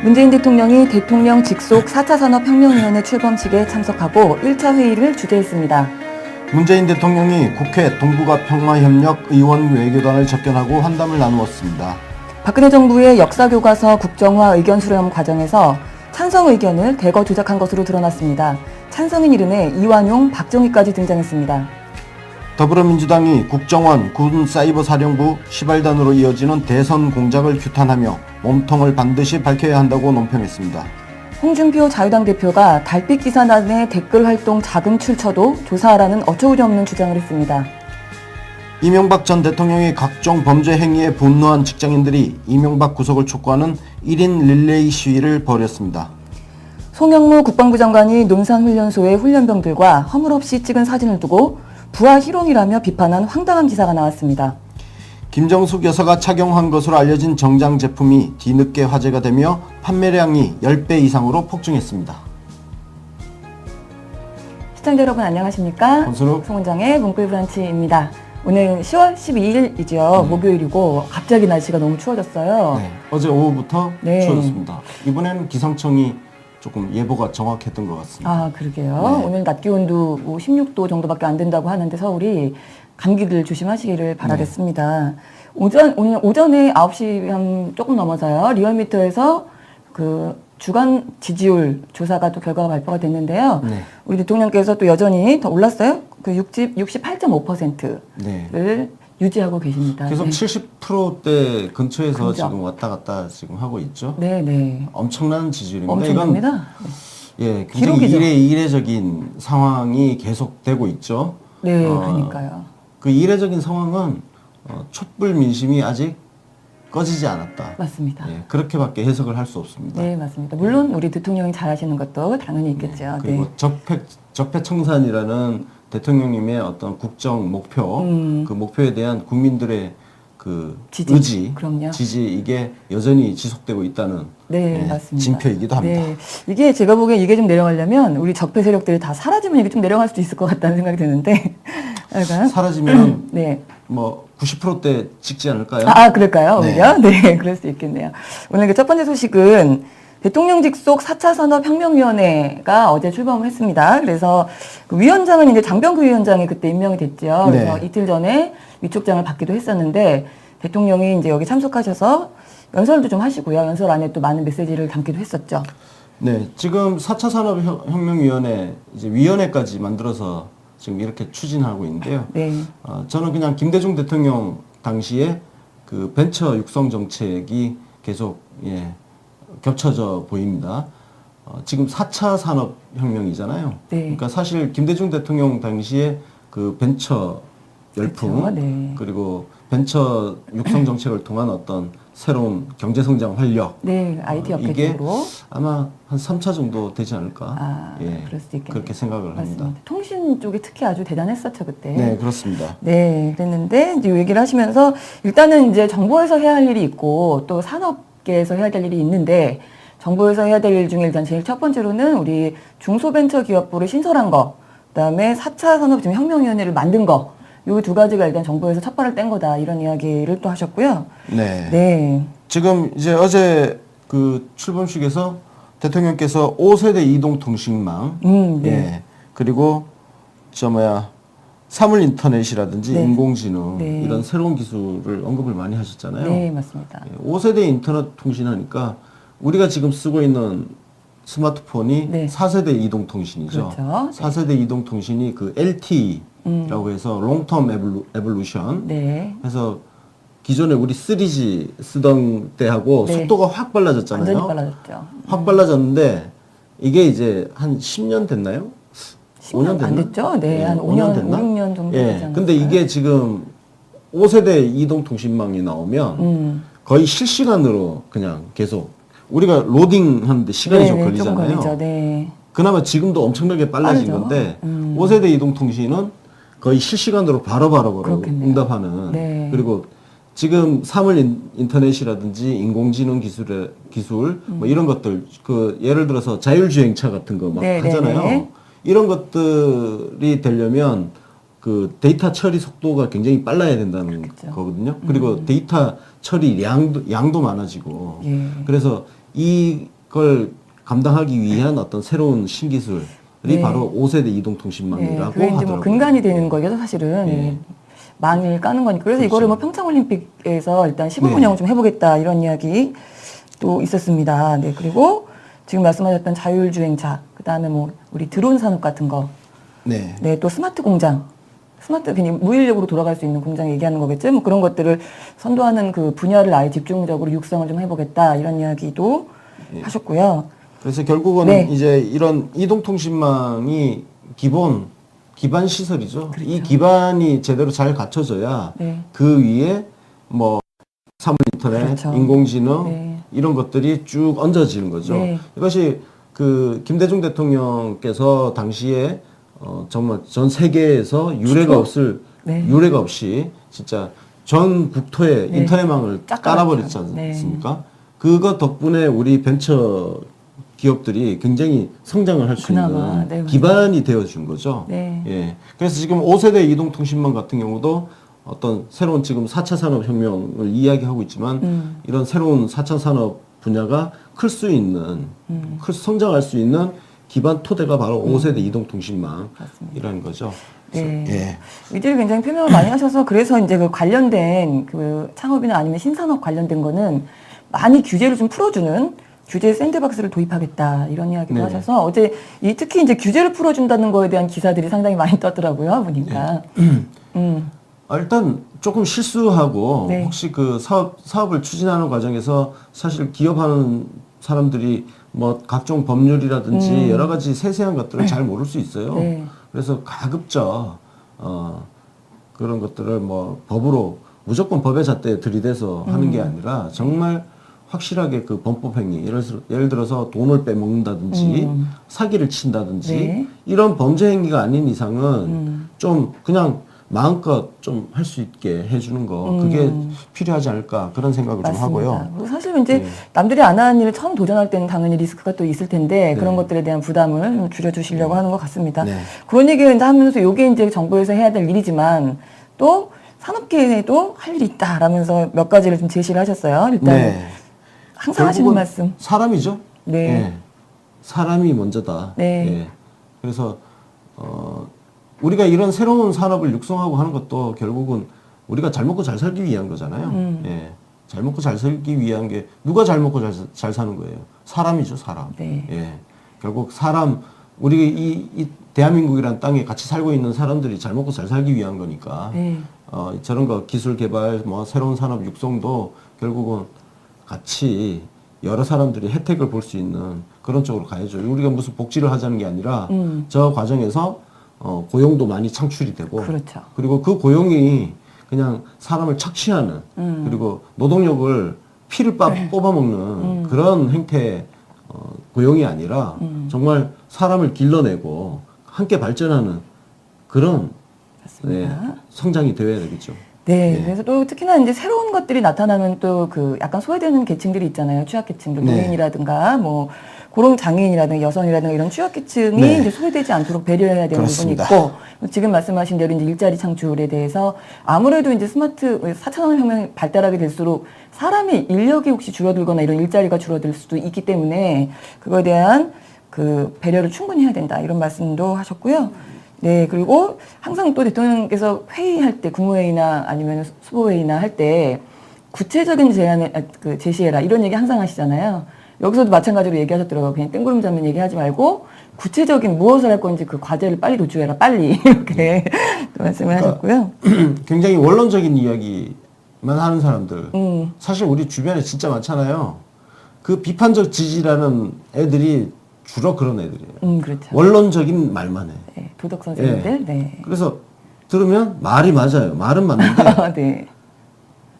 문재인 대통령이 대통령 직속 4차 산업혁명위원회 출범식에 참석하고 1차 회의를 주재했습니다. 문재인 대통령이 국회 동북아 평화협력 의원 외교단을 접견하고 환담을 나누었습니다. 박근혜 정부의 역사교과서 국정화 의견 수렴 과정에서 찬성 의견을 대거 조작한 것으로 드러났습니다. 찬성인 이름에 이완용, 박정희까지 등장했습니다. 더불어민주당이 국정원, 군사이버사령부, 시발단으로 이어지는 대선 공작을 규탄하며 몸통을 반드시 밝혀야 한다고 논평했습니다. 홍준표 자유당 대표가 달빛 기사단의 댓글 활동 자금 출처도 조사하라는 어처구니없는 주장을 했습니다. 이명박 전 대통령의 각종 범죄 행위에 분노한 직장인들이 이명박 구속을 촉구하는 1인 릴레이 시위를 벌였습니다. 송영무 국방부 장관이 논산훈련소의 훈련병들과 허물없이 찍은 사진을 두고 부하 희롱이라며 비판한 황당한 기사가 나왔습니다. 김정숙 여사가 착용한 것으로 알려진 정장 제품이 뒤늦게 화제가 되며 판매량이 10배 이상으로 폭증했습니다. 시청자 여러분 안녕하십니까? 권순욱 송원장의 문구일 브런치입니다. 오늘 10월 12일이죠. 목요일이고 갑자기 날씨가 너무 추워졌어요. 네, 어제 오후부터 네. 추워졌습니다. 이번에는 기상청이 조금 예보가 정확했던 것 같습니다. 아, 그러게요. 네. 오늘 낮 기온도 뭐 16도 정도밖에 안 된다고 하는데 서울이 감기를 조심하시기를 바라겠습니다. 오늘 오전에 9시 한 조금 넘어서요. 리얼미터에서 그 주간 지지율 조사가 또 결과가 발표가 됐는데요. 네. 우리 대통령께서 또 여전히 더 올랐어요. 그 68.5%를 네. 유지하고 계십니다. 계속 네. 70%대 근처에서 그죠. 지금 왔다 갔다 지금 하고 있죠. 네, 네. 엄청난 지지율입니다. 엄청납니다. 예, 굉장히 기록이죠. 이례적인 상황이 계속되고 있죠. 네, 그러니까요. 그 이례적인 상황은 촛불 민심이 아직 꺼지지 않았다. 맞습니다. 예, 그렇게밖에 해석을 할 수 없습니다. 네, 맞습니다. 물론 우리 대통령이 잘하시는 것도 당연히 있겠죠. 그리고 적폐청산이라는 대통령님의 어떤 국정 목표, 그 목표에 대한 국민들의 그 지지. 의지, 그럼요. 지지 이게 여전히 지속되고 있다는 네, 맞습니다. 징표이기도 합니다. 네, 이게 제가 보기엔 이게 좀 내려가려면 우리 적폐 세력들이 다 사라지면 이게 좀 내려갈 수도 있을 것 같다는 생각이 드는데 약간 사라지면 네. 뭐 90%대 찍지 않을까요? 아, 그럴까요? 네. 오히려? 네, 그럴 수 있겠네요. 오늘 그 첫 번째 소식은 대통령 직속 4차 산업혁명위원회가 어제 출범을 했습니다. 그래서 그 위원장은 이제 장병규 위원장이 그때 임명이 됐죠. 그래서 네. 이틀 전에 위촉장을 받기도 했었는데 대통령이 이제 여기 참석하셔서 연설도 좀 하시고요. 연설 안에 또 많은 메시지를 담기도 했었죠. 네, 지금 4차 산업혁명위원회 이제 위원회까지 만들어서 지금 이렇게 추진하고 있는데요. 네. 저는 그냥 김대중 대통령 당시에 그 벤처 육성 정책이 계속 겹쳐져 보입니다. 지금 4차 산업혁명이잖아요. 네. 그러니까 사실 김대중 대통령 당시에 그 벤처 열풍 그렇죠. 네. 그리고 벤처 육성 정책을 통한 어떤 새로운 경제성장 활력 네, IT 이게 업계적으로. 아마 한 3차 정도 되지 않을까. 아, 그럴 수도 있겠네요. 그렇게 생각을 맞습니다. 합니다. 통신 쪽이 특히 아주 대단했었죠, 그때. 네, 그렇습니다. 네, 그랬는데 이제 이 얘기를 하시면서 일단은 이제 정부에서 해야 할 일이 있고 또 산업계에서 해야 될 일이 있는데 정부에서 해야 될 일 중에 일단 제일 첫 번째로는 우리 중소벤처기업부를 신설한 거, 그다음에 4차 산업혁명위원회를 만든 거, 요 두 가지가 일단 정부에서 첫 발을 뗀 거다 이런 이야기를 또 하셨고요. 네. 네, 지금 이제 어제 그 출범식에서 대통령께서 5세대 이동통신망, 네. 그리고 사물 인터넷이라든지 네. 인공지능 네. 이런 새로운 기술을 언급을 많이 하셨잖아요. 네, 맞습니다. 5세대 인터넷 통신하니까 우리가 지금 쓰고 있는 스마트폰이 네. 4세대 이동통신이죠. 그렇죠. 4세대 이동통신이 그 LTE라고 해서 롱텀 에볼루션. 네, 해서 기존에 우리 3G 쓰던 때하고 네. 속도가 확 빨라졌잖아요. 완전히 빨라졌죠. 확 빨라졌는데 이게 이제 한 10년 됐나요? 5년 됐나? 안 됐죠? 네, 예, 한 5년, 됐나? 5, 6년 정도 되지 않았어요? 근데 이게 지금 5세대 이동통신망이 나오면 거의 실시간으로 그냥 계속 우리가 로딩 하는데 시간이 좀 네, 조금 걸리잖아요. 걸리죠. 네. 그나마 지금도 엄청나게 빨라진 빠르죠. 건데 5세대 이동통신은 거의 실시간으로 바로바로 그렇겠네요. 응답하는 네. 그리고 지금 사물 인터넷이라든지 인공지능 기술 뭐 이런 것들 그 예를 들어서 자율주행차 같은 거 막 네, 하잖아요. 네, 네. 이런 것들이 되려면 그 데이터 처리 속도가 굉장히 빨라야 된다는 그쵸. 거거든요. 그리고 데이터 처리 양도 많아지고 예. 그래서 이걸 감당하기 위한 어떤 새로운 신기술이 네. 바로 5세대 이동통신망이라고 그게 이제 하더라고요. 뭐 근간이 되는 거죠, 사실은. 네. 망을 까는 거니까. 그래서 그렇죠. 이거를 뭐 평창올림픽에서 일단 시범 네. 운영을 좀 해보겠다, 이런 이야기 또 있었습니다. 네. 그리고 지금 말씀하셨던 자율주행차, 그 다음에 뭐 우리 드론 산업 같은 거, 네. 네, 또 스마트 공장, 스마트 그냥 무인력으로 돌아갈 수 있는 공장 얘기하는 거겠죠. 뭐 그런 것들을 선도하는 그 분야를 아예 집중적으로 육성을 좀 해보겠다, 이런 이야기도 하셨고요. 그래서 결국은 네. 이제 이런 이동통신망이 기반 시설이죠. 그렇죠. 이 기반이 제대로 잘 갖춰져야 네. 그 위에 뭐 사물 인터넷, 그렇죠. 인공지능 네. 이런 것들이 쭉 얹어지는 거죠. 네. 이것이 그 김대중 대통령께서 당시에 정말 전 세계에서 유례가 없을 네. 유례가 없이 진짜 전 국토에 네. 인터넷망을 쫙 깔아버렸지 깔았죠. 않습니까? 그거 덕분에 우리 벤처 기업들이 굉장히 성장을 할 수 그나마, 있는 네, 맞아요. 기반이 되어준 거죠. 네. 예. 그래서 지금 5세대 이동통신망 같은 경우도 어떤 새로운 지금 4차 산업혁명을 이야기하고 있지만 이런 새로운 4차 산업 분야가 클 수 있는, 성장할 수 있는 기반 토대가 바로 5세대 이동통신망이라는 거죠. 네. 예. 이들이 굉장히 표명을 많이 하셔서 그래서 이제 그 관련된 그 창업이나 아니면 신산업 관련된 거는 많이 규제를 좀 풀어주는 규제 샌드박스를 도입하겠다, 이런 이야기도 네. 하셔서 어제 특히 이제 규제를 풀어준다는 거에 대한 기사들이 상당히 많이 떴더라고요, 보니까. 일단 조금 실수하고 네. 혹시 그 사업을 추진하는 과정에서 사실 기업하는 사람들이 뭐 각종 법률이라든지 여러 가지 세세한 것들을 잘 모를 수 있어요. 네. 그래서 가급적 그런 것들을 뭐 법으로 무조건 법의 잣대에 들이대서 하는 게 아니라 정말 확실하게 그 범법행위, 예를 들어서 돈을 빼먹는다든지 사기를 친다든지 네. 이런 범죄 행위가 아닌 이상은 좀 그냥 마음껏 좀 할 수 있게 해주는 거 그게 필요하지 않을까 그런 생각을 맞습니다. 좀 하고요. 그리고 사실 이제 네. 남들이 안 하는 일을 처음 도전할 때는 당연히 리스크가 또 있을 텐데 그런 네. 것들에 대한 부담을 좀 줄여주시려고 하는 것 같습니다. 네. 그런 얘기를 이제 하면서 이게 이제 정부에서 해야 될 일이지만 또 산업계에도 할 일이 있다라면서 몇 가지를 좀 제시를 하셨어요. 일단 네. 항상 하시는 결국은 말씀. 사람이죠. 네. 예. 사람이 먼저다. 네. 예. 그래서 우리가 이런 새로운 산업을 육성하고 하는 것도 결국은 우리가 잘 먹고 잘 살기 위한 거잖아요. 예. 잘 먹고 잘 살기 위한 게 누가 잘 먹고 잘 사는 거예요? 사람이죠, 사람. 네. 예. 결국 사람 우리 이 대한민국이라는 땅에 같이 살고 있는 사람들이 잘 먹고 잘 살기 위한 거니까. 네. 저런 거 기술 개발, 뭐 새로운 산업 육성도 결국은 같이 여러 사람들이 혜택을 볼 수 있는 그런 쪽으로 가야죠. 우리가 무슨 복지를 하자는 게 아니라 저 과정에서 고용도 많이 창출이 되고 그렇죠. 그리고 그 고용이 그냥 사람을 착취하는 그리고 노동력을 피를 뽑아먹는 그런 형태의 고용이 아니라 정말 사람을 길러내고 함께 발전하는 그런 맞습니다. 성장이 되어야 되겠죠. 네, 네. 그래서 또 특히나 이제 새로운 것들이 나타나면 또 그 약간 소외되는 계층들이 있잖아요. 취약계층들, 네. 노인이라든가 뭐 그런 장애인이라든가 여성이라든가 이런 취약계층이 네. 이제 소외되지 않도록 배려해야 되는 그렇습니다. 부분이 있고 지금 말씀하신 대로 이제 일자리 창출에 대해서 아무래도 이제 스마트 4차 산업혁명이 발달하게 될수록 사람의 인력이 혹시 줄어들거나 이런 일자리가 줄어들 수도 있기 때문에 그거에 대한 그 배려를 충분히 해야 된다, 이런 말씀도 하셨고요. 네, 그리고 항상 또 대통령께서 회의할 때, 국무회의나 아니면 수보회의나 할 때 구체적인 제안을 제시해라, 이런 얘기 항상 하시잖아요. 여기서도 마찬가지로 얘기하셨더라고요. 그냥 뜬구름 잡는 얘기 하지 말고 구체적인 무엇을 할 건지 그 과제를 빨리 도출해라, 빨리. 이렇게 또 말씀을 하셨고요. 굉장히 원론적인 이야기만 하는 사람들 사실 우리 주변에 진짜 많잖아요. 그 비판적 지지라는 애들이 주로 그런 애들이에요. 그렇죠. 원론적인 말만 해. 네, 도덕 선생님들. 네. 그래서 들으면 말이 맞아요. 말은 맞는데 네.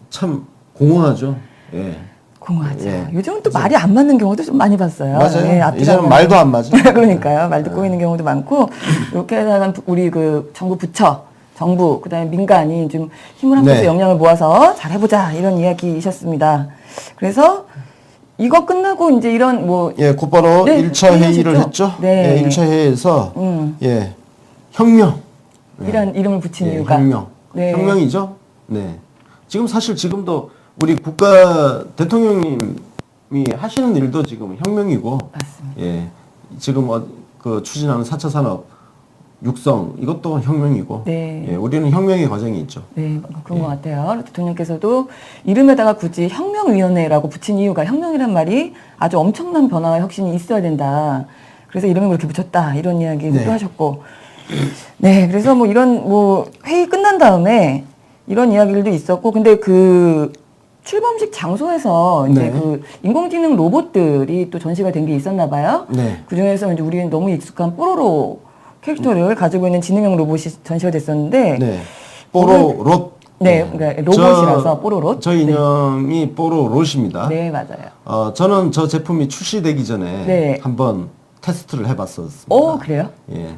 참 공허하죠. 예. 공허하죠. 예. 요즘은 또 말이 안 맞는 경우도 좀 많이 봤어요. 맞아요. 네, 앞뒤가 이제는 안 말도 안 맞아요. 그러니까요. 말 듣고 있는 경우도 많고, 이렇게 해서 우리 그 정부 부처, 정부, 그 다음에 민간이 좀 힘을 합해서 네. 역량을 모아서 잘 해보자, 이런 이야기이셨습니다. 그래서 이거 끝나고 이제 이런 뭐. 예, 곧바로 네, 1차 회의를 회의하셨죠? 했죠. 네. 예, 1차 회의에서 예, 혁명. 네. 이란 이름을 붙인 예, 이유가 혁명. 네. 혁명이죠. 네. 지금 사실 지금도 우리 국가 대통령님이 하시는 일도 지금 혁명이고, 맞습니다. 예, 지금 그 추진하는 4차 산업 육성 이것도 혁명이고, 네. 예, 우리는 혁명의 과정이 있죠. 네, 그런 것 같아요. 대통령께서도 이름에다가 굳이 혁명위원회라고 붙인 이유가 혁명이란 말이 아주 엄청난 변화와 혁신이 있어야 된다. 그래서 이름을 그렇게 붙였다. 이런 이야기도 네. 하셨고. 네, 그래서 뭐 이런 뭐 회의 끝난 다음에 이런 이야기들도 있었고, 근데 그 출범식 장소에서 이제 네. 그 인공지능 로봇들이 또 전시가 된 게 있었나 봐요. 네. 그 중에서 이제 우리는 너무 익숙한 뽀로로 캐릭터를 가지고 있는 지능형 로봇이 전시가 됐었는데, 네. 뽀로롯. 네, 그러니까 로봇이라서 뽀로롯. 저 인형이 뽀로롯입니다. 네, 맞아요. 저는 저 제품이 출시되기 전에 네. 한번 테스트를 해봤었습니다. 오, 그래요? 예.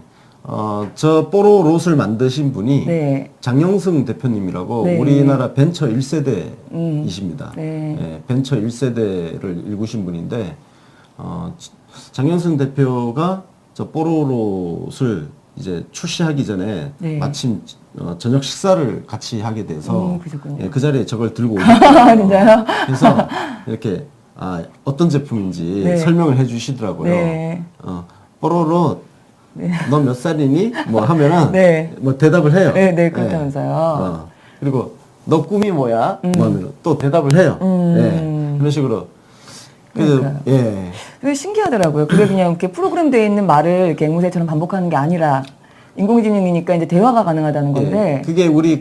저 뽀로롯을 만드신 분이 네. 장영승 대표님이라고 네. 우리나라 벤처 1세대이십니다. 네. 예, 벤처 1세대를 일구신 분인데, 장영승 대표가 저 뽀로롯을 이제 출시하기 전에 네. 마침 저녁 식사를 같이 하게 돼서 그러셨군요. 예, 그 자리에 저걸 들고 오셨어요. 진짜요? 그래서 이렇게 어떤 제품인지 네. 설명을 해주시더라고요. 네. 뽀로롯 너 몇 살이니? 뭐 하면은 네. 뭐 대답을 해요. 네, 네, 그렇다면서요. 그리고 너 꿈이 뭐야? 뭐 하면 또 대답을 해요. 예. 그런 식으로. 그래서 그러니까요. 예. 그게 신기하더라고요. 그게 그냥 이렇게 프로그램되어 있는 말을 이렇게 앵무새처럼 반복하는 게 아니라 인공지능이니까 이제 대화가 가능하다는 건데. 예. 그게 우리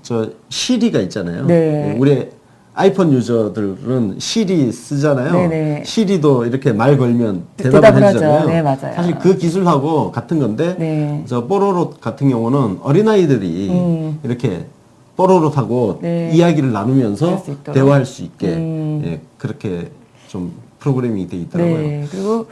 저 시리가 있잖아요. 네. 예, 우리 아이폰 유저들은 시리 쓰잖아요. 네네. 시리도 이렇게 말 걸면 대답을 대답을 하죠. 해주잖아요. 네, 맞아요. 사실 그 기술하고 같은 건데, 네. 저 뽀로롯 같은 경우는 어린아이들이 이렇게 뽀로롯하고 네. 이야기를 나누면서 할수 있도록. 대화할 수 있게 예, 그렇게 좀 프로그래밍이 돼 있더라고요. 네. 그리고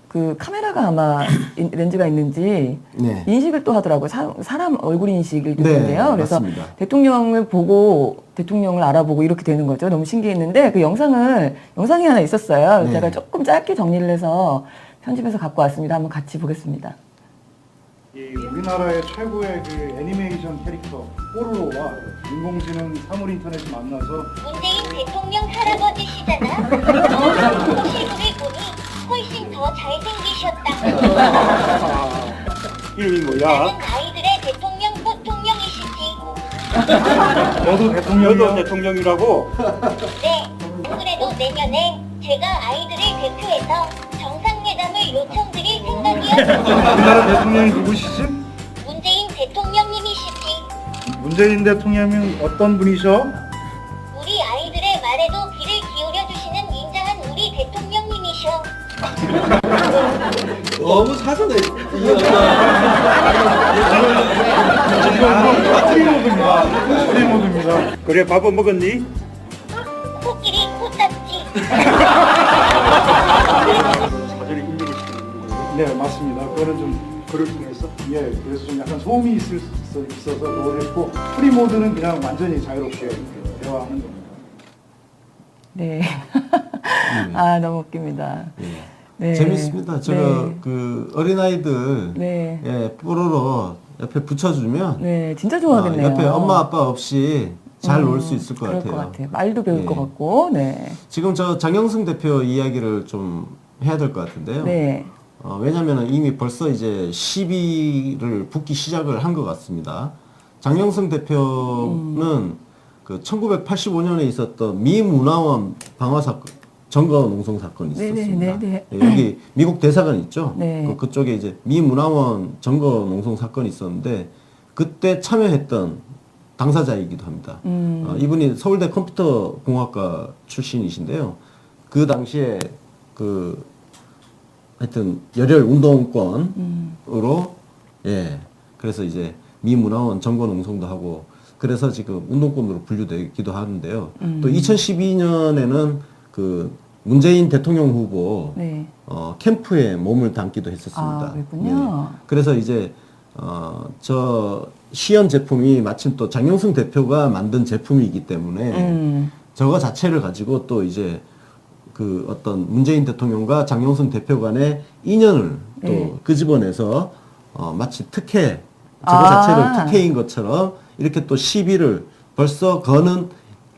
그 카메라가 아마 렌즈가 있는지 네. 인식을 또 하더라고요. 사람 얼굴 인식을 네, 있는데요. 그래서 맞습니다. 대통령을 보고 대통령을 알아보고 이렇게 되는 거죠. 너무 신기했는데 그 영상이 하나 있었어요. 네. 제가 조금 짧게 정리를 해서 편집해서 갖고 왔습니다. 한번 같이 보겠습니다. 이 우리나라의 최고의 그 애니메이션 캐릭터 뽀로로와 인공지능 사물 인터넷이 만나서 문재인 대통령 할아버지시잖아. 실물을 보니 훨씬 더 잘생기셨다. 이름이 나는 뭐야? 아이들의 대통령 보통령이시지. 너도 대통령이야? 너도 대통령이라고? 네, 그래도 내년에 제가 아이들을 대표해서 정상회담을 요청드릴 생각이었어. 우리나라 대통령이 누구시지? 문재인 대통령님이시지. 문재인 대통령은 어떤 분이셔? 우리 아이들의 말에도 귀를 기울여주시는 인자한 우리 대통령님이셔. 너무 사전에 프리모드입니다. 그래 밥은 먹었니? 코끼리 코딱지. 사전에 입력을 시키는 거예요. 네, 맞습니다. 그거는 좀 글을 통해서 그래서 좀 약간 소음이 있어서 그걸 했고 프리모드는 그냥 완전히 자유롭게 이렇게 대화하는 겁니다. 네. 아, 너무 웃깁니다. 네. 재밌습니다. 제가 그 어린아이들 네. 예, 뽀로로 옆에 붙여주면 네, 진짜 좋아하겠네요. 옆에 엄마 아빠 없이 잘 놀 수 있을 것 그럴 같아요. 것 같아요. 말도 배울 예. 것 같고, 네. 지금 저 장영승 대표 이야기를 좀 해야 될 것 같은데요. 네. 왜냐하면 이미 벌써 이제 시비를 붙기 시작을 한 것 같습니다. 장영승 대표는 그 1985년에 있었던 미 문화원 방화 사건, 점거 농성 사건이 있었습니다. 네. 여기 미국 대사관 있죠. 네. 그쪽에 이제 미 문화원 점거 농성 사건이 있었는데 그때 참여했던 당사자이기도 합니다. 이분이 서울대 컴퓨터 공학과 출신이신데요. 그 당시에 그 하여튼 열혈 운동권으로 그래서 이제 미 문화원 점거 농성도 하고 그래서 지금 운동권으로 분류되기도 하는데요. 또 2012년에는 그 문재인 대통령 후보 네. 캠프에 몸을 담기도 했었습니다. 아, 그랬군요. 그래서 이제 저 시연 제품이 마침 또 장영승 대표가 만든 제품이기 때문에 저거 자체를 가지고 또 이제 그 어떤 문재인 대통령과 장영승 대표 간의 인연을 네. 또 끄집어내서 마치 특혜 저거 아. 자체를 TK인 것처럼 이렇게 또 시비를 벌써 거는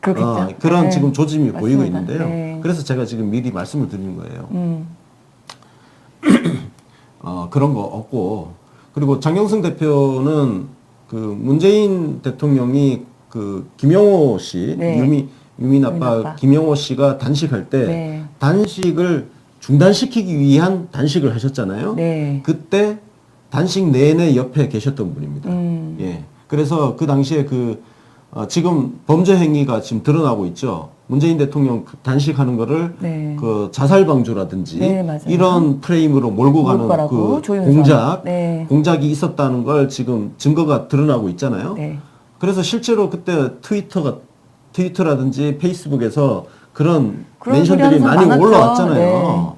그렇겠죠. 그런 네. 지금 조짐이 보이고 맞습니다. 있는데요. 네. 그래서 제가 지금 미리 말씀을 드리는 거예요. 그런 거 없고, 그리고 장경승 대표는 그 문재인 대통령이 그 김영호 씨, 네. 유민 아빠 아빠. 김영호 씨가 단식할 때 네. 단식을 중단시키기 위한 단식을 하셨잖아요. 네. 그때 단식 내내 옆에 계셨던 분입니다. 예. 그래서 그 당시에 지금 범죄 행위가 지금 드러나고 있죠. 문재인 대통령 단식하는 거를 네. 그 자살 방조라든지 네, 맞아요. 이런 프레임으로 몰고 가는 몰고 그 조윤선. 네. 공작이 있었다는 걸 지금 증거가 드러나고 있잖아요. 네. 그래서 실제로 그때 트위터라든지 페이스북에서 그런 그런 소리 멘션들이 하는 사람 많이 많았죠. 올라왔잖아요. 네.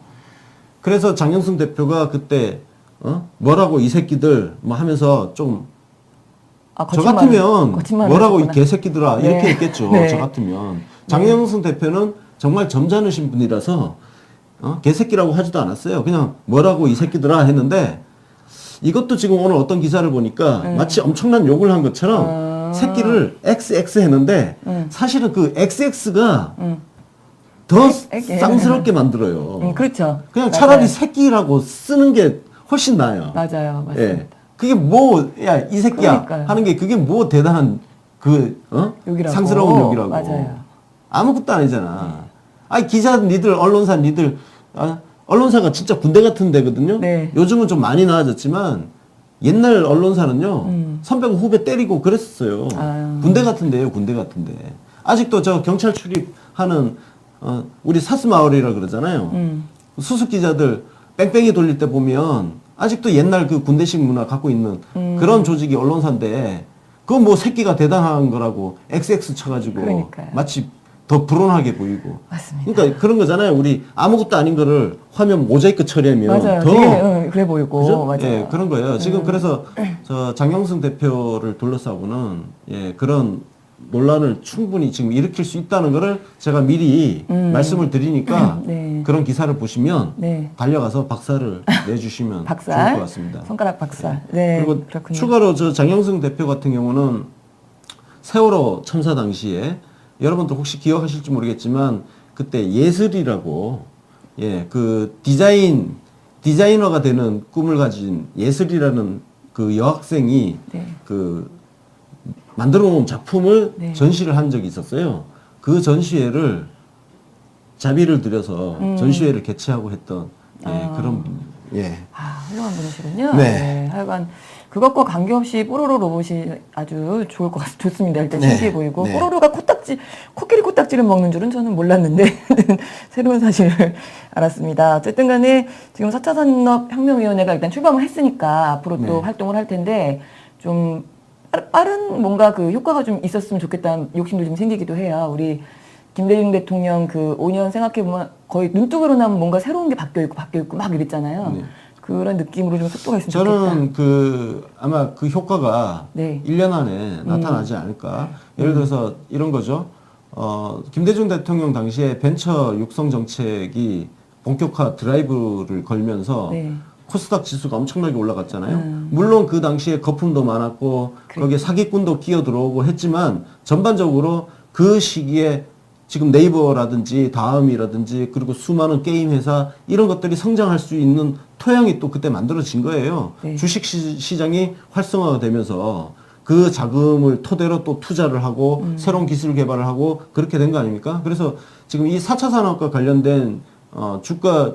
그래서 장영승 대표가 그때 뭐라고 이 새끼들 뭐 하면서 좀 저 같으면 뭐라고 이 개새끼들아 이렇게 네. 했겠죠. 네. 저 같으면 장영승 대표는 정말 점잖으신 분이라서 개새끼라고 하지도 않았어요. 그냥 뭐라고 이 새끼들아 했는데 이것도 지금 오늘 어떤 기사를 보니까 마치 엄청난 욕을 한 것처럼 새끼를 XX 했는데 사실은 그 XX가 더 쌍스럽게 만들어요. 그렇죠. 그냥 맞아요. 차라리 새끼라고 쓰는 게 훨씬 나아요. 맞아요. 맞습니다. 예. 그게 뭐, 야, 이 새끼야. 그러니까요. 하는 게 그게 뭐 대단한 욕이라고. 상스러운 욕이라고. 맞아요. 아무것도 아니잖아. 아니, 기자 니들, 언론사 니들, 언론사가 진짜 군대 같은 데거든요. 네. 요즘은 좀 많이 나아졌지만 옛날 언론사는요, 선배가 후배 때리고 그랬었어요. 아. 군대 같은 데예요, 군대 같은 데. 아직도 저 경찰 출입하는, 우리 사스마을이라 그러잖아요. 수습 기자들 뺑뺑이 돌릴 때 보면 아직도 옛날 그 군대식 문화 갖고 있는 그런 조직이 언론사인데 그건 뭐 새끼가 대단한 거라고 XX 쳐가지고 그러니까요. 마치 더 불온하게 보이고. 맞습니다. 그러니까 그런 거잖아요. 우리 아무것도 아닌 거를 화면 모자이크 처리하면 맞아요. 더 되게 그래 보이고. 그죠? 맞아요. 예, 그런 거예요. 지금 그래서 저 장경승 대표를 둘러싸고는 그런 논란을 충분히 지금 일으킬 수 있다는 거를 제가 미리 말씀을 드리니까 네. 그런 기사를 보시면 네. 달려가서 박살을 내주시면 박살. 좋을 것 같습니다. 손가락 박살. 네. 그리고 그렇군요. 추가로 저 장영승 대표 같은 경우는 세월호 참사 당시에 여러분들 혹시 기억하실지 모르겠지만 그때 예슬이라고 그 디자이너가 되는 꿈을 가진 예슬이라는 그 여학생이 네. 그 만들어 놓은 작품을 네. 전시를 한 적이 있었어요. 그 전시회를 자비를 들여서 전시회를 개최하고 했던 그런 분. 훌륭한 분이시군요. 네. 네. 하여간 그것과 관계없이 뽀로로 로봇이 아주 좋을 것 좋습니다. 일단 네. 신기해 보이고 네. 뽀로로가 코끼리 코딱지를 먹는 줄은 저는 몰랐는데 새로운 사실을 알았습니다. 어쨌든 간에 지금 4차 산업혁명위원회가 일단 출범을 했으니까 앞으로 또 네. 활동을 할 텐데 좀 빠른 뭔가 그 효과가 좀 있었으면 좋겠다는 욕심도 좀 생기기도 해요. 우리 김대중 대통령 그 5년 생각해보면 거의 눈뜨고로 나면 뭔가 새로운 게 바뀌어 있고 막 이랬잖아요. 네. 그런 느낌으로 좀 속도가 있으면 좋겠다. 저는 아마 그 효과가 네. 1년 안에 나타나지 않을까. 예를 들어서 이런 거죠. 김대중 대통령 당시에 벤처 육성 정책이 본격화 드라이브를 걸면서 네. 코스닥 지수가 엄청나게 올라갔잖아요. 물론 그 당시에 거품도 많았고 거기에 사기꾼도 끼어 들어오고 했지만 전반적으로 그 시기에 지금 네이버라든지 다음이라든지 그리고 수많은 게임 회사 이런 것들이 성장할 수 있는 토양이 또 그때 만들어진 거예요. 네. 주식 시장이 활성화가 되면서 그 자금을 토대로 또 투자를 하고 새로운 기술 개발을 하고 그렇게 된 거 아닙니까? 그래서 지금 이 4차 산업과 관련된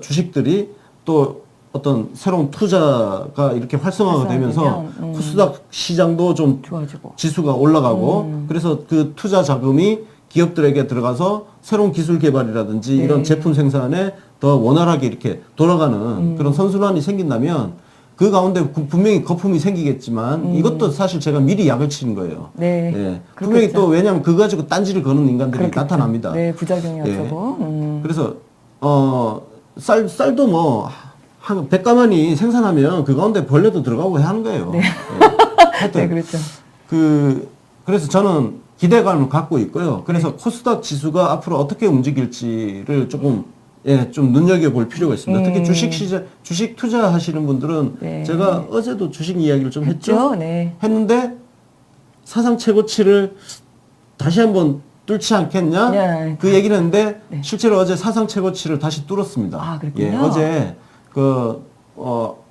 주식들이 또 어떤 새로운 투자가 이렇게 활성화가 되면서 코스닥 시장도 좀 좋아지고. 지수가 올라가고 그래서 그 투자 자금이 기업들에게 들어가서 새로운 기술 개발이라든지 네. 이런 제품 생산에 더 원활하게 이렇게 돌아가는 그런 선순환이 생긴다면 그 가운데 분명히 거품이 생기겠지만 이것도 사실 제가 미리 약을 치는 거예요. 네. 예. 분명히 또 왜냐하면 그거 가지고 딴지를 거는 인간들이 그렇겠죠. 나타납니다. 네, 부작용이 예. 어쩌고. 그래서 쌀도 뭐 한 100가마니 생산하면 그 가운데 벌레도 들어가고 하는 거예요. 네. 하여튼 네, 그렇죠. 그래서 저는 기대감을 갖고 있고요. 그래서 코스닥 지수가 앞으로 어떻게 움직일지를 조금 예, 좀 눈여겨볼 필요가 있습니다. 특히 주식 투자하시는 분들은 네. 제가 어제도 주식 이야기를 좀 했죠. 네. 했는데 사상 최고치를 다시 한번 뚫지 않겠냐? 네. 그 얘기를 했는데 네. 실제로 어제 사상 최고치를 다시 뚫었습니다. 아, 그렇군요. 예, 어제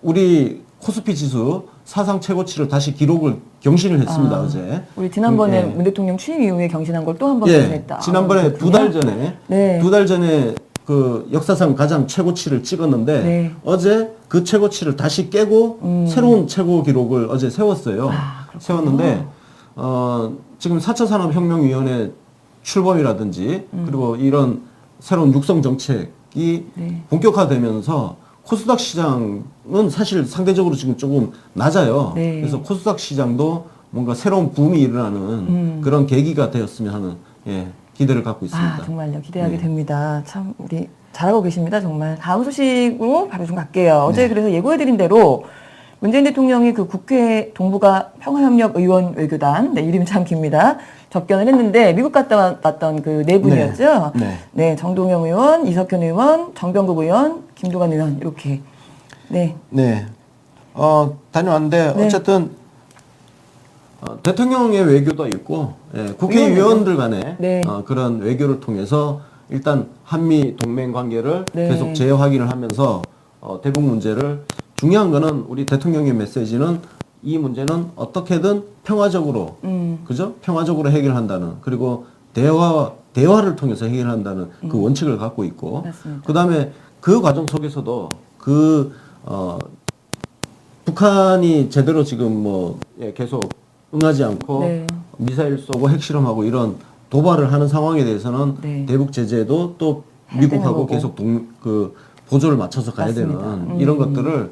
우리 코스피 지수 사상 최고치를 다시 기록을 경신을 했습니다. 어제. 우리 지난번에 예. 문 대통령 취임 이후에 경신한 걸 또 한 번 예, 경신했다. 지난번에 두 달 전에 네. 두 달 전에 그 역사상 가장 최고치를 찍었는데 네. 어제 그 최고치를 다시 깨고 새로운 최고 기록을 어제 세웠어요. 그렇군요. 세웠는데 지금 4차 산업혁명위원회 출범이라든지 그리고 이런 새로운 육성 정책이 네. 본격화되면서 코스닥 시장은 사실 상대적으로 지금 조금 낮아요. 네. 그래서 코스닥 시장도 뭔가 새로운 붐이 일어나는 그런 계기가 되었으면 하는 기대를 갖고 있습니다. 아, 정말요. 기대하게 네. 됩니다. 참, 우리 잘하고 계십니다. 정말. 다음 소식으로 바로 좀 갈게요. 어제 네. 그래서 예고해드린 대로 문재인 대통령이 그 국회 동북아 평화협력의원 외교단, 네, 이름이 참 깁니다. 접견을 했는데 미국 갔다 왔던 그 네 분이었죠. 네. 네, 정동영 의원, 이석현 의원, 정병국 의원, 김두관 의원 이렇게. 네. 네. 다녀왔는데 네. 어쨌든 대통령의 외교도 있고 국회의원들 간의 네. 그런 외교를 통해서 일단 한미 동맹 관계를 네. 계속 재확인을 하면서 대북 문제를 중요한 거는 우리 대통령의 메시지는 이 문제는 어떻게든 평화적으로 그죠? 평화적으로 해결한다는 그리고 대화를 통해서 해결한다는 그 원칙을 갖고 있고 맞습니다. 그다음에 그 과정 속에서도 북한이 제대로 지금 계속 응하지 않고 네. 미사일 쏘고 핵실험하고 이런 도발을 하는 상황에 대해서는 네. 대북 제재도 또 해야 되는 미국하고 거고. 계속 보조를 맞춰서 가야 맞습니다. 되는 이런 것들을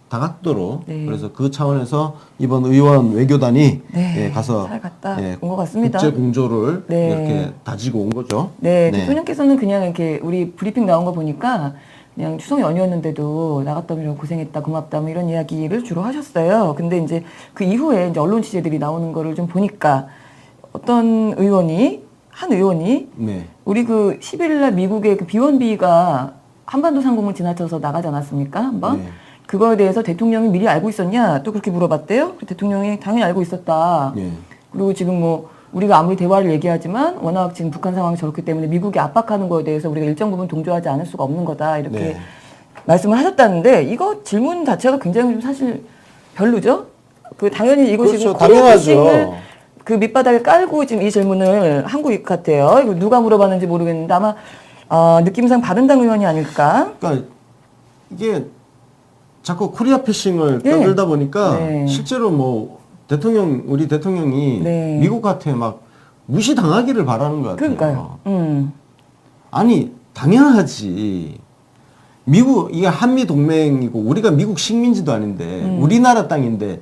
다각도로 네. 그래서 그 차원에서 이번 의원 외교단이 네. 가서 잘 갔다 온 것 같습니다. 국제 공조를 네. 이렇게 다지고 온 거죠. 네, 대통령께서는 그냥 이렇게 우리 브리핑 나온 거 보니까 그냥 추석 연휴였는데도 나갔다 오느라고 고생했다, 고맙다, 뭐 이런 이야기를 주로 하셨어요. 근데 이제 그 이후에 이제 언론 취재들이 나오는 거를 좀 보니까 한 의원이 네. 우리 그 10일 날 미국의 그 B1B가 한반도 상공을 지나쳐서 나가지 않았습니까? 한번? 네. 그거에 대해서 대통령이 미리 알고 있었냐? 또 그렇게 물어봤대요. 대통령이 당연히 알고 있었다. 네. 그리고 지금 우리가 아무리 대화를 얘기하지만 워낙 지금 북한 상황이 저렇기 때문에 미국이 압박하는 거에 대해서 우리가 일정 부분 동조하지 않을 수가 없는 거다. 이렇게 네. 말씀을 하셨다는데 이거 질문 자체가 굉장히 좀 사실 별로죠? 당연히 이거 그렇죠. 지금 당연하죠. 코리아 그 밑바닥에 깔고 지금 이 질문을 한 것 같아요. 이거 누가 물어봤는지 모르겠는데 아마 느낌상 바른당 의원이 아닐까? 그러니까 이게 자꾸 코리아 패싱을 네. 떠들다 보니까 네. 실제로 우리 대통령이 네. 미국한테 막 무시당하기를 바라는 것 같아요. 그러니까요. 아니 당연하지. 이게 한미 동맹이고 우리가 미국 식민지도 아닌데 우리나라 땅인데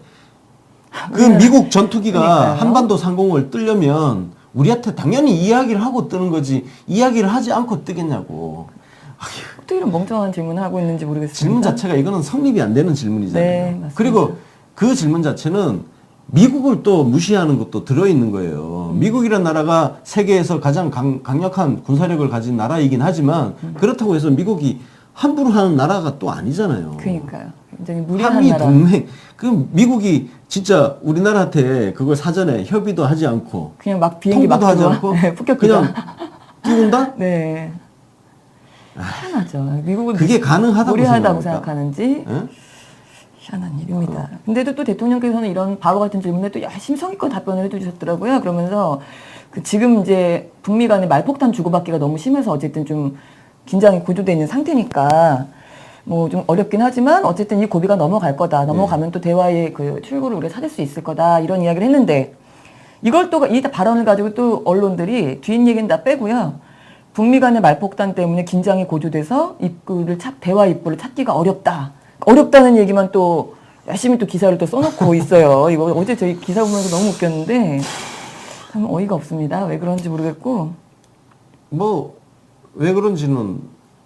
그 미국 전투기가 그러니까요. 한반도 상공을 뜨려면 우리한테 당연히 이야기를 하고 뜨는 거지 이야기를 하지 않고 뜨겠냐고. 어떻게 이런 멍청한 질문을 하고 있는지 모르겠습니다. 질문 자체가 이거는 성립이 안 되는 질문이잖아요. 네, 맞습니다. 그리고 그 질문 자체는 미국을 또 무시하는 것도 들어있는 거예요. 미국이란 나라가 세계에서 가장 강력한 군사력을 가진 나라이긴 하지만 그렇다고 해서 미국이 함부로 하는 나라가 또 아니잖아요. 그러니까요. 굉장히 무리한 한미 나라. 동맹. 그 미국이 진짜 우리나라한테 그걸 사전에 협의도 하지 않고 그냥 막 비행기 막 통보도 하지 쏘고 않고 폭격기다. 그냥 띄운다? 네. 희한하죠. 미국은 그게 가능하다고 무리하다고 생각합니까? 생각하는지 예? 희한한 일입니다. 근데도 또 대통령께서는 이런 바보 같은 질문에 또 열심히 성의껏 답변을 해주셨더라고요. 그러면서 지금 이제 북미 간의 말폭탄 주고받기가 너무 심해서 어쨌든 좀 긴장이 고조되어 있는 상태니까 좀 어렵긴 하지만 어쨌든 이 고비가 넘어갈 거다. 넘어가면 또 대화의 그 출구를 우리가 찾을 수 있을 거다. 이런 이야기를 했는데 이걸 또 이 발언을 가지고 또 언론들이 뒷얘기는 다 빼고요. 북미 간의 말폭탄 때문에 긴장이 고조돼서 대화 입구를 찾기가 어렵다. 어렵다는 얘기만 또 열심히 또 기사를 또 써놓고 있어요. 이거 어제 저희 기사 보면서 너무 웃겼는데 참 어이가 없습니다. 왜 그런지 모르겠고. 왜 그런지는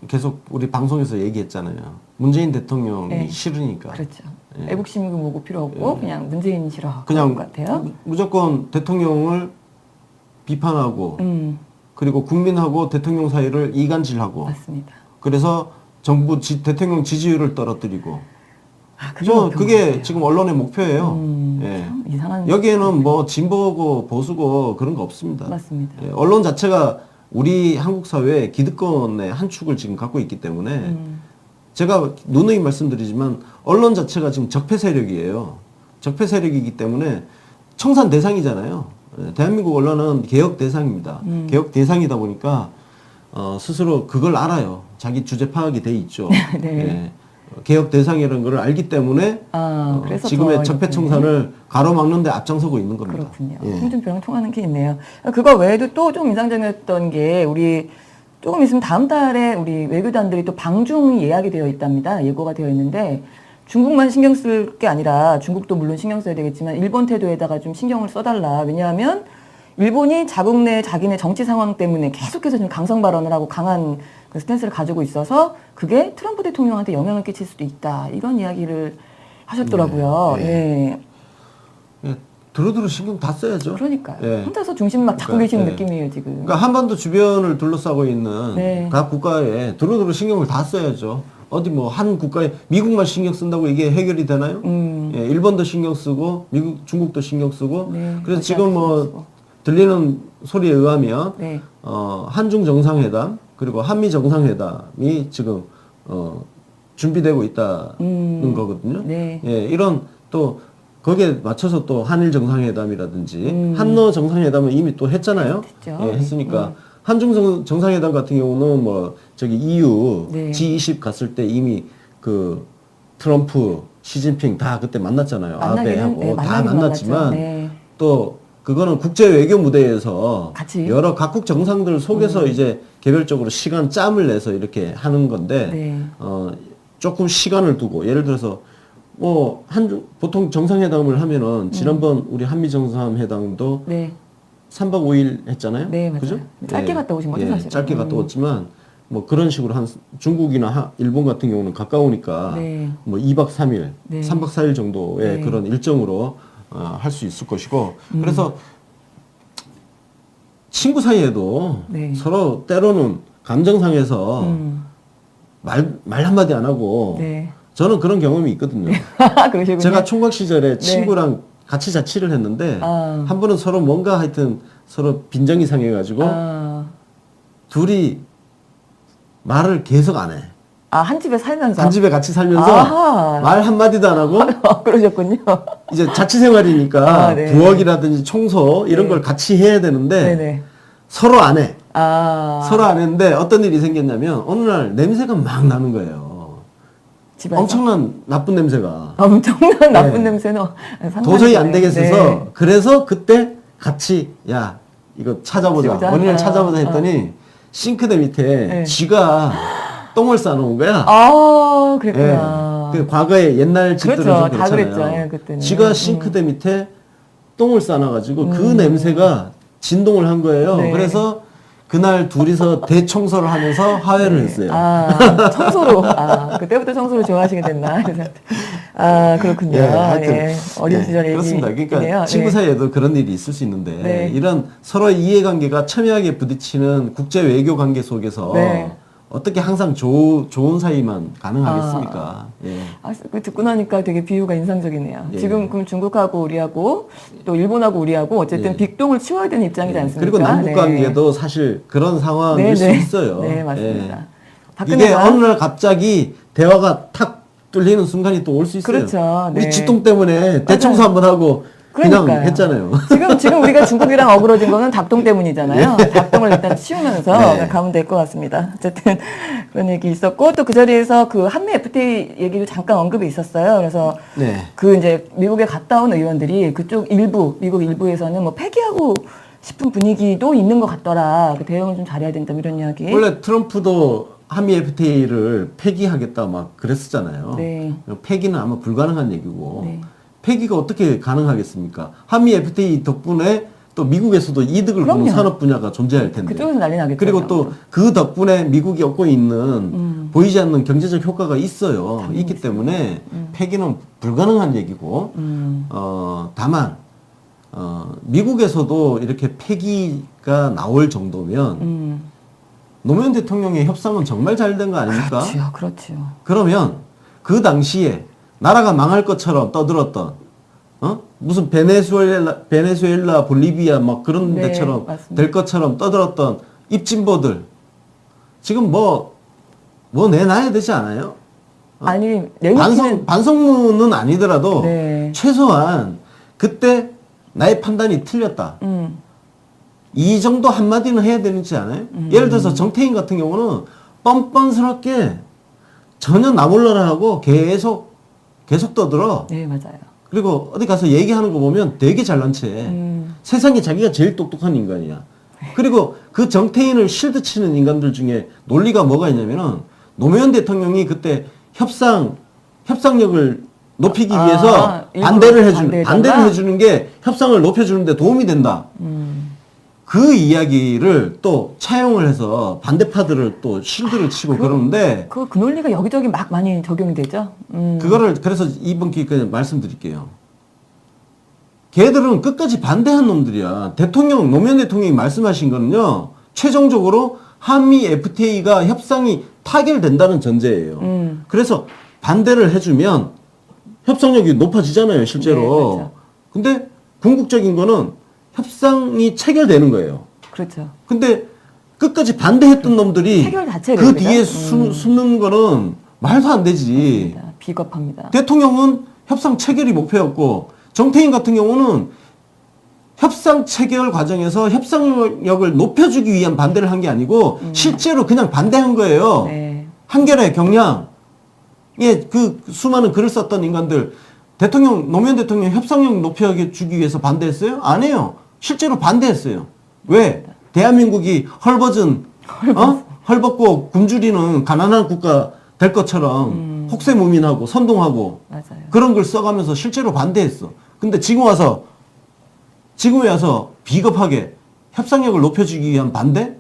계속 우리 방송에서 얘기했잖아요. 문재인 대통령이 네. 싫으니까. 그렇죠. 예. 애국심이고 뭐고 필요 없고 그냥 문재인 싫어. 그냥 그런 것 같아요. 무조건 대통령을 비판하고 그리고 국민하고 대통령 사이를 이간질하고 맞습니다. 그래서 대통령 지지율을 떨어뜨리고. 그게 그게 지금 언론의 목표예요. 예. 이상한. 여기에는 뭐 진보고 보수고 그런 거 없습니다. 맞습니다. 예, 언론 자체가 우리 한국 사회의 기득권의 한 축을 지금 갖고 있기 때문에 제가 누누이 말씀드리지만 언론 자체가 지금 적폐 세력이에요. 적폐 세력이기 때문에 청산 대상이잖아요. 예, 대한민국 언론은 개혁 대상입니다. 개혁 대상이다 보니까 스스로 그걸 알아요. 자기 주제 파악이 돼 있죠. 네. 예, 개혁 대상이라는 걸 알기 때문에 그래서 지금의 더 적폐 이렇게. 청산을 가로막는 데 앞장서고 있는 겁니다. 그렇군요. 예. 홍준표랑 통하는 게 있네요. 그거 외에도 또 좀 인상적이었던 게 우리 조금 있으면 다음 달에 우리 외교단들이 또 방중이 예약이 되어 있답니다. 예고가 되어 있는데 중국만 신경 쓸 게 아니라 중국도 물론 신경 써야 되겠지만 일본 태도에다가 좀 신경을 써달라. 왜냐하면 일본이 자국 내 자기네 정치 상황 때문에 계속해서 좀 강성 발언을 하고 강한 그 스탠스를 가지고 있어서 그게 트럼프 대통령한테 영향을 끼칠 수도 있다. 이런 이야기를 하셨더라고요. 네. 예. 예, 두루두루 신경 다 써야죠. 그러니까요. 예. 혼자서 중심 막 잡고 그러니까, 계시는 예. 느낌이에요, 지금. 그러니까 한반도 주변을 둘러싸고 있는 네. 각 국가에 두루두루 신경을 다 써야죠. 어디 뭐 한 국가에 미국만 신경 쓴다고 이게 해결이 되나요? 예, 일본도 신경 쓰고 중국도 신경 쓰고. 네, 그래서 러시아도 지금 신경 뭐 쓰고. 들리는 소리에 의하면 네. 한중 정상회담 그리고 한미 정상회담이 지금 준비되고 있다는 거거든요. 네. 예, 이런 또 거기에 맞춰서 또 한일 정상회담이라든지 한러 정상회담은 이미 또 했잖아요. 했죠. 예, 했으니까 한중 정상회담 같은 경우는 뭐 저기 EU 네. G20 갔을 때 이미 그 트럼프, 시진핑 다 그때 만났잖아요. 만나기는, 아베하고 네, 다 만나긴 만났지만 만났죠. 네. 또 그거는 국제 외교 무대에서 같이. 여러 각국 정상들 속에서 이제 개별적으로 시간 짬을 내서 이렇게 하는 건데 네. 조금 시간을 두고 예를 들어서 뭐 보통 정상회담을 하면은 지난번 우리 한미 정상회담도 네. 3박 5일 했잖아요. 네, 맞아요. 그죠? 짧게 갔다 오신 거죠, 사실은. 짧게 갔다 왔지만 뭐 그런 식으로 중국이나 일본 같은 경우는 가까우니까 네. 뭐 2박 3일, 네. 3박 4일 정도의 네. 그런 일정으로 할 수 있을 것이고 그래서 친구 사이에도 네. 서로 때로는 감정상에서 말 한마디 안 하고 네. 저는 그런 경험이 있거든요. 그러시군요. 제가 총각 시절에 네. 친구랑 같이 자취를 했는데 아. 한 번은 서로 뭔가 하여튼 서로 빈정이 상해가지고 둘이 말을 계속 안 해. 한 집에 살면서. 한 집에 같이 살면서 아하. 말 한마디도 안 하고 그러셨군요. 이제 자취 생활이니까 네. 부엌이라든지 청소 이런 네. 걸 같이 해야 되는데 네네. 서로 안 해. 서로 안 했는데 어떤 일이 생겼냐면 어느 날 냄새가 막 나는 거예요. 집에서. 엄청난 나쁜 냄새가. 엄청난 나쁜 네. 냄새는 도저히 안 되겠어서 네. 그래서 그때 같이 야 이거 찾아보자. 찾아보자. 원인을 찾아보자 했더니 싱크대 밑에 네. 쥐가 똥을 싸놓은 거야. 그랬구나. 그 과거에 옛날 집들은 그렇죠. 좀 다 그렇잖아요. 그랬죠. 예, 그때는. 쥐가 싱크대 밑에 똥을 싸놔가지고 그 냄새가 진동을 한 거예요. 네. 그래서 그날 둘이서 대청소를 하면서 화해를 했어요. 청소로. 그때부터 청소를 좋아하시게 됐나. 그래서. 그렇군요. 하여튼, 예, 어린 시절에 그렇습니다. 그러니까 얘기네요. 친구 네. 사이에도 그런 일이 있을 수 있는데 네. 이런 서로의 이해관계가 첨예하게 부딪히는 국제 외교 관계 속에서 네. 어떻게 항상 좋은 사이만 가능하겠습니까? 예. 듣고 나니까 되게 비유가 인상적이네요. 예. 지금 그럼 중국하고 우리하고 또 일본하고 우리하고 어쨌든 예. 빅동을 치워야 되는 입장이지 않습니까? 그리고 남북 네. 관계도 사실 그런 상황일 수 있어요. 네, 맞습니다. 예. 이게 박근혜가- 어느 날 갑자기 대화가 탁 뚫리는 순간이 또 올 수 있어요. 그렇죠. 네. 우리 지똥 때문에 대청소 한번 하고 그냥 그러니까요. 했잖아요. 지금 우리가 중국이랑 어그러진 거는 닭똥 때문이잖아요. 닭똥을 일단 치우면서 네. 가면 될 것 같습니다. 어쨌든 그런 얘기 있었고 또 그 자리에서 그 한미 FTA 얘기도 잠깐 언급이 있었어요. 그래서 네. 그 이제 미국에 갔다 온 의원들이 그쪽 미국 일부에서는 뭐 폐기하고 싶은 분위기도 있는 것 같더라. 그 대응을 좀 잘해야 된다 이런 이야기. 원래 트럼프도 한미 FTA를 폐기하겠다 막 그랬었잖아요. 네. 폐기는 아마 불가능한 얘기고 네. 폐기가 어떻게 가능하겠습니까? 한미 FTA 덕분에 또 미국에서도 이득을 보는 그럼요. 산업 분야가 존재할 텐데. 그쪽에서 난리 나겠죠. 그리고 또 그 덕분에 미국이 얻고 있는 보이지 않는 경제적 효과가 있어요. 있기 때문에 폐기는 불가능한 얘기고 다만 미국에서도 이렇게 폐기가 나올 정도면 노무현 대통령의 협상은 정말 잘 된 거 아닙니까? 그렇죠. 그러면 그 당시에 나라가 망할 것처럼 떠들었던 무슨 베네수엘라, 볼리비아 막 그런 네, 데처럼 맞습니다. 될 것처럼 떠들었던 입진보들 지금 뭐 내놔야 되지 않아요? 아니 내놓기는 반성문은 아니더라도 네. 최소한 그때 나의 판단이 틀렸다. 이 정도 한마디는 해야 되지 않아요? 예를 들어서 정태인 같은 경우는 뻔뻔스럽게 전혀 나 몰라라 하고 계속 떠들어. 네 맞아요. 그리고 어디 가서 얘기하는 거 보면 되게 잘난 체. 세상에 자기가 제일 똑똑한 인간이야. 그리고 그 정태인을 실드 치는 인간들 중에 논리가 뭐가 있냐면은 노무현 대통령이 그때 협상력을 높이기 위해서 일부러 반대를 해주는 게 협상을 높여주는데 도움이 된다. 그 이야기를 또 차용을 해서 반대파들을 또 실드를 치고 그러는데 그 논리가 여기저기 막 많이 적용이 되죠. 그거를 그래서 이번 기회에 말씀드릴게요. 걔들은 끝까지 반대한 놈들이야. 노무현 대통령이 말씀하신 거는요. 최종적으로 한미 FTA가 협상이 타결된다는 전제예요. 그래서 반대를 해주면 협상력이 높아지잖아요, 실제로. 네, 그렇죠. 근데 궁극적인 거는 협상이 체결되는 거예요. 그렇죠. 근데 끝까지 반대했던 놈들이 체결 자체를 그 그죠? 뒤에 숨는 거는 말도 안 되지. 맞습니다. 비겁합니다. 대통령은 협상 체결이 목표였고 정태인 같은 경우는 협상 체결 과정에서 협상력을 높여주기 위한 반대를 한 게 아니고 실제로 그냥 반대한 거예요. 네. 한겨레, 경향, 그 수많은 글을 썼던 인간들 노무현 대통령 협상력 높여주기 위해서 반대했어요? 안 해요. 실제로 반대했어요. 왜? 대한민국이 헐벗고 굶주리는 가난한 국가 될 것처럼 혹세무민하고 선동하고 맞아요. 그런 걸 써가면서 실제로 반대했어. 근데 지금에 와서 비겁하게 협상력을 높여주기 위한 반대?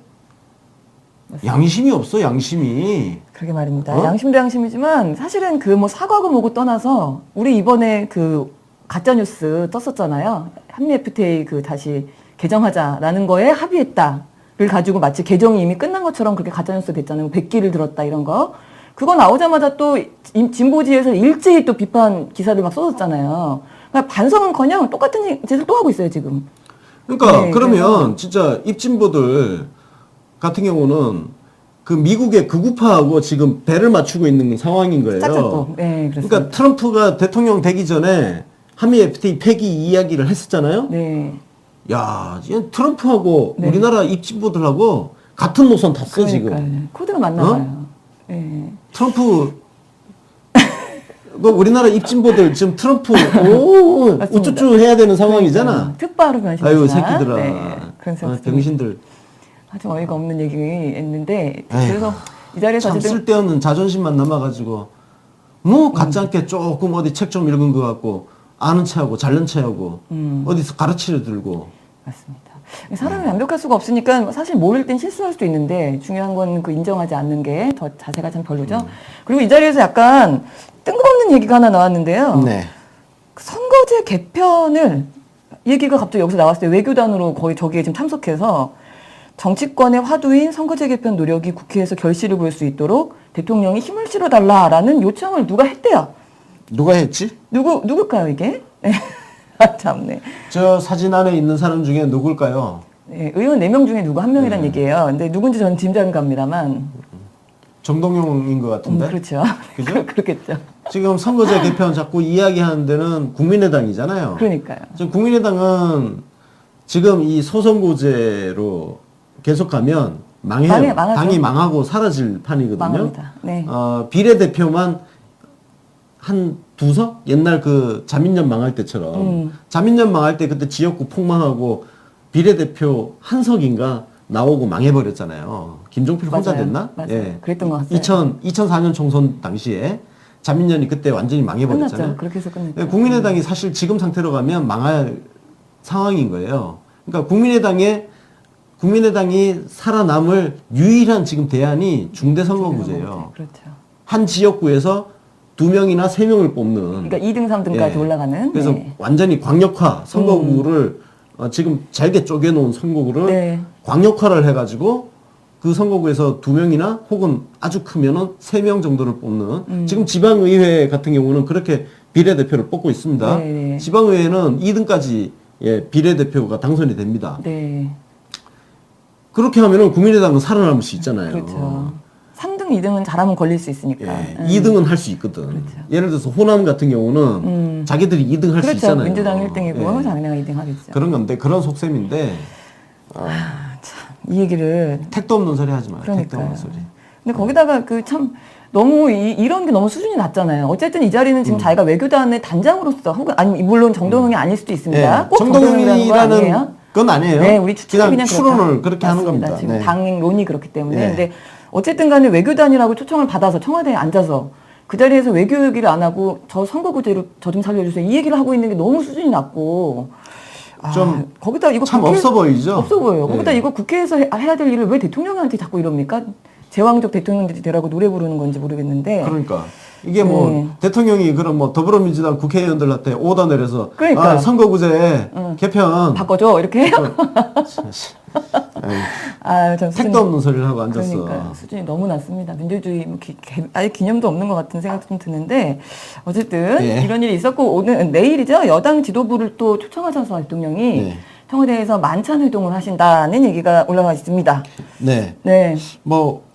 맞습니다. 양심이 없어, 양심이. 그러게 말입니다. 양심도 양심이지만 사실은 그 뭐 사과고 뭐고 떠나서 우리 이번에 그 가짜 뉴스 떴었잖아요. 한미 FTA 그 다시 개정하자라는 거에 합의했다를 가지고 마치 개정이 이미 끝난 것처럼 그렇게 가짜 뉴스 됐잖아요. 100기를 들었다 이런 거. 그거 나오자마자 또 진보지에서 일제히 또 비판 기사를 막 쏟았잖아요. 그러니까 반성은커녕 똑같은 짓을 또 하고 있어요 지금. 그러니까 네, 그러면 그래서 진짜 입진보들 같은 경우는 그 미국의 극우파하고 지금 배를 맞추고 있는 상황인 거예요. 짝짝도. 네, 그렇습니다. 그러니까 트럼프가 대통령 되기 전에 한미 FTA 폐기 이야기를 했었잖아요. 네. 야, 얘 트럼프하고 네. 우리나라 입진보들하고 같은 노선 탔어 지금. 그러니까요. 코드가 맞나 봐요. 네. 트럼프 뭐 우리나라 입진보들 지금 트럼프 우쭈쭈 해야 되는 상황이잖아. 특바로 변신했나? 아유 새끼들아. 네, 그런 생각. 병신들. 아주 어이가 없는 얘기했는데 에휴, 그래서 이 자리에서 참 어쨌든 쓸데없는 자존심만 남아가지고 뭐 같지 않게 조금 어디 책 좀 읽은 것 같고 아는 체하고 잘난 체하고 어디서 가르치려 들고. 맞습니다. 사람이 완벽할 수가 없으니까 사실 모를 땐 실수할 수도 있는데 중요한 건 그 인정하지 않는 게 더 자세가 참 별로죠. 그리고 이 자리에서 약간 뜬금없는 얘기가 하나 나왔는데요. 네. 선거제 개편을 얘기가 갑자기 여기서 나왔을 때 외교단으로 거의 저기에 지금 참석해서 정치권의 화두인 선거제 개편 노력이 국회에서 결실을 볼 수 있도록 대통령이 힘을 실어달라라는 요청을 누가 했대요. 누가 했지? 누굴까요 이게? 네. 아, 참네. 저 사진 안에 있는 사람 중에 누굴까요? 네, 의원 4명 중에 누구 한 명이란 얘기예요. 근데 누군지 저는 짐작은 갑니다만. 정동영인 것 같은데. 그렇죠. 그죠? 그렇겠죠. 지금 선거제 개편 자꾸 이야기하는 데는 국민의당이잖아요. 그러니까요. 지금 국민의당은 지금 이 소선거제로 계속 가면 망해요. 망하죠. 당이 망하고 사라질 판이거든요. 망합니다. 네. 비례대표만 한 2석? 옛날 그 자민련 망할 때처럼. 자민련 망할 때 그때 지역구 폭망하고 비례대표 한 석인가 나오고 망해버렸잖아요. 김종필 혼자 맞아요. 됐나? 맞아요. 그랬던 것 같아요. 2004년 총선 당시에 자민련이 그때 완전히 망해버렸잖아요. 끝났죠. 그렇게 해서 끝났죠. 네, 국민의당이 사실 지금 상태로 가면 망할 상황인 거예요. 그러니까 국민의당이 살아남을 유일한 지금 대안이 중대선거구제예요. 그렇죠. 한 지역구에서 2명이나 3명을 뽑는. 그러니까 2등, 3등까지 예. 올라가는. 그래서 네. 완전히 광역화 선거구를 지금 잘게 쪼개놓은 선거구를 네. 광역화를 해가지고 그 선거구에서 2명이나 혹은 아주 크면은 3명 정도를 뽑는 지금 지방의회 같은 경우는 그렇게 비례대표를 뽑고 있습니다. 네. 지방의회는 2등까지 예, 비례대표가 당선이 됩니다. 네. 그렇게 하면은 국민의당은 살아남을 수 있잖아요. 그렇죠. 3등, 2등은 잘하면 걸릴 수 있으니까. 예, 2등은 할 수 있거든. 그렇죠. 예를 들어서 호남 같은 경우는 자기들이 2등 할 수 그렇죠. 있잖아요. 민주당 1등이고 예. 장래가 2등 하겠죠. 그런 건데 그런 속셈인데 이 얘기를 택도 없는 소리 하지 마요. 택도 그러니까요. 없는 소리. 근데 거기다가 그 참 너무 이런 게 너무 수준이 낮잖아요. 어쨌든 이 자리는 지금 자기가 외교단의 단장으로서 혹은 아니 물론 정동영이 아닐 수도 있습니다. 예, 꼭 정동영이라는 건 아니에요. 정동영이라는 건 아니에요. 네, 우리 추측이 그냥 추론을 그렇게 하는 맞습니다. 겁니다. 지금 네. 당론이 그렇기 때문에. 예. 근데 어쨌든 간에 외교단이라고 초청을 받아서 청와대에 앉아서 그 자리에서 외교 얘기를 안 하고 저 선거구제로 저 좀 살려주세요. 이 얘기를 하고 있는 게 너무 수준이 낮고. 좀 거기다 이거 참 없어 보이죠? 없어 보여요. 예. 거기다 이거 국회에서 해야 될 일을 왜 대통령한테 자꾸 이럽니까? 제왕적 대통령들이 되라고 노래 부르는 건지 모르겠는데. 그러니까 이게 뭐 네. 대통령이 그런 뭐 더불어민주당 국회의원들한테 오더 내려서 그러니까. 선거구제 개편 바꿔줘 이렇게 해요. 아, 참 수준이- 택도 없는 소리를 하고 앉았어. 그러니까 수준이 너무 낮습니다. 민주주의 뭐 아예 기념도 없는 것 같은 생각도 좀 드는데 어쨌든 예. 이런 일이 있었고 오늘 내일이죠. 여당 지도부를 또 초청하셔서 대통령이 네. 청와대에서 만찬 회동을 하신다는 얘기가 올라가 있습니다. 네. 네. 뭐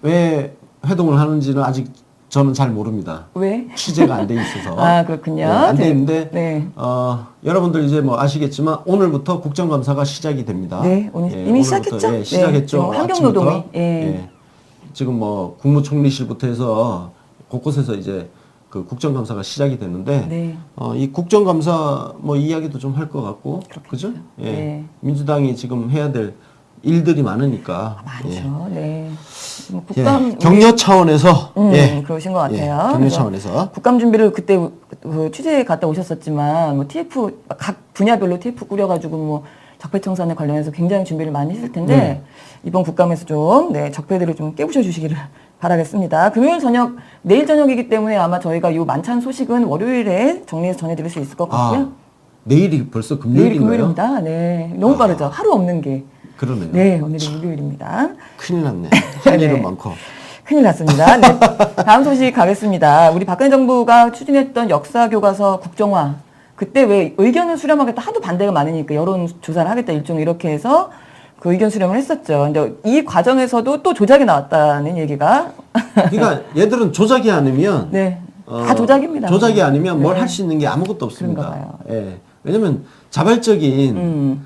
왜 회동을 하는지는 아직 저는 잘 모릅니다. 왜? 취재가 안 돼 있어서. 아, 그렇군요. 네, 안 돼 네. 있는데 네. 여러분들 이제 뭐 아시겠지만 오늘부터 국정감사가 시작이 됩니다. 네, 오늘 이미 오늘부터, 시작했죠? 예, 시작했죠. 네, 환경노동이. 아침부터. 예. 지금 뭐 국무총리실부터 해서 곳곳에서 이제 그 국정감사가 시작이 됐는데 네. 이 국정감사 뭐 이야기도 좀 할 것 같고 그죠? 예. 네. 민주당이 지금 해야 될 일들이 많으니까 많죠. 예. 네. 뭐 예, 국감 격려 차원에서 예. 그러신 것 같아요. 예, 격려 그래서 차원에서 국감 준비를 그때 그 취재에 갔다 오셨었지만 뭐 TF 각 분야별로 TF 꾸려가지고 뭐 적폐청산에 관련해서 굉장히 준비를 많이 했을 텐데 네. 이번 국감에서 좀 적폐들을 좀 깨부셔 주시기를 바라겠습니다. 금요일 저녁 내일 저녁이기 때문에 아마 저희가 이 만찬 소식은 월요일에 정리해서 전해드릴 수 있을 것 같고요. 내일이 벌써 내일이 금요일인가요? 금요일입니다. 네, 너무 빠르죠. 하루 없는 게. 그러네요. 네, 오늘이 일요일입니다. 큰일 났네. 할 네. 일은 많고. 큰일 났습니다. 네. 다음 소식 가겠습니다. 우리 박근혜 정부가 추진했던 역사 교과서 국정화. 그때 왜 의견을 수렴하겠다 하도 반대가 많으니까 여론 조사를 하겠다 일종의 이렇게 해서 그 의견 수렴을 했었죠. 근데 이 과정에서도 또 조작이 나왔다는 얘기가 그러니까 얘들은 조작이 아니면 네. 다 조작입니다. 조작이 아니면 뭘 네. 할 수 있는 게 아무것도 없습니다. 그런가 봐요. 예. 왜냐면 자발적인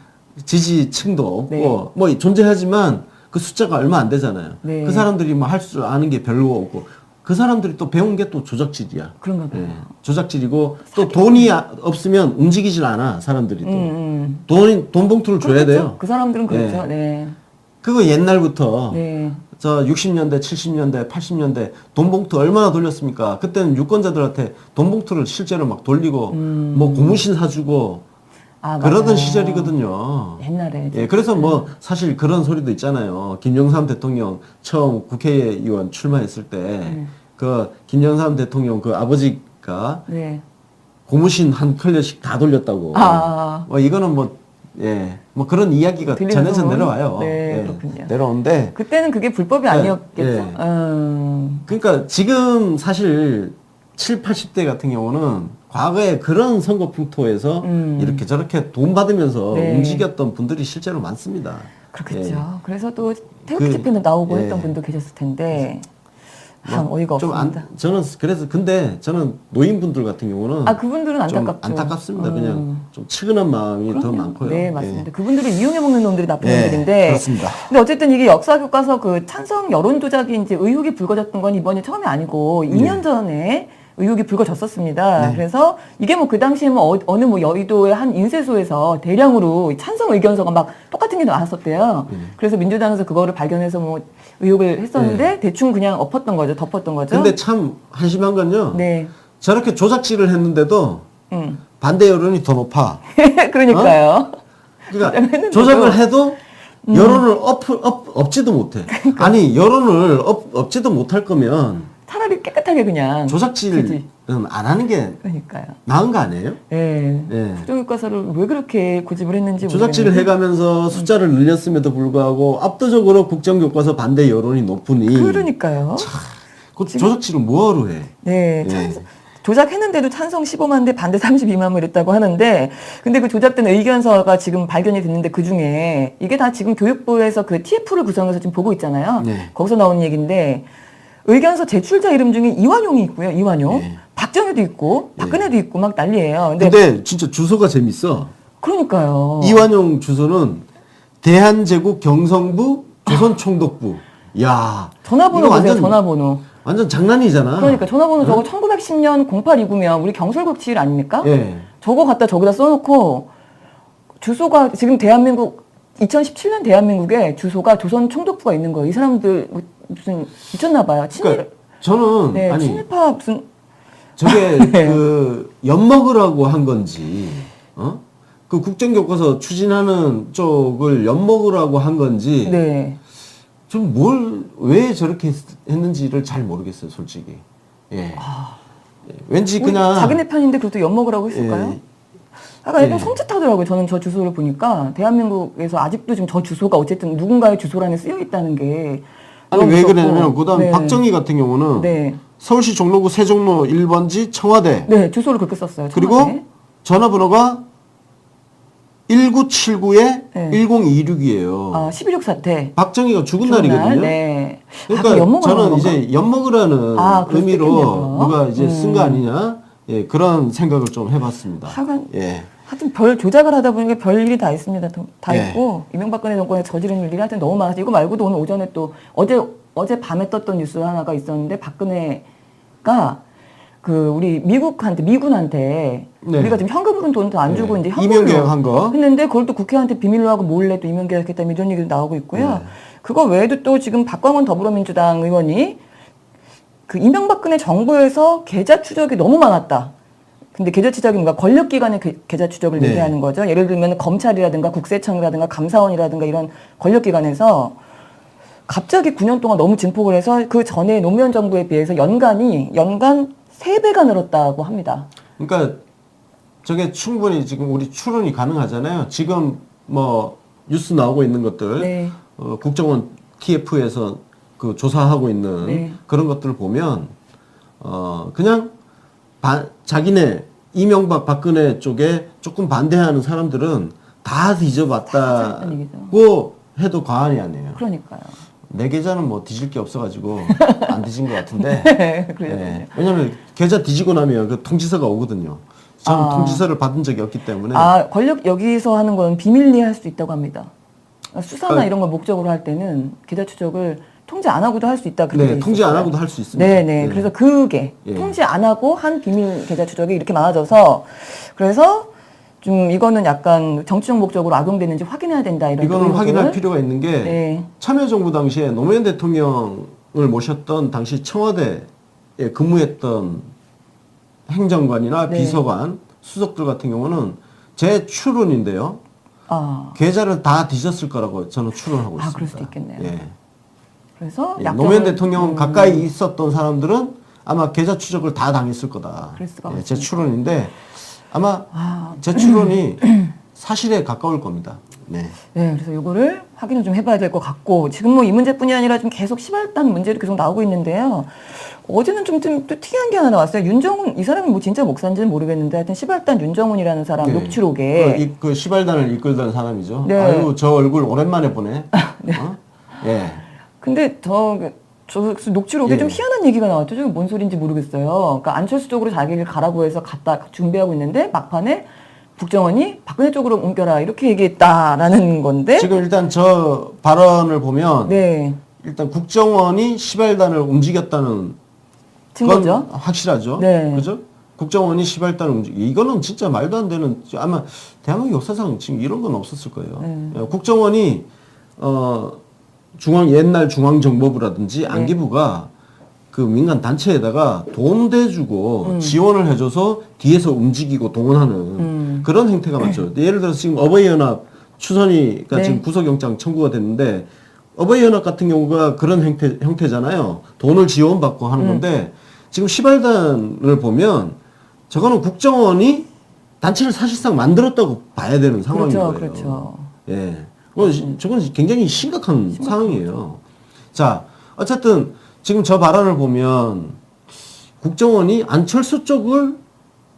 지지층도 없고 네. 뭐 존재하지만 그 숫자가 얼마 안 되잖아요. 네. 그 사람들이 뭐 할 줄 아는 게 별로 없고 그 사람들이 또 배운 게 또 조작질이야. 그런가 봐요. 예. 조작질이고 또 돈이 없으면 움직이질 않아 사람들이 또 돈 봉투를 줘야 그렇겠죠. 돼요. 그 사람들은 그렇죠. 네. 그거 옛날부터 네. 저 60년대, 70년대, 80년대 돈 봉투 얼마나 돌렸습니까? 그때는 유권자들한테 돈 봉투를 실제로 막 돌리고 뭐 고무신 사주고 아, 그러던 맞아요. 시절이거든요. 옛날에. 예, 그래서 뭐 사실 그런 소리도 있잖아요. 김영삼 대통령 처음 국회의원 출마했을 때 그 김영삼 대통령 그 아버지가 네. 고무신 한 켤레씩 다 돌렸다고. 아. 뭐 이거는 뭐 예, 뭐 그런 이야기가 들리는 전해져 소문? 내려와요. 네, 예, 그렇군요. 내려오는데 그때는 그게 불법이 아니었겠죠. 예. 그러니까 지금 사실 7, 80대 같은 경우는 과거에 그런 선거 풍토에서 이렇게 저렇게 돈 받으면서 네. 움직였던 분들이 실제로 많습니다. 그렇겠죠. 예. 그래서 또 태극기 그, 집회도 나오고 예. 했던 분도 계셨을 텐데 참 어이가 좀 없습니다. 저는 그래서 근데 저는 노인분들 같은 경우는 아 그분들은 좀 안타깝죠. 안타깝습니다. 그냥 좀 측은한 마음이 더 그럼요. 많고요. 네 예. 맞습니다. 그분들을 이용해 먹는 놈들이 나쁜 예, 놈들인데. 그렇습니다. 근데 어쨌든 이게 역사 교과서 그 찬성 여론 조작이 이제 의혹이 불거졌던 건 이번이 처음이 아니고 2년 전에 의혹이 불거졌었습니다. 네. 그래서 이게 뭐 그 당시에 뭐 어느 뭐 여의도의 한 인쇄소에서 대량으로 찬성 의견서가 막 똑같은 게 나왔었대요. 그래서 민주당에서 그거를 발견해서 뭐 의혹을 했었는데 대충 그냥 엎었던 거죠. 덮었던 거죠. 근데 참 한심한 건요. 네. 저렇게 조작질을 했는데도 음. 반대 여론이 더 높아. 그러니까요. 그러니까 조작을 해도 여론을 엎지도 못해. 아니 여론을 엎지도 못할 거면 차라리 깨끗하게 플랫하게 그냥. 조작질은 그지? 안 하는 게 그러니까요. 나은 거 아니에요? 예. 예. 국정교과서를 왜 그렇게 고집을 했는지 조작질을 모르겠는데. 해가면서 숫자를 늘렸음에도 불구하고 압도적으로 국정교과서 반대 여론이 높으니 그러니까요. 그 조작질을 뭐하러 해? 네. 예. 조작했는데도 찬성 15만 대 반대 32만 뭐 이랬다고 하는데 근데 그 조작된 의견서가 지금 발견이 됐는데 그중에 이게 다 지금 교육부에서 그 TF를 구성해서 지금 보고 있잖아요. 네. 거기서 나오는 얘기인데 의견서 제출자 이름 중에 이완용이 있고요. 이완용. 네. 박정희도 있고 박근혜도 있고 막 난리예요. 근데 진짜 주소가 재밌어. 그러니까요. 이완용 주소는 대한제국 경성부 조선총독부. 야, 전화번호 이거 보세요. 완전- 전화번호. 완전 장난이잖아. 그러니까 전화번호 저거 1910년 0829면 우리 경설국치일 아닙니까? 예. 저거 갖다 저기다 써놓고 주소가 지금 대한민국 2017년 대한민국에 주소가 조선 총독부가 있는 거예요. 이 사람들 뭐 무슨 미쳤나 봐요. 친일 그러니까 저는 네, 아니 친일파 무슨 저게 네. 그 엿먹으라고 한 건지, 어? 그 국정교과서 추진하는 쪽을 엿먹으라고 한 건지, 네. 좀 왜 저렇게 했는지를 잘 모르겠어요, 솔직히. 예. 예. 왠지 우리 그냥. 자기네 편인데 그것도 엿먹으라고 했을까요? 예. 약간 예. 좀 섬찟하더라고요. 저는 저 주소를 보니까 대한민국에서 아직도 지금 저 주소가 어쨌든 누군가의 주소란에 쓰여 있다는 게 아니, 너무 왜 무섭고. 그러냐면, 그 다음 네. 박정희 같은 경우는 네. 서울시 종로구 세종로 1번지 청와대. 네, 주소를 그렇게 썼어요. 그리고 청와대. 전화번호가 1979에 네. 1026이에요. 11.6 사태. 박정희가 죽은 좋은 날, 날이거든요. 네. 그러니까 아, 그 엿먹으라는 저는 건가? 이제 엿먹으라는 아, 그럴 수도 의미로 있겠네요. 누가 이제 쓴 거 아니냐, 예, 그런 생각을 좀 해봤습니다. 하여간 예. 하여튼 별 조작을 하다 보니까 별 일이 다 있습니다. 다 예. 있고 이명박근혜 정권에 저지른 일이 하여튼 너무 많아서 이거 말고도 오늘 오전에 또 어제 밤에 떴던 뉴스 하나가 있었는데 박근혜가 그 우리 미군한테 네. 우리가 지금 현금으로는 돈 더 안 주고 네. 이제 현금으로 이명계약한 거. 했는데 그걸 또 국회한테 비밀로 하고 몰래 또 이명계약했다 이런 얘기도 나오고 있고요. 네. 그거 외에도 또 지금 박광원 더불어민주당 의원이 그 이명박근혜 정부에서 계좌 추적이 너무 많았다. 근데 계좌 추적이 뭔가 권력기관의 계좌 추적을 네. 얘기하는 거죠. 예를 들면 검찰이라든가 국세청이라든가 감사원이라든가 이런 권력기관에서 갑자기 9년 동안 너무 증폭을 해서 그 전에 노무현 정부에 비해서 연간 3배가 늘었다고 합니다. 그러니까 저게 충분히 지금 우리 추론이 가능하잖아요. 지금 뭐 뉴스 나오고 있는 것들, 네. 국정원 TF에서 그 조사하고 있는 네. 그런 것들을 보면 그냥 자기네 이명박 박근혜 쪽에 조금 반대하는 사람들은 다 했다는 얘기죠. 뒤져봤다고 해도 과언이 아니에요. 그러니까요. 내 계좌는 뭐 뒤질 게 없어가지고 안 뒤진 것 같은데. 네, 그래요. 예. 왜냐면 계좌 뒤지고 나면 그 통지서가 오거든요. 저는 통지서를 받은 적이 없기 때문에. 권력 여기서 하는 건 비밀리에 할 수 있다고 합니다. 수사나 아, 이런 걸 목적으로 할 때는 계좌 추적을 통지 안 하고도 할 수 있다. 그렇게 네, 돼 통지 안 있었어요. 하고도 할 수 있습니다. 네네. 네. 그래서 그게 예. 통지 안 하고 한 비밀 계좌 추적이 이렇게 많아져서 그래서 좀 이거는 약간 정치적 목적으로 악용되는지 확인해야 된다 이런. 이거는 의혹을. 확인할 필요가 있는 게 네. 참여정부 당시에 노무현 대통령을 모셨던 당시 청와대에 근무했던 행정관이나 네. 비서관, 수석들 같은 경우는 제 추론인데요. 아 계좌를 다 뒤졌을 거라고 저는 추론하고 있습니다. 그럴 수도 있겠네요. 예. 그래서 예, 약정을- 노무현 대통령 가까이 있었던 사람들은 아마 계좌 추적을 다 당했을 거다. 그럴 수가 예, 제 없습니다. 추론인데 아마 제 추론이 사실에 가까울 겁니다. 네. 네, 그래서 이거를 확인을 좀 해봐야 될 것 같고 지금 뭐 이 문제뿐이 아니라 좀 계속 시발단 문제도 계속 나오고 있는데요. 어제는 좀 또 특이한 게 하나 나왔어요. 윤정훈 이 사람이 뭐 진짜 목사인지는 모르겠는데 하여튼 시발단 윤정훈이라는 사람 네. 녹취록에 그 시발단을 이끌던 사람이죠. 네. 아유 저 얼굴 오랜만에 보네. 어? 예. 근데 저 녹취록에 예. 좀 희한한 얘기가 나왔죠. 저게 뭔 소리인지 모르겠어요. 그러니까 안철수 쪽으로 자기를 가라고 해서 갔다 준비하고 있는데 막판에 국정원이 박근혜 쪽으로 옮겨라 이렇게 얘기했다라는 건데. 지금 일단 저 발언을 보면 네. 일단 국정원이 시발단을 움직였다는 증거죠. 건 확실하죠. 네. 그죠? 국정원이 시발단을 이거는 진짜 말도 안 되는 아마 대한민국 역사상 지금 이런 건 없었을 거예요. 네. 국정원이 옛날 중앙정보부라든지 안기부가 그 민간 단체에다가 돈 대주고 지원을 해줘서 뒤에서 움직이고 동원하는 그런 행태가 많죠. 예를 들어서 지금 어버이연합 추선이가 네. 지금 구속영장 청구가 됐는데 어버이연합 같은 경우가 그런 형태잖아요. 돈을 지원받고 하는 건데 지금 시발단을 보면 저거는 국정원이 단체를 사실상 만들었다고 봐야 되는 상황인 그렇죠, 거예요. 그렇죠. 예. 저건 굉장히 심각한 상황이에요. 자, 어쨌든 지금 저 발언을 보면 국정원이 안철수 쪽을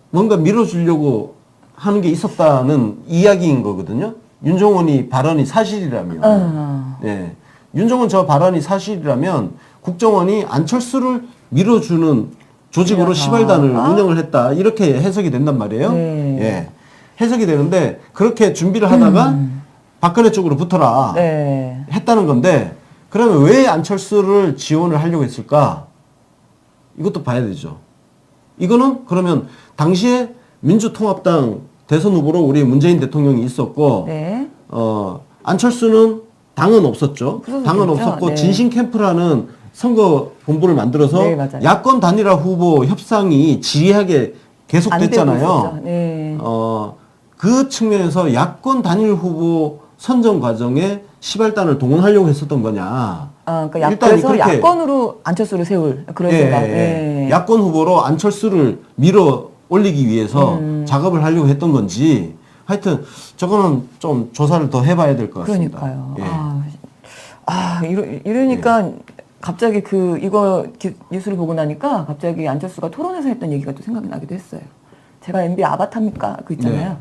뭔가 밀어주려고 하는 게 있었다는 이야기인 거거든요. 윤종원이 발언이 사실이라면. 예. 윤종원 저 발언이 사실이라면 국정원이 안철수를 밀어주는 조직으로 시발단을 운영을 했다. 이렇게 해석이 된단 말이에요. 네. 예. 해석이 되는데 그렇게 준비를 하다가 박근혜 쪽으로 붙어라. 네. 했다는 건데 그러면 왜 안철수를 지원을 하려고 했을까? 이것도 봐야 되죠. 이거는 그러면 당시에 민주통합당 대선 후보로 우리 문재인 대통령이 있었고 네. 안철수는 당은 없었죠. 당은 없었죠. 없었고 네. 진신 캠프라는 선거 본부를 만들어서 네, 맞아요. 야권 단일화 후보 협상이 지리하게 계속됐잖아요. 안 되고 있었죠. 네. 그 측면에서 야권 단일 후보 선정 과정에 시발단을 동원하려고 했었던 거냐. 그러니까 일단 그래서 그렇게- 야권으로 안철수를 세울 그런 생각. 네. 야권 후보로 안철수를 밀어 올리기 위해서 작업을 하려고 했던 건지 하여튼 저거는 좀 조사를 더 해봐야 될 것 같습니다. 그러니까요. 예. 이러니까 갑자기 이거 뉴스를 보고 나니까 갑자기 안철수가 토론에서 했던 얘기가 또 생각이 나기도 했어요. 제가 MB 아바타입니까? 그 있잖아요.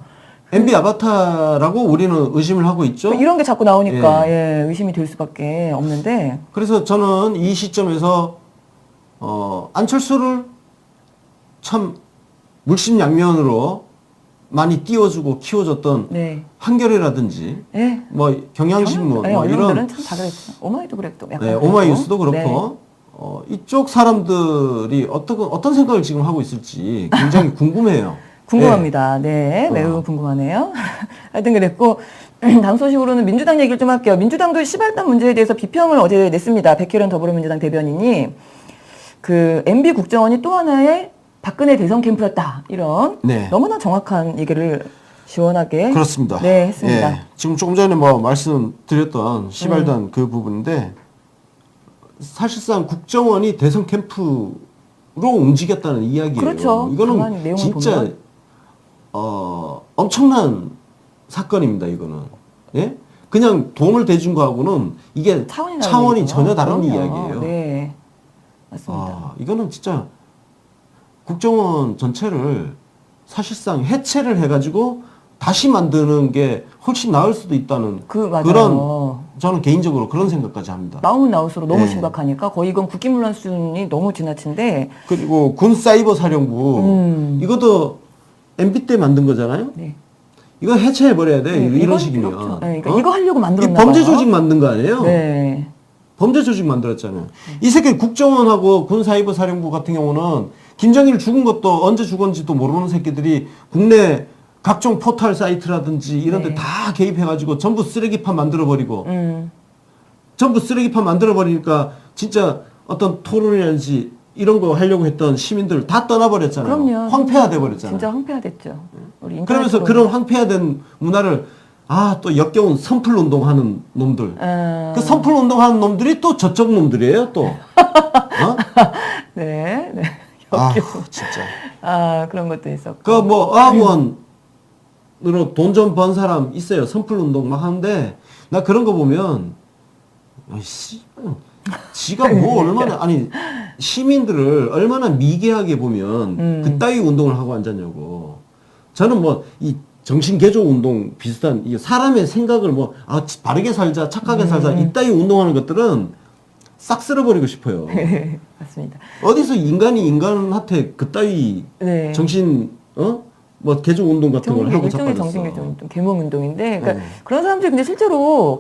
MB 아바타라고 우리는 의심을 하고 있죠. 이런 게 자꾸 나오니까 의심이 될 수밖에 없는데. 그래서 저는 이 시점에서 안철수를 참 물심양면으로 많이 띄워주고 키워줬던 네. 한겨레라든지 네. 뭐 경향신문 네, 뭐 언론들은 이런 참 다 그랬죠. 오마이도 그랬고. 약간 네, 그랬고. 오마이뉴스도 그렇고 네. 이쪽 사람들이 어떤 생각을 지금 하고 있을지 굉장히 궁금해요. 궁금합니다. 네, 매우 궁금하네요. 하여튼 그랬고 다음 소식으로는 민주당 얘기를 좀 할게요. 민주당도 시발단 문제에 대해서 비평을 어제 냈습니다. 백혜련 더불어민주당 대변인이 그 MB 국정원이 또 하나의 박근혜 대선 캠프였다. 이런 네. 너무나 정확한 얘기를 시원하게 그렇습니다. 네, 했습니다. 예, 지금 조금 전에 뭐 말씀드렸던 시발단 그 부분인데 사실상 국정원이 대선 캠프로 움직였다는 이야기예요. 그렇죠. 이거는 가만히 내용을 진짜 보면. 엄청난 사건입니다. 이거는 예? 그냥 돈을 대준 거하고는 이게 차원이 전혀 다른 그럼요. 이야기예요. 네, 맞습니다. 이거는 진짜 국정원 전체를 사실상 해체를 해가지고 다시 만드는 게 훨씬 나을 수도 있다는 맞아요. 그런 저는 개인적으로 그런 생각까지 합니다. 나오면 나올수록 너무 네. 심각하니까 거의 이건 국기문란 수준이 너무 지나친데 그리고 군 사이버 사령부 이것도 MB 때 만든 거잖아요. 네. 이거 해체해 버려야 돼. 네, 이런 이건 식이면. 필요 없죠. 네, 그러니까 이거 하려고 만들었나 이 범죄 봐요. 조직 만든 거 아니에요? 네. 범죄 조직 만들었잖아요. 이 새끼 국정원하고 군 사이버 사령부 같은 경우는 김정일 죽은 것도 언제 죽었는지도 모르는 새끼들이 국내 각종 포털 사이트라든지 이런 데 다 개입해가지고 전부 쓰레기판 만들어버리고 전부 쓰레기판 만들어버리니까 진짜 어떤 토론이라든지 이런 거 하려고 했던 시민들 다 떠나버렸잖아요. 그럼요. 황폐화돼 버렸잖아요. 진짜 황폐화됐죠. 우리 인터넷 그러면서 토론. 그런 황폐화된 문화를 또 역겨운 선풀 운동하는 놈들. 그 선풀 운동하는 놈들이 또 저쪽 놈들이에요, 또. 네, 네. 진짜. 그런 것도 있었고. 그 뭐 어학원으로 돈 좀 번 사람 있어요. 선풀 운동 막 하는데 나 그런 거 보면 씨, 지가 뭐 얼마나 시민들을 얼마나 미개하게 보면 그따위 운동을 하고 앉았냐고. 저는 뭐 이 정신개조 운동 비슷한 이 사람의 생각을 바르게 살자, 착하게 살자 이따위 운동하는 것들은 싹 쓸어버리고 싶어요. 네, 맞습니다. 어디서 인간이 인간한테 그따위 네. 정신 개조 운동 같은 걸 하고 일종의 자빠졌어. 정신개조 운동, 계몽 운동인데, 그러니까 네. 그런 사람들이 근데 실제로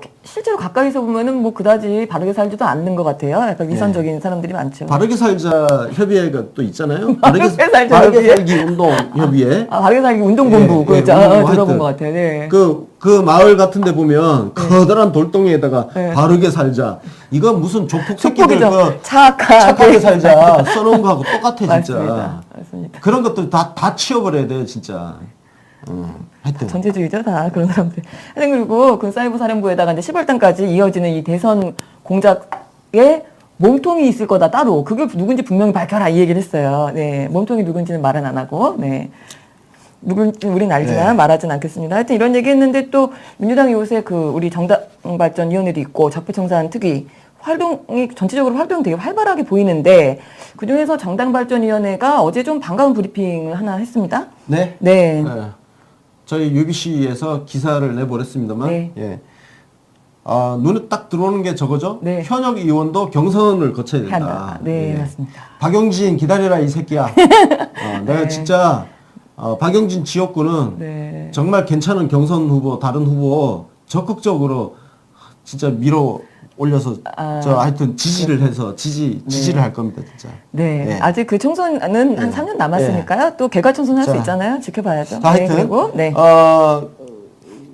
가까이서 보면은 뭐 그다지 바르게 살지도 않는 것 같아요. 약간 위선적인 사람들이 많죠. 바르게 살자 협의회가 또 있잖아요. 바르게 살자 바르게 협의회? 살기 운동 협의회. 바르게 살기 운동본부, 그거 있죠. 운동본부 들어본 하여튼 것 같아요. 네. 그 마을 같은 데 보면 커다란 돌덩이에다가 네. 바르게 살자. 이거 무슨 조폭 새끼들 축복이죠. 착하게 살자 써놓은 거하고 똑같아 진짜. 맞습니다. 맞습니다. 그런 것들 다 치워버려야 돼요 진짜. 하여튼. 전체주의죠, 다 그런 사람들. 하여튼 그리고 그 사이버 사령부에다가 이제 10월달까지 이어지는 이 대선 공작에 몸통이 있을 거다 따로. 그게 누군지 분명히 밝혀라 이 얘기를 했어요. 네, 몸통이 누군지는 말은 안 하고, 네. 누군지 우린 알지만 네. 말하진 않겠습니다. 하여튼 이런 얘기 했는데 또 민주당이 요새 그 우리 정당발전위원회도 있고 적폐청산 특위 활동이 전체적으로 활동이 되게 활발하게 보이는데 그중에서 정당발전위원회가 어제 좀 반가운 브리핑을 하나 했습니다. 네. 네. 네. 저희 UBC에서 기사를 내보냈습니다만, 네. 예. 눈에 딱 들어오는 게 저거죠? 네. 현역 의원도 경선을 거쳐야 된다. 한다. 네, 예. 맞습니다. 박용진 기다려라 이 새끼야. 내가 진짜 박용진 지역구는 네. 정말 괜찮은 경선 후보, 다른 후보 적극적으로 진짜 밀어 올려서 저 하여튼 지지를 해서 지지를 할 겁니다, 진짜. 네. 네. 아직 그 총선은 한 3년 남았으니까요. 또 개괄 총선할 수 자. 있잖아요. 지켜봐야죠. 자, 하여튼 그리고 네.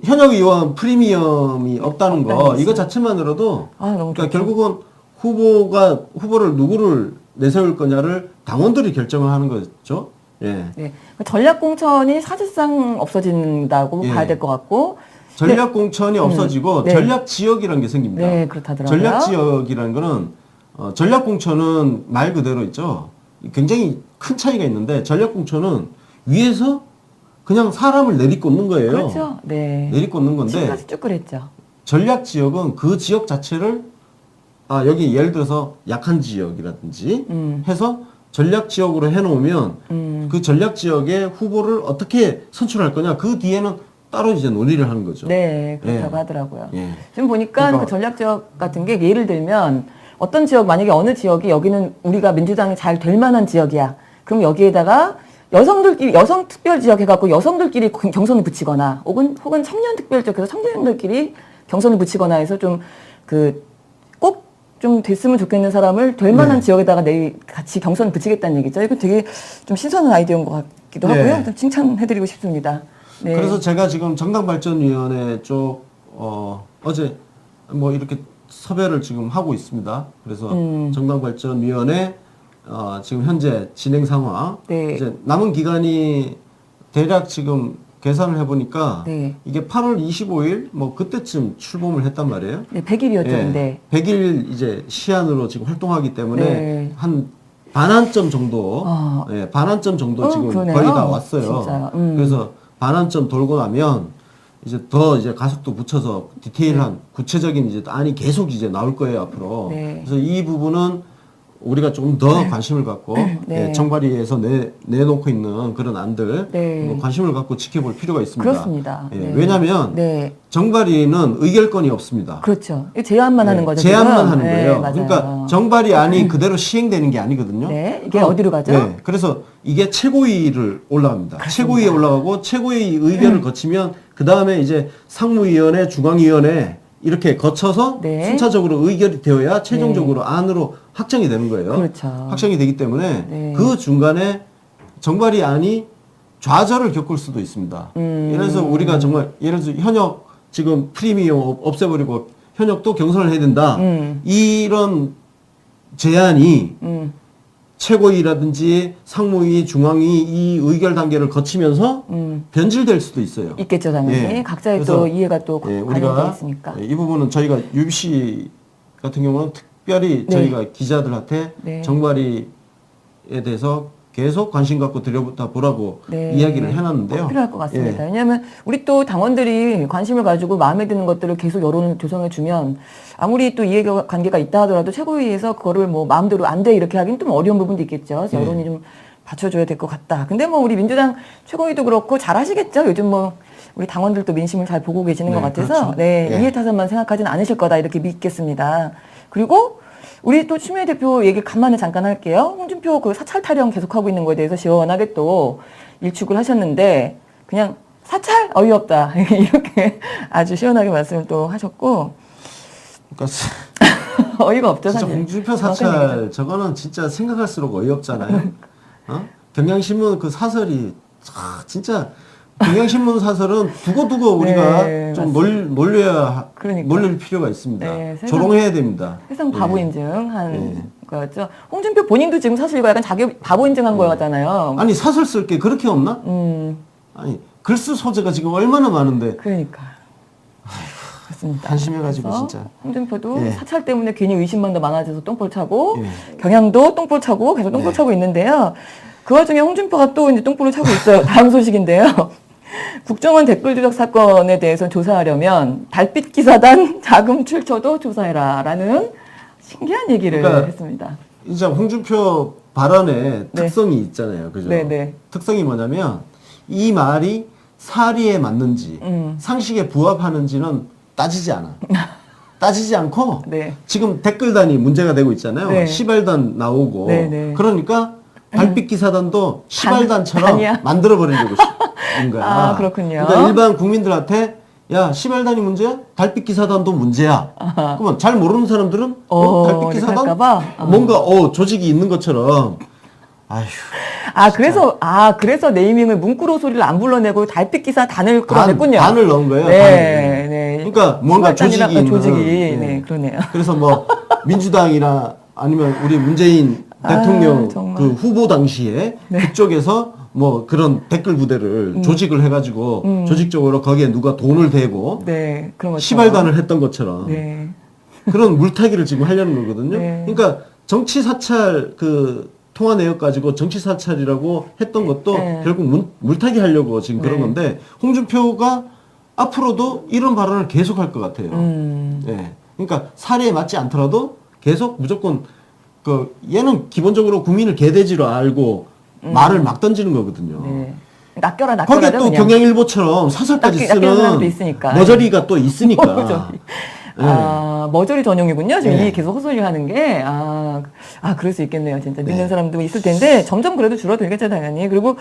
현역 의원 프리미엄이 없다는 거 없다는 이거 자체만으로도 너무 그러니까 좋죠. 결국은 후보를 누구를 내세울 거냐를 당원들이 결정을 하는 거죠. 예. 네. 전략 공천이 사실상 없어진다고 예. 봐야 될 것 같고. 전략 공천이 없어지고 네. 전략 지역이라는 게 생깁니다. 네, 그렇다더라고요. 전략 지역이라는 거는 전략 공천은 말 그대로 있죠. 굉장히 큰 차이가 있는데 전략 공천은 위에서 그냥 사람을 내리꽂는 거예요. 그렇죠. 네. 내리꽂는 건데 지금까지 쭉 그랬죠. 전략 지역은 그 지역 자체를 여기 예를 들어서 약한 지역이라든지 해서 전략 지역으로 해놓으면 그 전략 지역의 후보를 어떻게 선출할 거냐 그 뒤에는 따로 이제 논의를 하는 거죠. 네, 그렇다고 예. 하더라고요. 예. 지금 보니까 그러니까 그 전략 지역 같은 게 예를 들면 어떤 지역 만약에 어느 지역이 여기는 우리가 민주당이 잘 될 만한 지역이야. 그럼 여기에다가 여성들끼리 여성 특별 지역 해갖고 여성들끼리 경선을 붙이거나 혹은 청년 특별 지역에서 청년들끼리 경선을 붙이거나 해서 좀 꼭 좀 됐으면 좋겠는 사람을 될 만한 네. 지역에다가 같이 경선을 붙이겠다는 얘기죠. 이거 되게 좀 신선한 아이디어인 것 같기도 네. 하고요. 좀 칭찬해드리고 싶습니다. 네. 그래서 제가 지금 정당발전위원회 쪽 어제 뭐 이렇게 섭외를 지금 하고 있습니다. 그래서 정당발전위원회 지금 현재 진행 상황. 네. 이제 남은 기간이 대략 지금 계산을 해보니까 네. 이게 8월 25일 뭐 그때쯤 출범을 했단 말이에요. 네, 100일이었죠, 근데. 100일 이제 시한으로 지금 활동하기 때문에 네. 한 반환점 정도, 아. 예, 반환점 정도 지금 그러네요. 거의 다 왔어요. 진짜요. 그래서 반환점 돌고 나면 이제 더 이제 가속도 붙여서 디테일한 구체적인 이제 안이 계속 이제 나올 거예요 앞으로. 네. 그래서 이 부분은 우리가 조금 더 관심을 갖고 네. 예, 정발위에서 내놓고 있는 그런 안들 네. 관심을 갖고 지켜볼 필요가 있습니다. 그렇습니다. 예, 네. 왜냐하면 네. 정발위는 의결권이 없습니다. 그렇죠. 이거 제안만 하는 거죠. 제안만 지금? 하는 네, 거예요. 맞아요. 그러니까 정발이 안이 그대로 시행되는 게 아니거든요. 네, 이게 어디로 가죠? 네, 그래서 이게 최고위를 올라갑니다. 그렇습니다. 최고위에 올라가고 최고위 의견을 거치면 그 다음에 이제 상무위원회, 중앙위원회 이렇게 거쳐서 네. 순차적으로 의결이 되어야 최종적으로 안으로 확정이 되는 거예요. 그렇죠. 확정이 되기 때문에 네. 그 중간에 정발이 안이 좌절을 겪을 수도 있습니다. 예를 들어서 우리가 정말 예를 들어서 현역 지금 프리미엄 없애버리고 현역도 경선을 해야 된다. 이런 제안이 최고위라든지 상무위, 중앙위 이 의결 단계를 거치면서 변질될 수도 있어요. 있겠죠, 당연히. 예. 각자의 그래서, 또 이해가 또 예, 관련되어 우리가 있으니까. 이 부분은 저희가 UBC 같은 경우는 특별히 네. 저희가 기자들한테 네. 정발위에 대해서 계속 관심 갖고 들여다보라고 네. 이야기를 해놨는데요. 꼭 필요할 것 같습니다. 예. 왜냐하면 우리 또 당원들이 관심을 가지고 마음에 드는 것들을 계속 여론을 조성해 주면 아무리 또 이해관계가 있다 하더라도 최고위에서 그거를 뭐 마음대로 안 돼 이렇게 하긴 좀 어려운 부분도 있겠죠. 그래서 예. 여론이 좀 받쳐줘야 될 것 같다. 근데 뭐 우리 민주당 최고위도 그렇고 잘하시겠죠. 요즘 뭐 우리 당원들도 민심을 잘 보고 계시는 네, 것 같아서 그렇죠. 네, 예. 이해타산만 생각하지는 않으실 거다 이렇게 믿겠습니다. 그리고 우리 또 추미애 대표 얘기 간만에 잠깐 할게요. 홍준표 그 사찰 타령 계속하고 있는 거에 대해서 시원하게 또 일축을 하셨는데 그냥 사찰 어이없다 이렇게 아주 시원하게 말씀을 또 하셨고 그러니까 어이가 없죠 진짜 사실. 홍준표 사찰 저거는 진짜 생각할수록 어이없잖아요. 경향신문 그 사설이 진짜 경향신문 사설은 두고두고 우리가 네, 좀 놀려야 그러니까. 놀릴 필요가 있습니다. 네, 세상- 조롱해야 됩니다. 세상 바보 예. 인증한 예. 거였죠. 홍준표 본인도 지금 사실 이거 약간 자기 바보 인증한 거였잖아요. 아니 사설 쓸 게 그렇게 없나? 음, 아니 글쓰 소재가 지금 얼마나 많은데 그러니까. 그렇습니다. 한심해가지고 그래서 진짜. 홍준표도 예. 사찰 때문에 괜히 의심만 더 많아져서 똥볼 차고 예. 경향도 똥볼 차고 계속 똥볼 차고 있는데요. 그 와중에 홍준표가 또 이제 똥볼을 차고 있어요. 다음 소식인데요. 국정원 댓글 조작 사건에 대해서 조사하려면 달빛 기사단 자금 출처도 조사해라라는 신기한 얘기를 그러니까 했습니다. 이제 홍준표 발언의 네. 특성이 있잖아요. 그죠? 네네. 특성이 뭐냐면 이 말이 사리에 맞는지 상식에 부합하는지는 따지지 않아. 따지지 않고 네. 지금 댓글단이 문제가 되고 있잖아요. 네. 시발단 나오고 네네. 그러니까 달빛 기사단도 시발단처럼 단이야? 만들어버리려고 있는 거야. 아, 그렇군요. 그러니까 일반 국민들한테 야 시발단이 문제야? 달빛 기사단도 문제야. 그러면 잘 모르는 사람들은 달빛 기사단 할까봐? 뭔가 조직이 있는 것처럼 아휴. 그래서 네이밍을 문구로 소리를 안 불러내고 달빛 기사 단을 끌어냈군요. 단을 넣은 거예요. 네, 단을. 네. 그러니까 뭔가 조직이 있는. 조직이 네. 네, 그러네요. 그래서 뭐 민주당이나 아니면 우리 문재인 대통령 정말. 그 후보 당시에 그쪽에서 뭐 그런 댓글 부대를 조직을 해가지고 조직적으로 거기에 누가 돈을 대고 네, 그런 것처럼. 시발단을 했던 것처럼 네. 그런 물타기를 지금 하려는 거거든요. 네. 그러니까 정치 사찰 그 통화 내역 가지고 정치 사찰이라고 했던 것도 네. 결국 물타기 하려고 지금 그런 네. 건데 홍준표가 앞으로도 이런 발언을 계속 할 것 같아요. 음. 예. 그러니까 사례에 맞지 않더라도 계속 무조건 그 얘는 기본적으로 국민을 개돼지로 알고 말을 막 던지는 거거든요. 네. 낚여라 거기에 또 그냥. 경향일보처럼 사설까지 낚이는 사람도 쓰는 있으니까. 머저리가 또 있으니까. 머저리. 머저리 전용이군요. 지금 네. 이 계속 헛소리 하는 게. 그럴 수 있겠네요. 진짜. 믿는 네. 사람도 있을 텐데, 점점 그래도 줄어들겠죠, 당연히. 그리고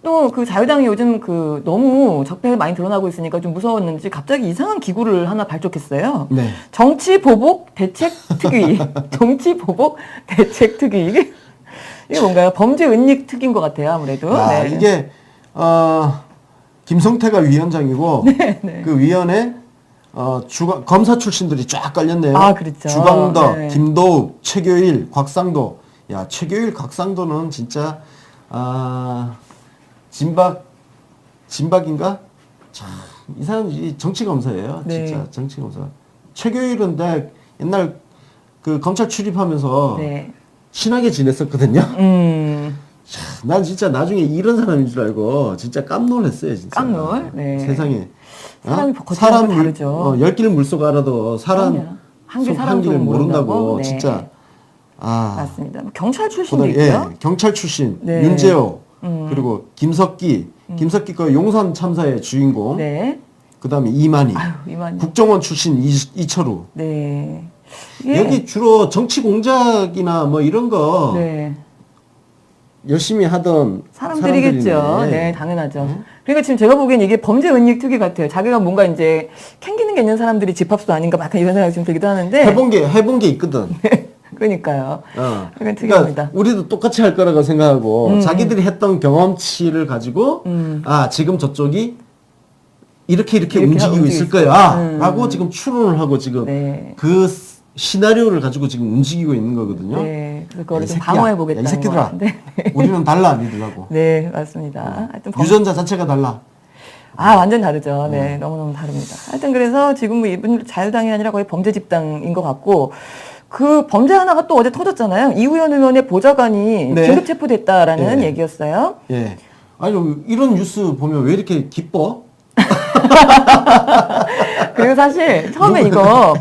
또 그 자유당이 요즘 그 너무 적폐가 많이 드러나고 있으니까 좀 무서웠는지 갑자기 이상한 기구를 하나 발족했어요. 네. 정치보복 대책특위. 정치보복 대책특위. 이게 뭔가요? 범죄 은닉 특위인 것 같아요, 아무래도. 네. 이게 김성태가 위원장이고 그 위원회 검사 출신들이 쫙 깔렸네요. 그렇죠. 주광덕, 네. 김도욱, 최교일, 곽상도. 야, 최교일, 곽상도는 진짜 진박인가? 참 이상한 정치 검사예요. 네. 진짜 정치 검사. 최교일은 내가 옛날 그 검찰 출입하면서 네. 친하게 지냈었거든요. 난 진짜 나중에 이런 사람인 줄 알고 진짜 깜놀했어요, 진짜. 깜놀? 네. 세상에. 사람이 거치는 거 다르죠. 10길 물속 알아도 사람 한길 한 길을 모른다고. 네. 진짜. 맞습니다. 경찰 출신도 예, 있고요. 경찰 출신 네. 윤재호 그리고 김석기 그 용산 참사의 주인공. 네. 그다음에 이만희. 이만희. 국정원 출신 이철우. 네. 여기 주로 정치 공작이나 뭐 이런 거 네. 열심히 하던 사람들이겠죠. 사람들이네. 네, 당연하죠. 그러니까 지금 제가 보기엔 이게 범죄 은닉 특위 같아요. 자기가 뭔가 이제 캥기는 게 있는 사람들이 집합소 아닌가 막 이런 생각이 좀 들기도 하는데. 해본 게 있거든. 그러니까요. 그러니까 특이합니다. 우리도 똑같이 할 거라고 생각하고 자기들이 했던 경험치를 가지고 지금 저쪽이 이렇게 움직이고 있을 거야 라고 지금 추론을 하고 지금 네. 그 시나리오를 가지고 지금 움직이고 있는 거거든요. 네. 그래서 그거를 이 좀 새끼야. 방어해 보겠다는 이 새끼들아. 것 같은데. 우리는 달라 니들하고. 네, 맞습니다. 하여튼 유전자 자체가 달라. 완전 다르죠. 네, 너무너무 다릅니다. 하여튼 그래서 지금 뭐 이분 자유당이 아니라 거의 범죄 집단인 것 같고, 그 범죄 하나가 또 어제 터졌잖아요. 이후연 의원의 보좌관이 네. 긴급 체포됐다라는 네. 얘기였어요. 예. 아니 이런 뉴스 보면 왜 이렇게 기뻐? 그리고 사실 처음에 이거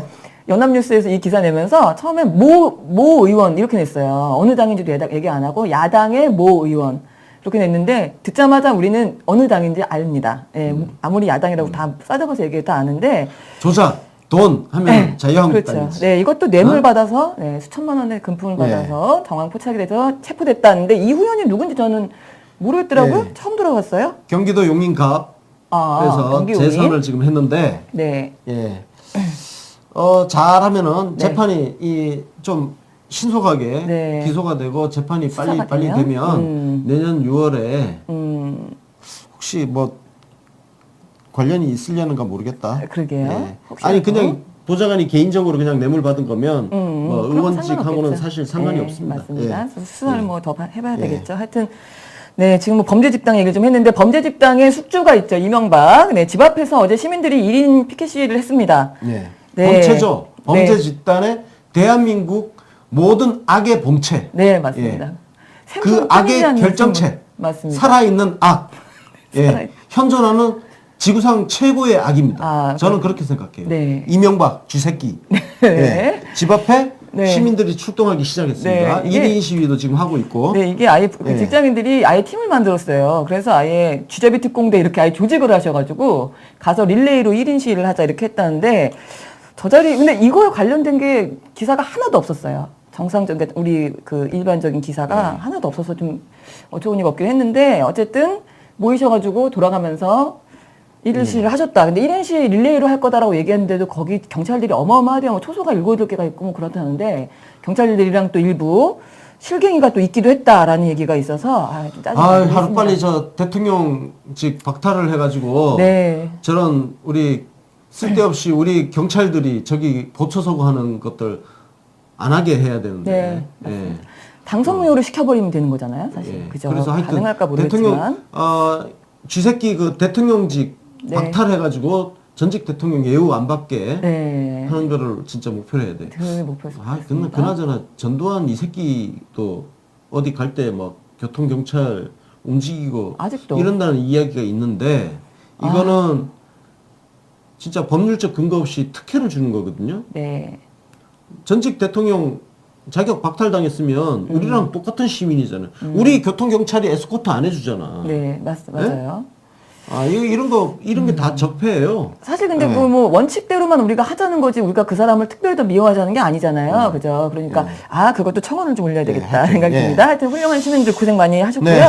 연합뉴스에서 이 기사 내면서 처음에 모 의원 이렇게 냈어요. 어느 당인지도 얘기 안 하고 야당의 모 의원 이렇게 냈는데 듣자마자 우리는 어느 당인지 압니다. 예, 아무리 야당이라고 다 싸잡아서 얘기해도 다 아는데 조작, 돈 하면 자유한국당이지. 그렇죠. 네, 이것도 뇌물 받아서 수천만 원의 금품을 받아서 정황 포착이 돼서 체포됐다는데 이후연이 누군지 저는 모르겠더라고요. 네. 처음 들어봤어요. 경기도 용인갑 그래서 경기 용인? 재선을 지금 했는데 네. 예. 잘하면은 네. 재판이 좀 신속하게 네. 기소가 되고 재판이 수사가 빨리 되면? 되면 내년 6월에 혹시 뭐 관련이 있으려는가 모르겠다. 그러게요. 예. 혹시라도? 아니 그냥 보좌관이 개인적으로 그냥 뇌물 받은 거면 뭐 그럼 의원직하고는 상관없겠죠. 사실 상관이 네, 없습니다. 맞습니다. 예. 수사를 뭐 더 해봐야 예. 되겠죠. 하여튼 네, 지금 뭐 범죄 집단 얘기를 좀 했는데 범죄 집단의 숙주가 있죠. 이명박. 네, 집 앞에서 어제 시민들이 1인 피켓 시위를 했습니다. 네. 네. 범죄죠. 범죄 네. 집단의 대한민국 모든 악의 본체. 네, 맞습니다. 그 생존 악의 끊이지 않는 결정체. 생존. 맞습니다. 살아있는 악. 살아있- 현존하는 지구상 최고의 악입니다. 아, 저는 그렇게 생각해요. 네. 이명박 쥐새끼. 네. 집 앞에 네. 시민들이 출동하기 시작했습니다. 네, 이게- 1인 시위도 지금 하고 있고. 네, 이게 아예 그 네. 직장인들이 아예 팀을 만들었어요. 그래서 아예 쥐잡이 특공대 이렇게 아예 조직을 하셔가지고 가서 릴레이로 1인 시위를 하자 이렇게 했다는데 저 자리 근데 이거에 관련된 게 기사가 하나도 없었어요. 정상적인 우리 그 일반적인 기사가 네. 하나도 없어서 좀 어처구니가 없긴 했는데 어쨌든 모이셔가지고 돌아가면서 1인 시위를 하셨다. 근데 1인 시위 릴레이로 할 거다라고 얘기했는데도 거기 경찰들이 어마어마하대요. 뭐 초소가 7, 8개가 있고 뭐 그렇다는데 경찰들이랑 또 일부 실갱이가 또 있기도 했다라는 얘기가 있어서 좀 짜증나. 하루빨리 저 대통령직 박탈을 해가지고 네. 저런 우리 쓸데없이 우리 경찰들이 저기 보초서고 하는 것들 안 하게 해야 되는데. 네, 예. 당선무효를 시켜버리면 되는 거잖아요, 사실. 예. 그죠? 그래서 하여튼 가능할까 모르겠지만. 쥐새끼 그 대통령직 네. 박탈해가지고 전직 대통령 예우 안 받게 네. 하는 거를 진짜 목표로 해야 돼. 그 목표에서. 그나저나 전두환 이 새끼도 어디 갈 때 막 교통경찰 움직이고 아직도. 이런다는 이야기가 있는데 이거는 진짜 법률적 근거 없이 특혜를 주는 거거든요. 네. 전직 대통령 자격 박탈당했으면 우리랑 똑같은 시민이잖아요. 우리 교통경찰이 에스코트 안 해주잖아. 네, 맞아요. 이런 게 다 적폐예요. 사실 근데 네. 그 뭐 원칙대로만 우리가 하자는 거지 우리가 그 사람을 특별히 더 미워하자는 게 아니잖아요. 그죠? 그러니까 그것도 청원을 좀 올려야 되겠다 하여튼, 생각이 듭니다. 하여튼 훌륭한 시민들 고생 많이 하셨고요. 네.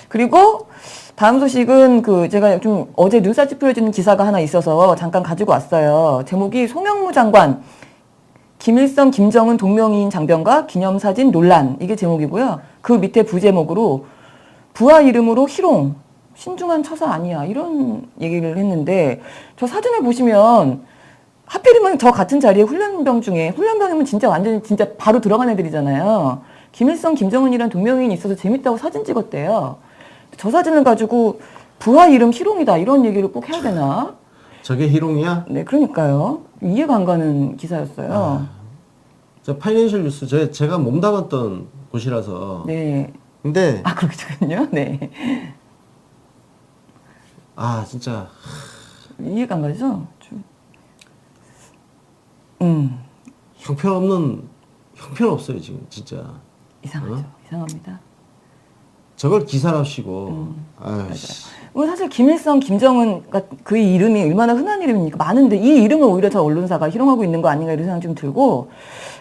그리고 다음 소식은 그 제가 좀 어제 뉴스아치 풀어주는 기사가 하나 있어서 잠깐 가지고 왔어요. 제목이 송영무 장관 김일성, 김정은 동명이인 장병과 기념사진 논란 이게 제목이고요. 그 밑에 부제목으로 부하 이름으로 희롱 신중한 처사 아니야 이런 얘기를 했는데 저 사진을 보시면 하필이면 저 같은 자리에 훈련병 중에 훈련병이면 진짜 완전히 진짜 바로 들어간 애들이잖아요. 김일성, 김정은이란 동명이인이 있어서 재밌다고 사진 찍었대요. 저 사진을 가지고 부하 이름 희롱이다 이런 얘기를 꼭 해야 되나? 저게 희롱이야? 네, 그러니까요. 이해가 안 가는 기사였어요. 저 파이낸셜 뉴스 제가 몸담았던 곳이라서. 네. 근데 그렇군요. 네. 진짜 이해가 안 가죠? 형편없어요 지금 진짜. 이상하죠. 이상합니다. 저걸 기사랍시고. 뭐 사실 김일성, 김정은 그 이름이 얼마나 흔한 이름입니까? 많은데 이 이름을 오히려 저 언론사가 희롱하고 있는 거 아닌가 이런 생각이 좀 들고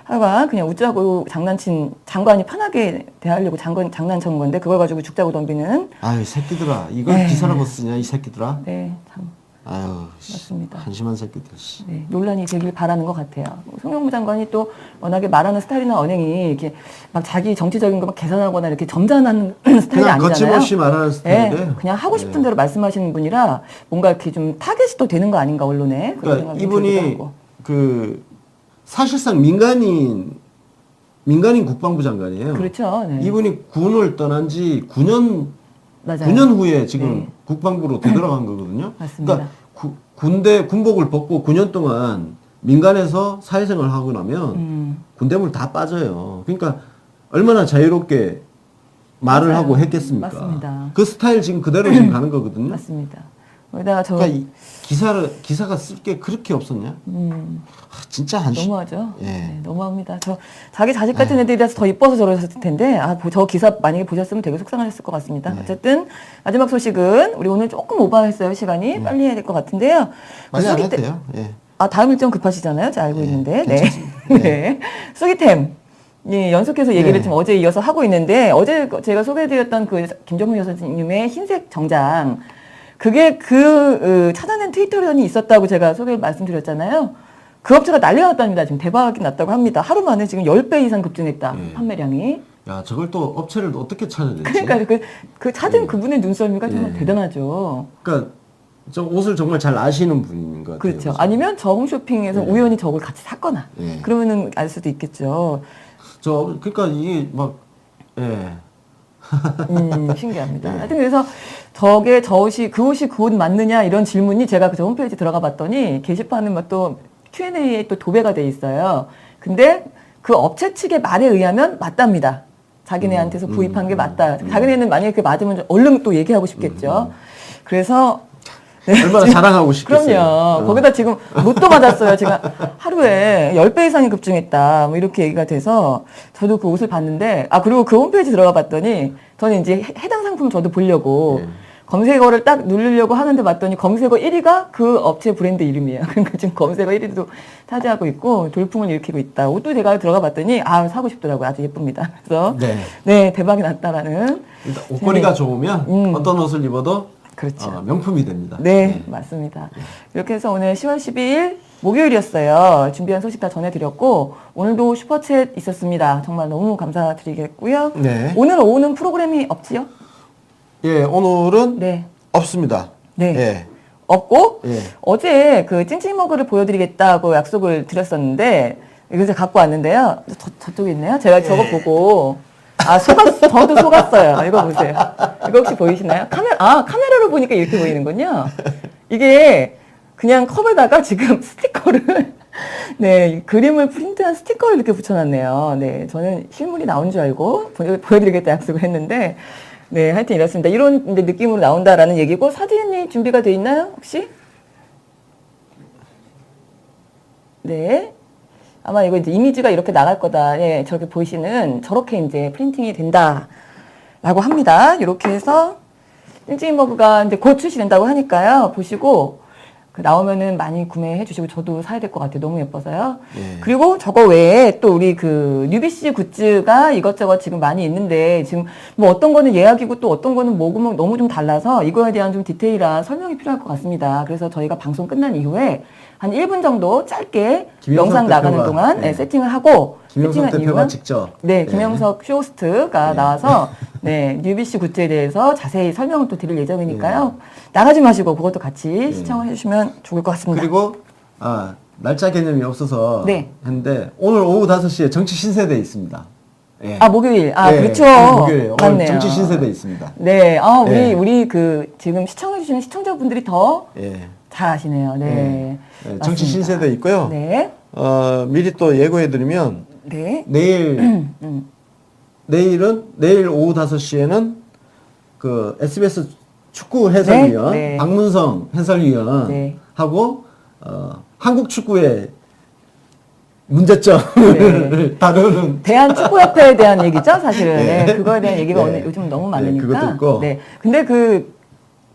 하여간 그냥 웃자고 장난친 장관이 편하게 대하려고 장난친 건데 그걸 가지고 죽자고 덤비는 이 새끼들아 이걸 기사라고 쓰냐 이 새끼들아. 네, 참 맞습니다. 한심한 새끼들. 네, 논란이 되길 바라는 것 같아요. 송영무 장관이 또 워낙에 말하는 스타일이나 언행이 이렇게 막 자기 정치적인 거 막 계산하거나 이렇게 점잖은 스타일이 그냥 아니잖아요. 거침없이 말하는 스타일이에요. 네, 그냥 하고 싶은 대로 말씀하시는 분이라 뭔가 이렇게 좀 타겟이 또 되는 거 아닌가 언론에. 그런 그러니까 생각이 들기도 이분이 하고. 그 사실상 민간인 국방부 장관이에요. 그렇죠. 네. 이분이 군을 떠난 지 9년 맞아요. 9년 후에 지금 네. 국방부로 되돌아간 거거든요. 맞습니다. 그러니까 군복을 벗고 9년 동안 민간에서 사회생활을 하고 나면 군대물 다 빠져요. 그러니까 얼마나 자유롭게 말을 맞아요. 하고 했겠습니까? 맞습니다. 그 스타일 지금 그대로 지금 가는 거거든요. 맞습니다. 거기다가 저 그러니까 기사가 쓸 게 그렇게 없었냐? 진짜 너무하죠. 예. 네, 너무합니다. 저 자기 자식 같은 애들이라서 더 이뻐서 저러셨을 텐데 저 기사 만약에 보셨으면 되게 속상하셨을 것 같습니다. 어쨌든 마지막 소식은 우리 오늘 조금 오버했어요 시간이 빨리 해야 될 것 같은데요. 많이 안 수기템- 해도 돼요. 예. 다음 일정 급하시잖아요. 제가 알고 있는데. 네. 괜찮습니다. 네. 수기템. 예, 연속해서 얘기를 네. 좀 어제 이어서 하고 있는데 어제 제가 소개해드렸던 그 김정문 여사님의 흰색 정장 그게 찾아낸 트위터련이 있었다고 제가 말씀드렸잖아요. 그 업체가 난리가 났답니다. 지금 대박이 났다고 합니다. 하루 만에 지금 10배 이상 급증했다. 예. 판매량이. 야, 저걸 또 업체를 어떻게 찾아냈지? 그러니까 그 찾은 그분의 눈썰미가 정말 예. 대단하죠. 그러니까 저 옷을 정말 잘 아시는 분인 것 같아요. 그렇죠. 그래서. 아니면 저홈쇼핑에서 예. 우연히 저걸 같이 샀거나 예. 그러면은 알 수도 있겠죠. 그러니까 이게 막 신기합니다. 네. 하여튼 그래서 그 옷이 그 옷 맞느냐 이런 질문이 제가 그 홈페이지 들어가 봤더니 게시판은 또 Q&A에 또 도배가 돼 있어요. 근데 그 업체 측의 말에 의하면 맞답니다. 자기네한테서 구입한 게 맞다. 자기네는 만약에 그게 맞으면 얼른 또 얘기하고 싶겠죠. 그래서 얼마나 자랑하고 싶겠어요. 그럼요. 거기다 지금 로또 받았어요. 제가 하루에 10배 이상이 급증했다. 뭐 이렇게 얘기가 돼서 저도 그 옷을 봤는데, 그리고 그 홈페이지 들어가 봤더니 저는 이제 해당 상품 저도 보려고 네. 검색어를 딱 누르려고 하는데 봤더니 검색어 1위가 그 업체 브랜드 이름이에요. 그러니까 지금 검색어 1위도 차지하고 있고 돌풍을 일으키고 있다. 옷도 제가 들어가 봤더니 사고 싶더라고요. 아주 예쁩니다. 그래서 네, 대박이 났다라는. 일단 옷걸이가 좋으면 어떤 옷을 입어도 그렇죠. 명품이 됩니다. 네, 맞습니다. 이렇게 해서 오늘 10월 12일 목요일이었어요. 준비한 소식 다 전해드렸고 오늘도 슈퍼챗 있었습니다. 정말 너무 감사드리겠고요. 네. 오늘 오후는 프로그램이 없지요? 예, 오늘은 네. 없습니다. 네. 예. 없고 예. 어제 그 찡찡머그를 보여드리겠다고 약속을 드렸었는데 이거 갖고 왔는데요. 저쪽에 있네요. 제가 저거 보고 저도 속았어요. 이거 보세요. 이거 혹시 보이시나요? 카메라로 보니까 이렇게 보이는군요. 이게 그냥 컵에다가 지금 스티커를 네, 그림을 프린트한 스티커를 이렇게 붙여놨네요. 네, 저는 실물이 나온 줄 알고 보여드리겠다 약속을 했는데 네, 하여튼 이렇습니다. 이런 느낌으로 나온다라는 얘기고 사진이 준비가 돼 있나요? 혹시? 네. 아마 이거 이제 이미지가 이렇게 나갈 거다. 예, 저렇게 보이시는 저렇게 이제 프린팅이 된다라고 합니다. 이렇게 해서 찡찡머그가 이제 곧 출시된다고 하니까요. 보시고 나오면은 많이 구매해 주시고 저도 사야 될 것 같아요. 너무 예뻐서요. 예. 그리고 저거 외에 또 우리 그 뉴비씨 굿즈가 이것저것 지금 많이 있는데 지금 뭐 어떤 거는 예약이고 또 어떤 거는 뭐고 너무 좀 달라서 이거에 대한 좀 디테일한 설명이 필요할 것 같습니다. 그래서 저희가 방송 끝난 이후에 한 1분 정도 짧게 영상 나가는 동안 네. 세팅을 하고 김영석 세팅한 대표가 이유는 직접 네, 김영석 쇼호스트가 나와서 네, 뉴비씨 굿즈에 대해서 자세히 설명을 또 드릴 예정이니까요. 나가지 마시고 그것도 같이 시청을 해주시면 좋을 것 같습니다. 그리고 날짜 개념이 없어서 네. 했는데 오늘 오후 5시에 정치 신세대 있습니다. 예. 목요일. 예, 그렇죠. 오늘 목요일. 오늘 맞네요. 정치 신세대 있습니다. 네, 예. 우리 그 지금 시청해주시는 시청자분들이 더 잘 예. 아시네요. 네. 네, 정치 맞습니다. 신세대 있고요. 네. 미리 또 예고해드리면 네. 내일 오후 5시에는 그 SBS 축구 해설위원 네, 네. 박문성 해설위원 네. 하고 한국 축구의 문제점을 다루는 대한축구협회에 대한 얘기죠, 사실은. 네. 네. 그거에 대한 얘기가 네. 오늘 요즘 너무 네, 많으니까. 그것도 있고. 네. 근데 그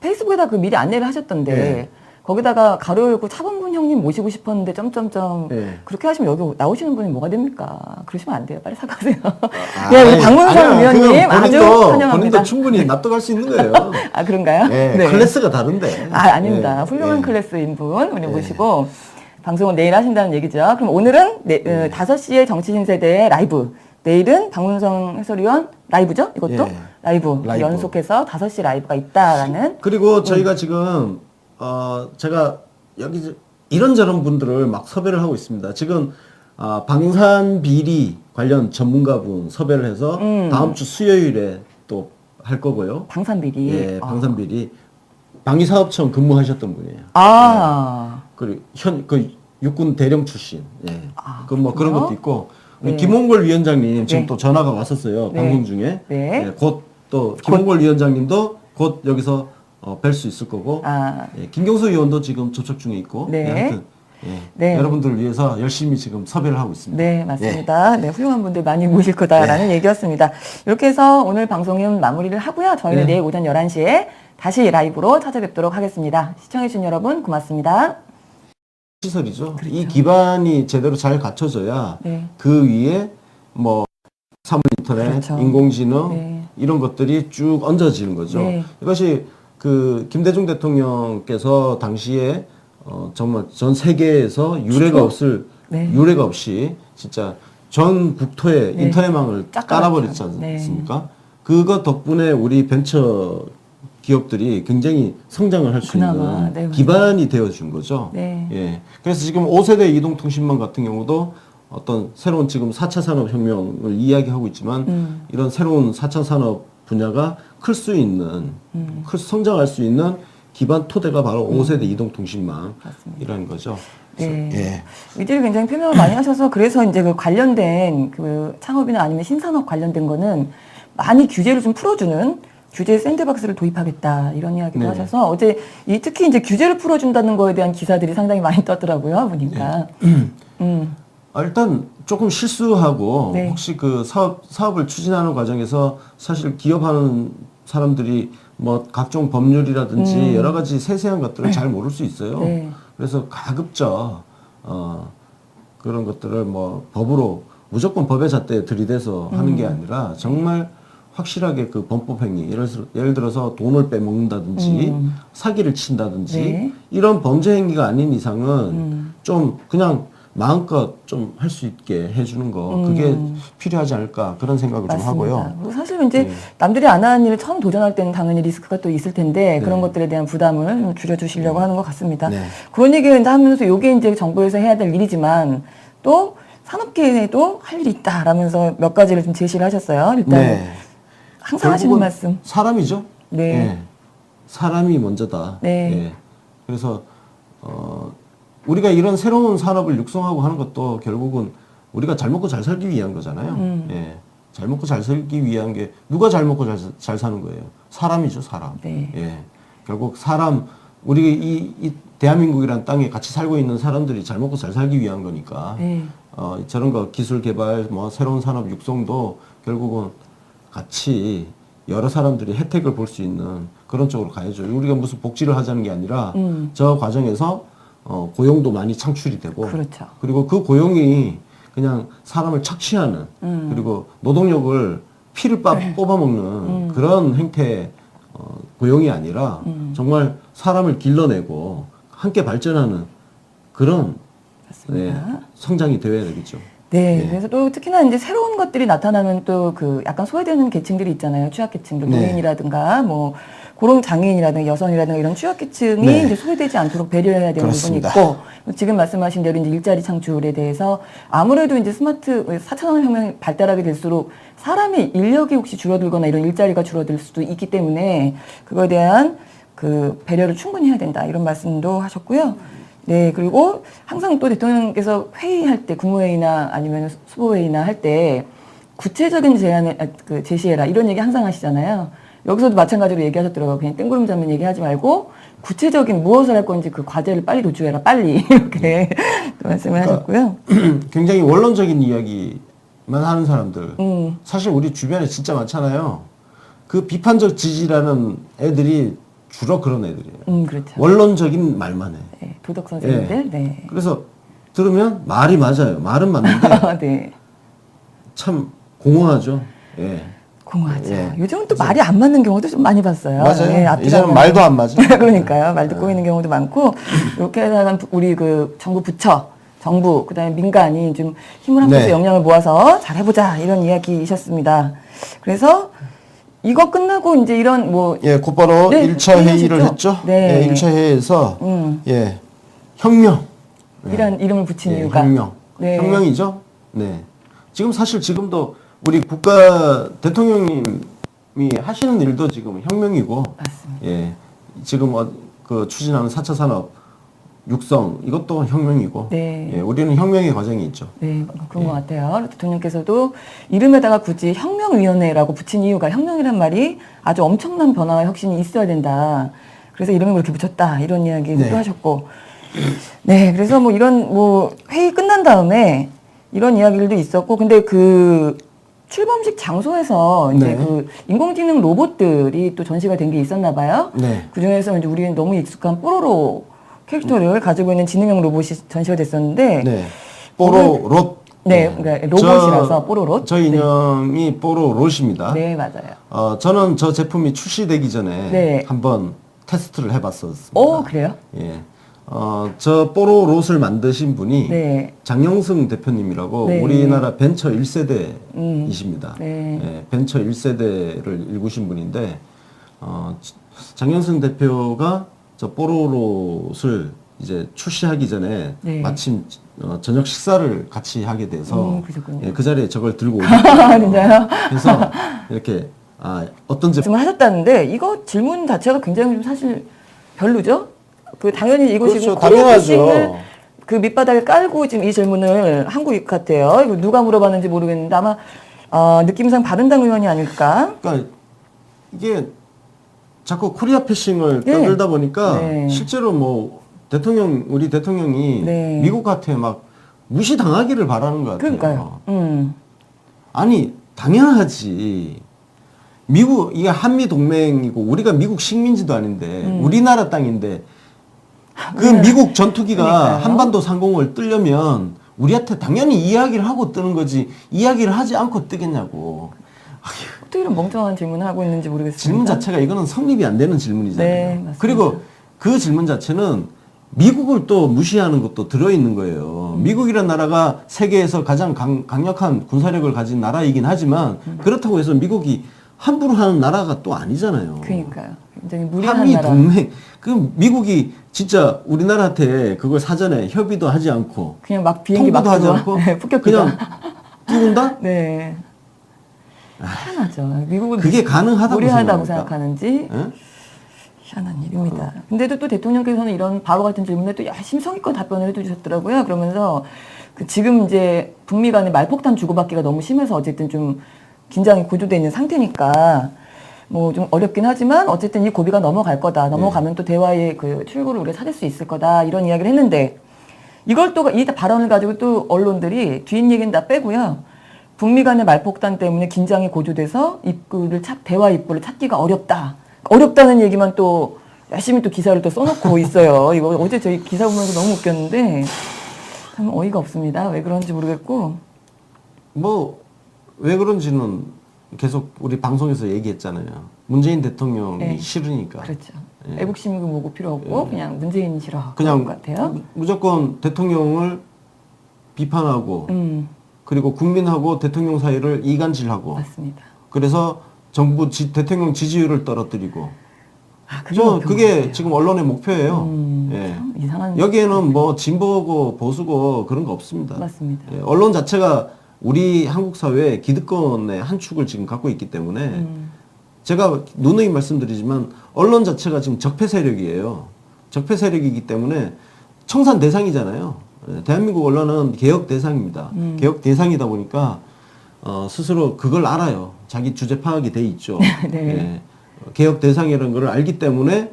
페이스북에다 그 미리 안내를 하셨던데 네. 거기다가 가로 열고 차범근 형님 모시고 싶었는데 점점점 네. 그렇게 하시면 여기 나오시는 분이 뭐가 됩니까? 그러시면 안 돼요. 빨리 사과하세요. 아, 네, 우리 아니, 박문성 아니요. 위원님 그건 아주 본인도 환영합니다. 충분히 납득할 수 있는 거예요. 그런가요? 네, 클래스가 다른데. 아닙니다. 네. 훌륭한 네. 클래스인 분 우리 모시고 방송을 내일 하신다는 얘기죠. 그럼 오늘은 5시에 정치신세대의 라이브. 내일은 박문성 해설위원 라이브죠? 이것도? 예. 라이브. 라이브. 연속해서 5시 라이브가 있다라는. 그리고 저희가 지금 제가 여기 이런저런 분들을 막 섭외를 하고 있습니다. 지금 방산 비리 관련 전문가분 섭외를 해서 다음 주 수요일에 또 할 거고요. 방산비리. 예, 방산 비리 방위사업청 근무하셨던 분이에요. 그리고 그 육군 대령 출신. 예. 그런 그렇구나. 것도 있고 우리 네. 김홍걸 위원장님 지금 네. 또 전화가 왔었어요. 네. 방송 중에. 네. 예, 곧 또 김홍걸 위원장님도 곧 여기서 뵐 수 있을 거고. 예, 김경수 의원도 지금 접촉 중에 있고. 네. 예, 하여튼 네. 여러분들을 위해서 열심히 지금 섭외를 하고 있습니다. 네, 맞습니다. 네, 훌륭한 분들 많이 모실 거다라는 얘기였습니다. 이렇게 해서 오늘 방송은 마무리를 하고요. 저희는 내일 오전 11시에 다시 라이브로 찾아뵙도록 하겠습니다. 시청해주신 여러분 고맙습니다. 시설이죠. 이 기반이 제대로 잘 갖춰져야 네. 그 위에 뭐 사물 인터넷, 그렇죠. 인공지능 네. 이런 것들이 쭉 얹어지는 거죠. 네. 이것이 그 김대중 대통령께서 당시에 정말 전 세계에서 유례가 없을 네. 유례가 없이 진짜 전 국토에 네. 인터넷망을 쫙 깔아버렸지 깔았죠. 않습니까? 그거 덕분에 우리 벤처 기업들이 굉장히 성장을 할 수 그나마, 있는 네, 맞아요. 기반이 되어준 거죠. 네. 예. 그래서 지금 5세대 이동통신망 같은 경우도 어떤 새로운 지금 4차 산업혁명을 이야기하고 있지만 이런 새로운 4차 산업 분야가 클 수 있는, 성장할 수 있는 기반 토대가 바로 5세대 이동통신망이라는 거죠. 네. 예. 의지를 굉장히 표명을 많이 하셔서 그래서 이제 그 관련된 그 창업이나 아니면 신산업 관련된 거는 많이 규제를 좀 풀어주는 규제 샌드박스를 도입하겠다 이런 이야기도 네. 하셔서 어제 특히 이제 규제를 풀어준다는 거에 대한 기사들이 상당히 많이 떴더라고요 보니까. 일단 조금 실수하고 네. 혹시 그 사업을 추진하는 과정에서 사실 기업하는 사람들이 뭐 각종 법률이라든지 여러 가지 세세한 것들을 잘 모를 수 있어요. 네. 그래서 가급적 그런 것들을 뭐 법으로 무조건 법의 잣대에 들이대서 하는 게 아니라 정말 확실하게 그 범법 행위 예를 들어서 돈을 빼먹는다든지 사기를 친다든지 네. 이런 범죄 행위가 아닌 이상은 좀 그냥 마음껏 좀 할 수 있게 해주는 거 그게 필요하지 않을까 그런 생각을 좀 하고요. 그리고 사실 이제 남들이 안 하는 일을 처음 도전할 때는 당연히 리스크가 또 있을 텐데 그런 것들에 대한 부담을 좀 줄여주시려고 하는 것 같습니다. 네. 그런 얘기를 이제 하면서 이게 이제 정부에서 해야 될 일이지만 또 산업계에도 할 일이 있다라면서 몇 가지를 좀 제시를 하셨어요. 일단 네. 항상 하시는 결국은 말씀. 사람이죠. 네. 예. 사람이 먼저다. 네. 예. 그래서 우리가 이런 새로운 산업을 육성하고 하는 것도 결국은 우리가 잘 먹고 잘 살기 위한 거잖아요. 예. 잘 먹고 잘 살기 위한 게 누가 잘 먹고 잘 사는 거예요? 사람이죠, 사람. 네. 예. 결국 사람 우리 이 대한민국이라는 땅에 같이 살고 있는 사람들이 잘 먹고 잘 살기 위한 거니까 네. 저런 거 기술 개발 뭐 새로운 산업 육성도 결국은 같이 여러 사람들이 혜택을 볼 수 있는 그런 쪽으로 가야죠. 우리가 무슨 복지를 하자는 게 아니라 저 과정에서 고용도 많이 창출이 되고 그렇죠. 그리고 그 고용이 그냥 사람을 착취하는 그리고 노동력을 피를 뽑아먹는 그런 형태의 고용이 아니라 정말 사람을 길러내고 함께 발전하는 그런 성장이 되어야 되겠죠. 네, 예. 그래서 또 특히나 이제 새로운 것들이 나타나면 또 그 약간 소외되는 계층들이 있잖아요. 취약계층들, 네. 노인이라든가 뭐 그런 장애인이라든가 여성이라든가 이런 취약계층이 네. 이제 소외되지 않도록 배려해야 되는 그렇습니다. 부분이 있고 지금 말씀하신 대로 이제 일자리 창출에 대해서 아무래도 이제 스마트 4차원 혁명이 발달하게 될수록 사람의 인력이 혹시 줄어들거나 이런 일자리가 줄어들 수도 있기 때문에 그거에 대한 그 배려를 충분히 해야 된다 이런 말씀도 하셨고요. 네, 그리고 항상 또 대통령께서 회의할 때, 국무회의나 아니면 수보회의나 할 때 구체적인 제안을 제시해라 이런 얘기 항상 하시잖아요. 여기서도 마찬가지로 얘기하셨더라고요. 그냥 뜬구름 잡는 얘기하지 말고 구체적인 무엇을 할 건지 그 과제를 빨리 도출해라, 빨리 이렇게 또 말씀을 하셨고요. 굉장히 원론적인 이야기만 하는 사람들 사실 우리 주변에 진짜 많잖아요. 그 비판적 지지라는 애들이 주로 그런 애들이에요. 그렇죠. 원론적인 말만 해. 네, 도덕 선생님들, 네. 그래서 들으면 말이 맞아요. 말은 맞는데 네. 참 공허하죠. 예. 공허하죠. 예. 요즘은 또 말이 안 맞는 경우도 좀 많이 봤어요. 맞아요. 네, 앞뒤가 이제는 안 말도 안 맞아. 그러니까요. 말 듣고 있는 경우도 많고, 이렇게 해서 우리 그 정부 부처, 정부, 그 다음에 민간이 좀 힘을 합쳐서 네. 역량을 모아서 잘 해보자, 이런 이야기이셨습니다. 그래서 이거 끝나고 이제 이런 뭐. 예, 곧바로 네, 1차 회의를 끝나셨죠? 했죠. 네. 예, 1차 회의에서 예, 혁명. 이런 이름을 붙인 예, 이유가. 혁명. 네. 혁명이죠. 네. 지금 사실 지금도 우리 국가 대통령님이 하시는 일도 지금 혁명이고. 맞습니다. 예. 지금 그 추진하는 4차 산업 육성 이것도 혁명이고. 네. 예, 우리는 혁명의 과정이 있죠. 네, 그런 것 같아요. 대통령께서도 이름에다가 굳이 혁명위원회라고 붙인 이유가 혁명이란 말이 아주 엄청난 변화와 혁신이 있어야 된다. 그래서 이름을 그렇게 붙였다. 이런 이야기도 네. 하셨고. 네, 그래서 뭐 이런 뭐 회의 끝난 다음에 이런 이야기들도 있었고, 근데 그 출범식 장소에서 이제 네. 그 인공지능 로봇들이 또 전시가 된 게 있었나 봐요. 네. 그 중에서 이제 우리는 너무 익숙한 뽀로로 캐릭터를 가지고 있는 지능형 로봇이 전시가 됐었는데, 네. 뽀로롯. 네, 그러니까 로봇이라서 뽀로롯. 저 인형이 뽀로롯입니다. 네, 맞아요. 저는 저 제품이 출시되기 전에 네. 한번 테스트를 해봤었습니다. 오, 그래요? 예. 저 뽀로롯을 만드신 분이 네. 장영승 대표님이라고 네. 우리나라 벤처 1세대이십니다. 네. 예, 벤처 1세대를 일구신 분인데, 장영승 대표가 저 뽀로롯을 이제 출시하기 전에 네. 마침 저녁 식사를 같이 하게 돼서 그러셨군요. 예, 그 자리에 저걸 들고 아, 오셨어요. 진짜요? 그래서 이렇게 어떤 말씀을 하셨다는데 이거 질문 자체가 굉장히 좀 사실 별로죠? 그 당연히 이거 그렇죠. 지금 당연하죠. 커뮤니케이션을 그 밑바닥에 깔고 지금 이 질문을 한 것 같아요. 이거 누가 물어봤는지 모르겠는데 아마 느낌상 바른당 의원이 아닐까? 그러니까 이게 자꾸 코리아 패싱을 네. 떠들다 보니까 네. 실제로 뭐 우리 대통령이 네. 미국한테 막 무시당하기를 바라는 것 같아요. 그러니까요. 아니 당연하지. 이게 한미 동맹이고 우리가 미국 식민지도 아닌데 우리나라 땅인데 그 미국 전투기가 그러니까요. 한반도 상공을 뜨려면 우리한테 당연히 이야기를 하고 뜨는 거지 이야기를 하지 않고 뜨겠냐고. 어떻게 이런 멍청한 질문을 하고 있는지 모르겠습니다. 질문 자체가 이거는 성립이 안 되는 질문이잖아요. 네, 맞습니다. 그리고 그 질문 자체는 미국을 또 무시하는 것도 들어있는 거예요. 미국이라는 나라가 세계에서 가장 강력한 군사력을 가진 나라이긴 하지만 그렇다고 해서 미국이 함부로 하는 나라가 또 아니잖아요. 그러니까요. 굉장히 무리한 한미 나라. 동맹. 그 미국이 진짜 우리나라한테 그걸 사전에 협의도 하지 않고 그냥 막 비행기 막 통보도 하지 들어와. 않고 네, 폭격기가. 그냥 띄운다? 네. 희한하죠. 미국은 그게 가능하다고 무리하다고 생각합니까? 생각하는지 예? 희한한 일입니다. 근데도 또 대통령께서는 이런 바보 같은 질문에 또 열심히 성의껏 답변을 해주셨더라고요. 그러면서 지금 이제 북미 간의 말폭탄 주고받기가 너무 심해서 어쨌든 좀 긴장이 고조되어 있는 상태니까 뭐 좀 어렵긴 하지만 어쨌든 이 고비가 넘어갈 거다. 넘어가면 또 대화의 그 출구를 우리가 찾을 수 있을 거다. 이런 이야기를 했는데 이걸 또 이 발언을 가지고 또 언론들이 뒷얘기는 다 빼고요. 북미 간의 말폭탄 때문에 긴장이 고조돼서 대화 입구를 찾기가 어렵다. 어렵다는 얘기만 또 열심히 또 기사를 또 써놓고 있어요. 이거 어제 저희 기사 보면서 너무 웃겼는데 참 어이가 없습니다. 왜 그런지 모르겠고. 뭐 왜 그런지는 계속 우리 방송에서 얘기했잖아요. 문재인 대통령이 네. 싫으니까. 그렇죠. 예. 애국심이고 뭐고 필요 없고 그냥 문재인이 싫어. 그냥 그런 것 같아요. 무조건 대통령을 비판하고 그리고 국민하고 대통령 사이를 이간질하고 맞습니다. 그래서 대통령 지지율을 떨어뜨리고 그게 그게 지금 언론의 목표예요. 예. 참 이상한. 여기에는 뭐 진보고 보수고 그런 거 없습니다. 맞습니다. 예, 언론 자체가 우리 한국 사회의 기득권의 한 축을 지금 갖고 있기 때문에 제가 누누이 말씀드리지만 언론 자체가 지금 적폐 세력이에요. 적폐 세력이기 때문에 청산 대상이잖아요. 예, 대한민국 언론은 개혁 대상입니다. 개혁 대상이다 보니까 스스로 그걸 알아요. 자기 주제 파악이 돼 있죠. 네. 예, 개혁 대상이라는 걸 알기 때문에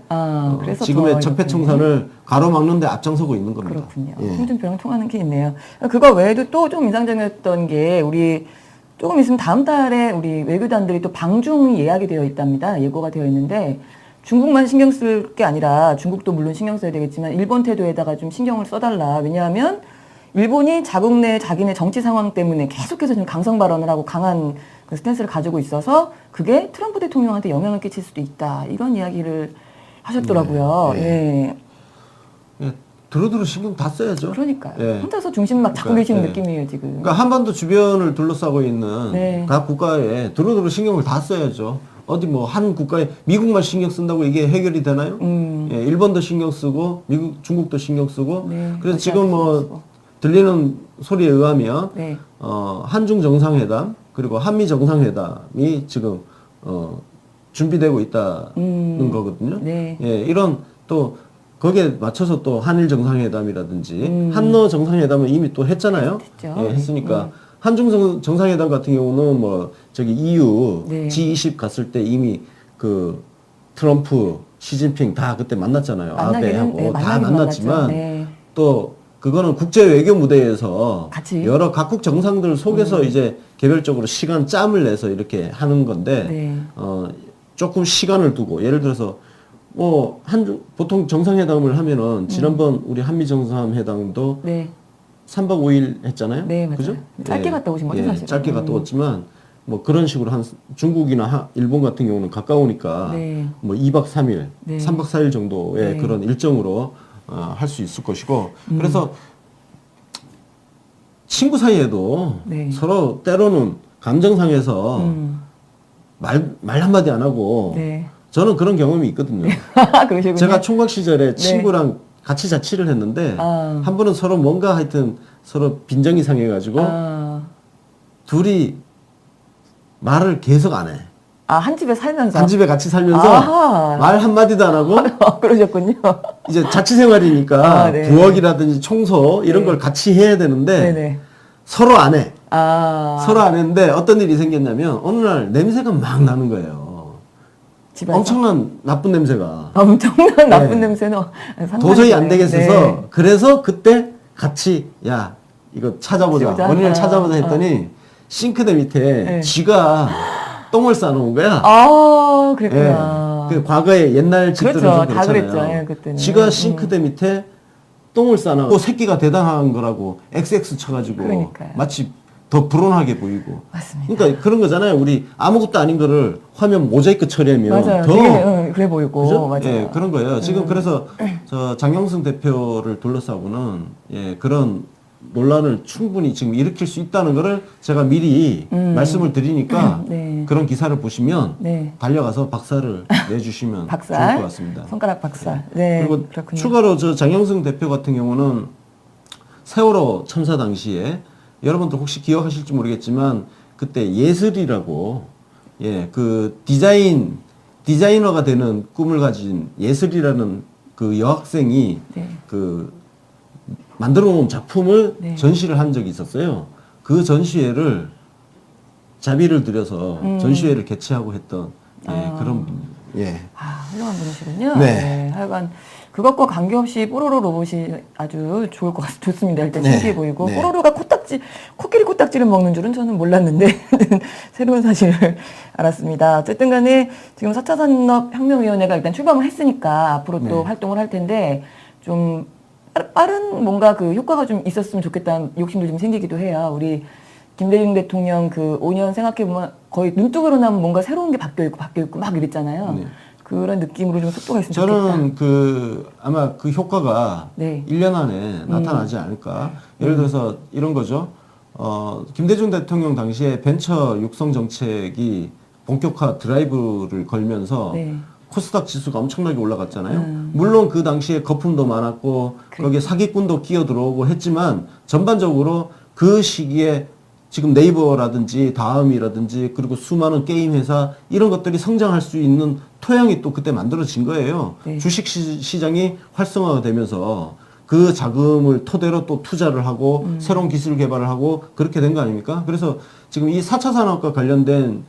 그래서 지금의 더 적폐 이렇게. 청산을 가로막는 데 앞장서고 있는 겁니다. 그렇군요. 예. 홍준표랑 통하는 게 있네요. 그거 외에도 또 좀 인상적이었던 게 우리 조금 있으면 다음 달에 우리 외교단들이 또 방중이 예약이 되어 있답니다. 예고가 되어 있는데 중국만 신경 쓸 게 아니라 중국도 물론 신경 써야 되겠지만 일본 태도에다가 좀 신경을 써달라. 왜냐하면 일본이 자국 내 자기네 정치 상황 때문에 계속해서 좀 강성 발언을 하고 강한 그 스탠스를 가지고 있어서 그게 트럼프 대통령한테 영향을 끼칠 수도 있다. 이런 이야기를 하셨더라고요. 네. 예. 예, 두루두루 신경 다 써야죠. 그러니까요. 예. 혼자서 중심 막 잡고 그러니까, 계시는 예. 느낌이에요, 지금. 그러니까 한반도 주변을 둘러싸고 있는 네. 각 국가에 두루두루 신경을 다 써야죠. 어디 뭐 한 국가에 미국만 신경 쓴다고 이게 해결이 되나요? 예, 일본도 신경 쓰고 중국도 신경 쓰고 네, 그래서 러시아도 지금 신경 뭐 쓰고. 들리는 소리에 의하면 네. 한중 정상회담 그리고 한미 정상회담이 지금 준비되고 있다는 거거든요. 네. 예, 이런 또 거기에 맞춰서 또 한일 정상회담이라든지 한러 정상회담은 이미 또 했잖아요. 했죠. 예, 했으니까 한중 정상회담 같은 경우는 뭐 저기 EU 네. G20 갔을 때 이미 그 트럼프, 시진핑 다 그때 만났잖아요. 만나기는, 아베하고 네, 다 만나긴 만났지만 만났죠. 네. 또 그거는 국제 외교 무대에서 같이. 여러 각국 정상들 속에서 이제 개별적으로 시간 짬을 내서 이렇게 하는 건데 네. 조금 시간을 두고 예를 들어서 뭐 보통 정상회담을 하면은 지난번 우리 한미 정상회담도 네. 3박 5일 했잖아요. 네, 맞아요. 그죠? 짧게 갔다 오신 거죠, 사실은. 짧게 갔다 왔지만 뭐 그런 식으로 중국이나 일본 같은 경우는 가까우니까 네. 뭐 2박 3일, 네. 3박 4일 정도의 네. 그런 일정으로 할 수 있을 것이고 그래서 친구 사이에도 네. 서로 때로는 감정상에서 말 한마디 안 하고 네. 저는 그런 경험이 있거든요. 그러시군요. 제가 총각 시절에 네. 친구랑 같이 자취를 했는데 아. 한 번은 서로 뭔가 하여튼 서로 빈정이 상해가지고 둘이 말을 계속 안 해. 아, 한 집에 살면서. 한 집에 같이 살면서 아하. 말 한마디도 안 하고 그러셨군요. 이제 자취생활이니까 아, 네. 부엌이라든지 청소 이런 네. 걸 같이 해야 되는데 네네. 서로 안 해. 아. 서로 안 했는데 어떤 일이 생겼냐면 어느 날 냄새가 막 나는 거예요. 집에서. 엄청난 나쁜 냄새가. 엄청난 나쁜 네. 냄새는 상상이 도저히 안 되네요. 되겠어서 네. 그래서 그때 같이 야 이거 찾아보자. 찾아보자. 원인을 아, 찾아보자 했더니 싱크대 밑에 네. 쥐가 똥을 싸놓은 거야. 아, 그랬구나. 그 과거에 옛날 집들은 그렇죠. 좀 다 그렇잖아요. 그랬죠. 예, 그때는. 쥐가 싱크대 밑에 똥을 싸놓고 새끼가 대단한 거라고 XX 쳐가지고 그러니까요. 마치 더 불온하게 보이고. 맞습니다. 그러니까 그런 거잖아요. 우리 아무것도 아닌 거를 화면 모자이크 처리하면 맞아요. 더 되게 그래 보이고. 그죠? 맞아요. 예, 그런 거예요. 지금 그래서 저 장영승 대표를 둘러싸고는 예, 그런 논란을 충분히 지금 일으킬 수 있다는 거를 제가 미리 말씀을 드리니까 네. 그런 기사를 보시면 네. 달려가서 박살을 내주시면 박살. 좋을 것 같습니다. 손가락 박살. 네. 그리고 그렇군요. 추가로 저 장영승 대표 같은 경우는 세월호 참사 당시에 여러분들 혹시 기억하실지 모르겠지만 그때 예슬이라고 예, 그 디자이너가 되는 꿈을 가진 예슬이라는 그 여학생이 네. 그 만들어 놓은 작품을 네. 전시를 한 적이 있었어요. 그 전시회를 자비를 들여서 전시회를 개최하고 했던 예, 그런 분. 예. 아, 훌륭한 분이시군요. 네. 하여간 그것과 관계없이 뽀로로 로봇이 아주 좋을 것 같습니다. 좋습니다. 일단 네. 신기해 보이고 네. 뽀로로가 코끼리 코딱지를 먹는 줄은 저는 몰랐는데 새로운 사실을 알았습니다. 어쨌든 간에 지금 4차 산업혁명위원회가 일단 출범을 했으니까 앞으로 또 네. 활동을 할 텐데 좀 빠른 뭔가 그 효과가 좀 있었으면 좋겠다는 욕심도 좀 생기기도 해요. 우리 김대중 대통령 그 5년 생각해보면 거의 눈뜨고로 나면 뭔가 새로운 게 바뀌어 있고 막 이랬잖아요. 네. 그런 느낌으로 좀 속도가 있으면 좋겠다. 저는 그 아마 그 효과가 네. 1년 안에 나타나지 않을까. 예를 들어서 이런 거죠. 김대중 대통령 당시에 벤처 육성 정책이 본격화 드라이브를 걸면서 네. 코스닥 지수가 엄청나게 올라갔잖아요. 물론 그 당시에 거품도 많았고 거기에 사기꾼도 끼어 들어오고 했지만 전반적으로 그 시기에 지금 네이버라든지 다음이라든지 그리고 수많은 게임 회사 이런 것들이 성장할 수 있는 토양이 또 그때 만들어진 거예요. 네. 주식 시장이 활성화가 되면서 그 자금을 토대로 또 투자를 하고 새로운 기술 개발을 하고 그렇게 된 거 아닙니까? 그래서 지금 이 4차 산업과 관련된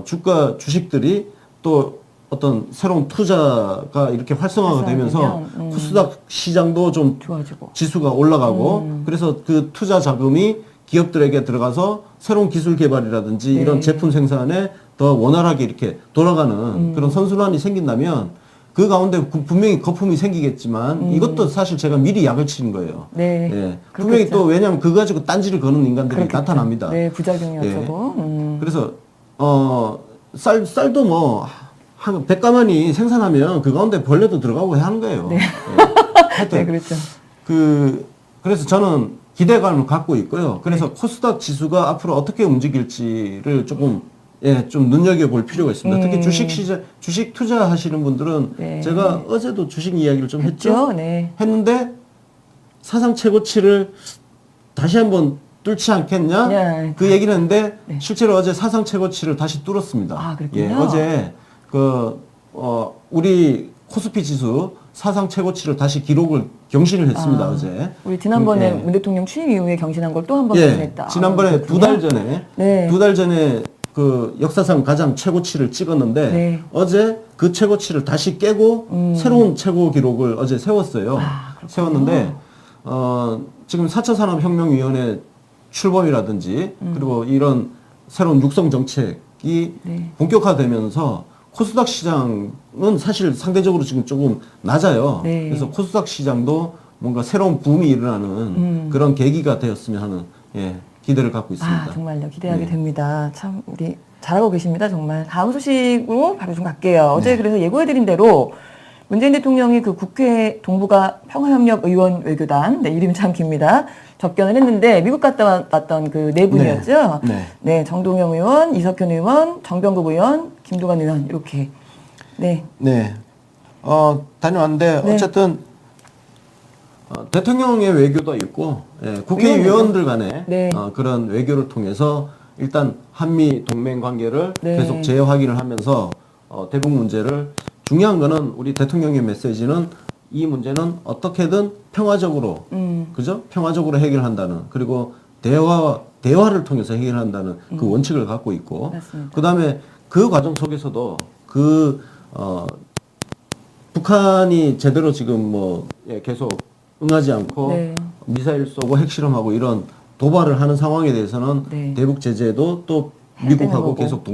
주가 주식들이 또 어떤 새로운 투자가 이렇게 활성화가 되면서 활성화되면, 코스닥 시장도 좀 좋아지고. 지수가 올라가고 그래서 그 투자 자금이 기업들에게 들어가서 새로운 기술 개발이라든지 네. 이런 제품 생산에 더 원활하게 이렇게 돌아가는 그런 선순환이 생긴다면 그 가운데 분명히 거품이 생기겠지만 이것도 사실 제가 미리 약을 치는 거예요. 네. 예. 분명히 또 왜냐하면 그거 가지고 딴지를 거는 인간들이 그렇겠죠. 나타납니다. 네, 부작용이 예. 어쩌고. 그래서 쌀도 뭐 한 100가마니 생산하면 그 가운데 벌레도 들어가고 해야 하는 거예요. 네. 예. 하여튼 네, 그렇죠. 그래서 저는 기대감을 갖고 있고요. 그래서 코스닥 지수가 앞으로 어떻게 움직일지를 조금 좀 눈여겨볼 필요가 있습니다. 특히 주식 투자하시는 분들은 네. 제가 어제도 주식 이야기를 좀 했죠. 네. 했는데 사상 최고치를 다시 한번 뚫지 않겠냐? 네. 그 얘기를 했는데 네. 실제로 어제 사상 최고치를 다시 뚫었습니다. 아, 그랬군요. 예, 어제 우리 코스피 지수 사상 최고치를 다시 기록을 경신을 했습니다. 어제. 우리 지난번에 예. 문 대통령 취임 이후에 경신한 걸 또 한 번 예, 경신했다. 지난번에 두 달 전에 네. 두 달 전에 그 역사상 가장 최고치를 찍었는데 네. 어제 그 최고치를 다시 깨고 새로운 최고 기록을 어제 세웠어요. 아, 그렇군요. 세웠는데 지금 4차 산업혁명위원회 출범이라든지 그리고 이런 새로운 육성 정책이 네. 본격화되면서 코스닥 시장은 사실 상대적으로 지금 조금 낮아요. 네. 그래서 코스닥 시장도 뭔가 새로운 붐이 일어나는 그런 계기가 되었으면 하는 기대를 갖고 있습니다. 아, 정말요. 기대하게 네. 됩니다. 참, 우리 잘하고 계십니다. 정말. 다음 소식으로 바로 좀 갈게요. 네. 어제 그래서 예고해드린 대로 문재인 대통령이 그 국회 동북아 평화협력의원 외교단, 네, 이름이 참 깁니다. 접견을 했는데 미국 갔다 왔던 그 네 분이었죠. 네. 네, 정동영 의원, 이석현 의원, 정병국 의원, 김두관 의원 이렇게. 네. 네. 다녀왔는데 네. 어쨌든 대통령의 외교도 있고 국회의원들 간의 네. 그런 외교를 통해서 일단 한미 동맹 관계를 네. 계속 재확인을 하면서 대북 문제를 중요한 거는 우리 대통령의 메시지는 이 문제는 어떻게든 평화적으로 그죠? 평화적으로 해결한다는 그리고 대화를 통해서 해결한다는 그 원칙을 갖고 있고 맞습니다. 그다음에 그 과정 속에서도 북한이 제대로 지금 계속 응하지 않고 네. 미사일 쏘고 핵실험하고 이런 도발을 하는 상황에 대해서는 네. 대북 제재도 또 해야 되는 미국하고 거고. 계속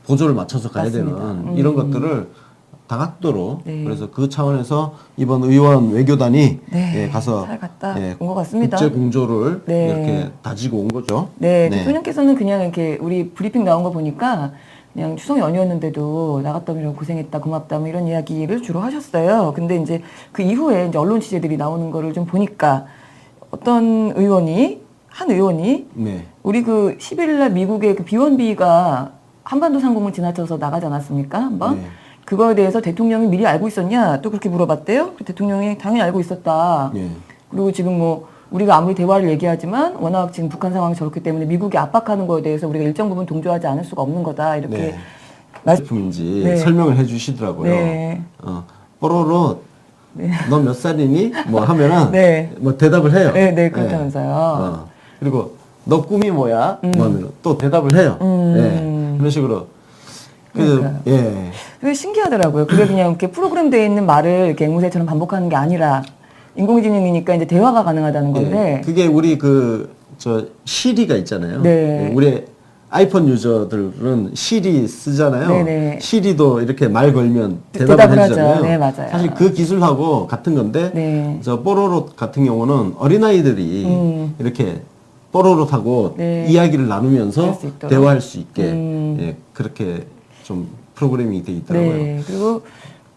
보조를 맞춰서 가야 맞습니다. 되는 이런 것들을 다각도로 네. 그래서 그 차원에서 이번 의원 외교단이 네. 가서 잘 갔다 온 것 같습니다. 국제 공조를 네. 이렇게 다지고 온 거죠. 네, 대통령께서는 그냥 이렇게 우리 브리핑 나온 거 보니까 그냥 추석 연휴였는데도 나갔다 오느라고 고생했다, 고맙다, 뭐 이런 이야기를 주로 하셨어요. 근데 이제 그 이후에 이제 언론 취재들이 나오는 거를 좀 보니까 한 의원이 네. 우리 그 10일 날 미국의 그 B1B가 한반도 상공을 지나쳐서 나가지 않았습니까? 한번? 네. 그거에 대해서 대통령이 미리 알고 있었냐? 또 그렇게 물어봤대요. 대통령이 당연히 알고 있었다. 네. 그리고 지금 우리가 아무리 대화를 얘기하지만 워낙 지금 북한 상황이 저렇기 때문에 미국이 압박하는 거에 대해서 우리가 일정 부분 동조하지 않을 수가 없는 거다. 이렇게 네. 말씀. 제품인지 네. 설명을 해주시더라고요. 네. 뽀로로 너 몇 살이니? 뭐 하면은 네. 뭐 대답을 해요. 네, 그렇다면서요. 그리고 너 꿈이 뭐야? 뭐 하면 또 대답을 해요. 네. 그런 식으로. 그래서 그러니까요. 예. 그게 신기하더라고요. 그게 그냥 이렇게 프로그램되어 있는 말을 이렇게 앵무새처럼 반복하는 게 아니라 인공지능이니까 이제 대화가 가능하다는 건데. 예. 그게 우리 시리가 있잖아요. 네. 예, 우리 아이폰 유저들은 시리 쓰잖아요. 네네. 시리도 이렇게 말 걸면 대답을 대답을 하죠. 해주잖아요. 네, 맞아요. 사실 그 기술하고 같은 건데, 네. 저 뽀로로 같은 경우는 어린아이들이 이렇게 뽀로로하고 네. 이야기를 나누면서 할수 있도록. 대화할 수 있게 예, 그렇게 좀 프로그램이 돼 있더라고요. 네. 그리고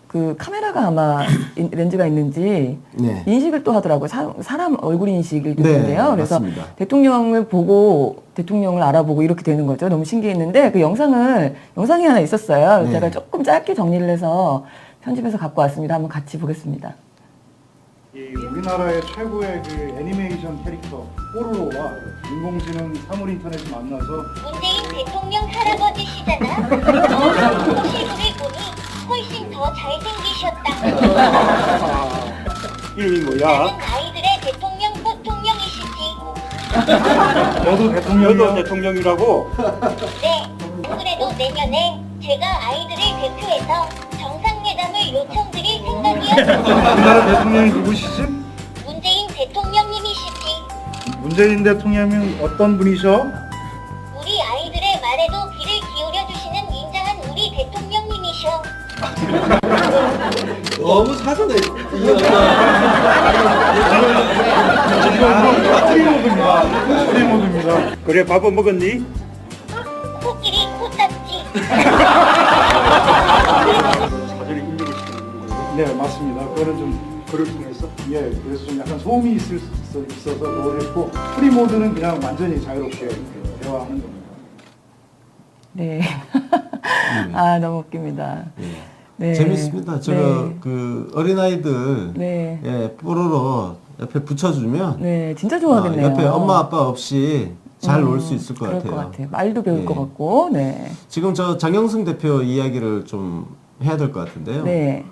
그 카메라가 아마 렌즈가 있는지 네. 인식을 또 하더라고요. 사람 얼굴 인식을 네, 듣는데요. 그래서 맞습니다. 대통령을 보고 대통령을 알아보고 이렇게 되는 거죠. 너무 신기했는데 그 영상이 하나 있었어요. 네. 제가 조금 짧게 정리를 해서 편집해서 갖고 왔습니다. 한번 같이 보겠습니다. 이 우리나라의 최고의 그 애니메이션 캐릭터 뽀로로와 인공지능 사물 인터넷이 만나서 문재인 대통령 할아버지시잖아. 모습을 보니 훨씬 더 잘생기셨다. 이름이 나는 뭐야? 아이들의 대통령 보통령이시지. 너도 대통령이야. 너도 대통령이라고? 네, 그래도 내년에 제가 아이들을 대표해서 정상회담을 요청드릴 생각이었어. 우리나라 대통령이 누구시지? 문재인 대통령님이시지. 문재인 대통령은 어떤 분이셔? 우리 아이들의 말에도 귀를 기울여 주시는 인자한 우리 대통령님이셔. 너무 사전에 프리모드입니다. 그래, 밥은 먹었니? 코끼리 코딱지. 사전에 입력을 시키는 거예요. 네, 맞습니다. 그거는 좀 글을 통해서 그래서 좀 약간 소음이 있어서 그걸 했고 프리모드는 그냥 완전히 자유롭게 이렇게 대화하는 겁니다. 네. 아, 너무 웃깁니다. 네. 재밌습니다. 그 어린아이들 네. 뽀로로 옆에 붙여주면 네, 진짜 좋아하겠네요. 옆에 엄마 아빠 없이 잘 놀 수 있을 것 그럴 같아요. 것 같아요. 말도 배울 네. 것 같고, 네. 지금 저 장영승 대표 이야기를 좀 해야 될 것 같은데요. 네.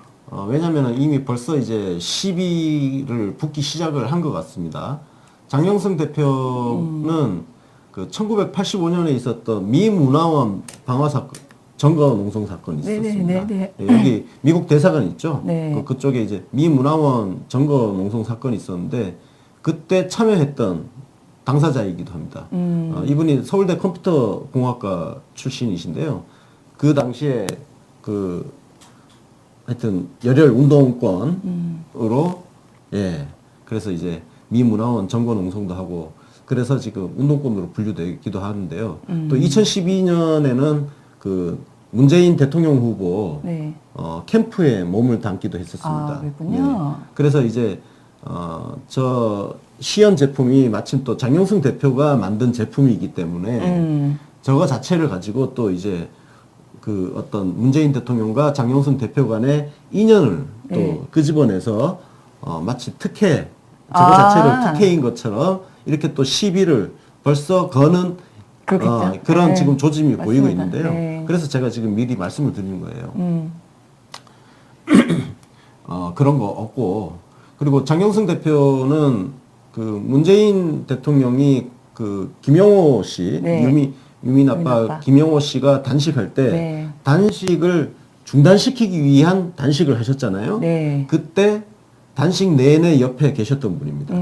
왜냐하면 이미 벌써 이제 시비를 붙기 시작을 한 것 같습니다. 장영승 대표는 그 1985년에 있었던 미 문화원 방화 사건, 점거 농성 사건이 있었습니다. 네. 여기 미국 대사관 있죠. 네. 그쪽에 이제 미 문화원 점거 농성 사건이 있었는데 그때 참여했던 당사자이기도 합니다. 이분이 서울대 컴퓨터공학과 출신이신데요. 그 당시에 하여튼 열혈 운동권으로 그래서 이제 미 문화원 점거 농성도 하고 그래서 지금 운동권으로 분류되기도 하는데요. 또 2012년에는 그 문재인 대통령 후보 네. 캠프에 몸을 담기도 했었습니다. 아, 그랬군요. 그래서 이제 저 시연 제품이 마침 또 장영승 대표가 만든 제품이기 때문에 저거 자체를 가지고 또 이제 그 어떤 문재인 대통령과 장영승 대표 간의 인연을 네. 또 끄집어내서 마치 저거 자체를 특혜인 것처럼 이렇게 또 시비를 벌써 거는 그렇겠죠. 그런 네. 지금 조짐이 보이고 맞습니다. 있는데요. 네. 그래서 제가 지금 미리 말씀을 드리는 거예요. 그런 거 없고, 그리고 장경승 대표는 그 문재인 대통령이 그 김영호 씨, 네. 유민 아빠 김영호 씨가 단식할 때 네. 단식을 중단시키기 위한 단식을 하셨잖아요. 네. 그때 단식 내내 옆에 계셨던 분입니다.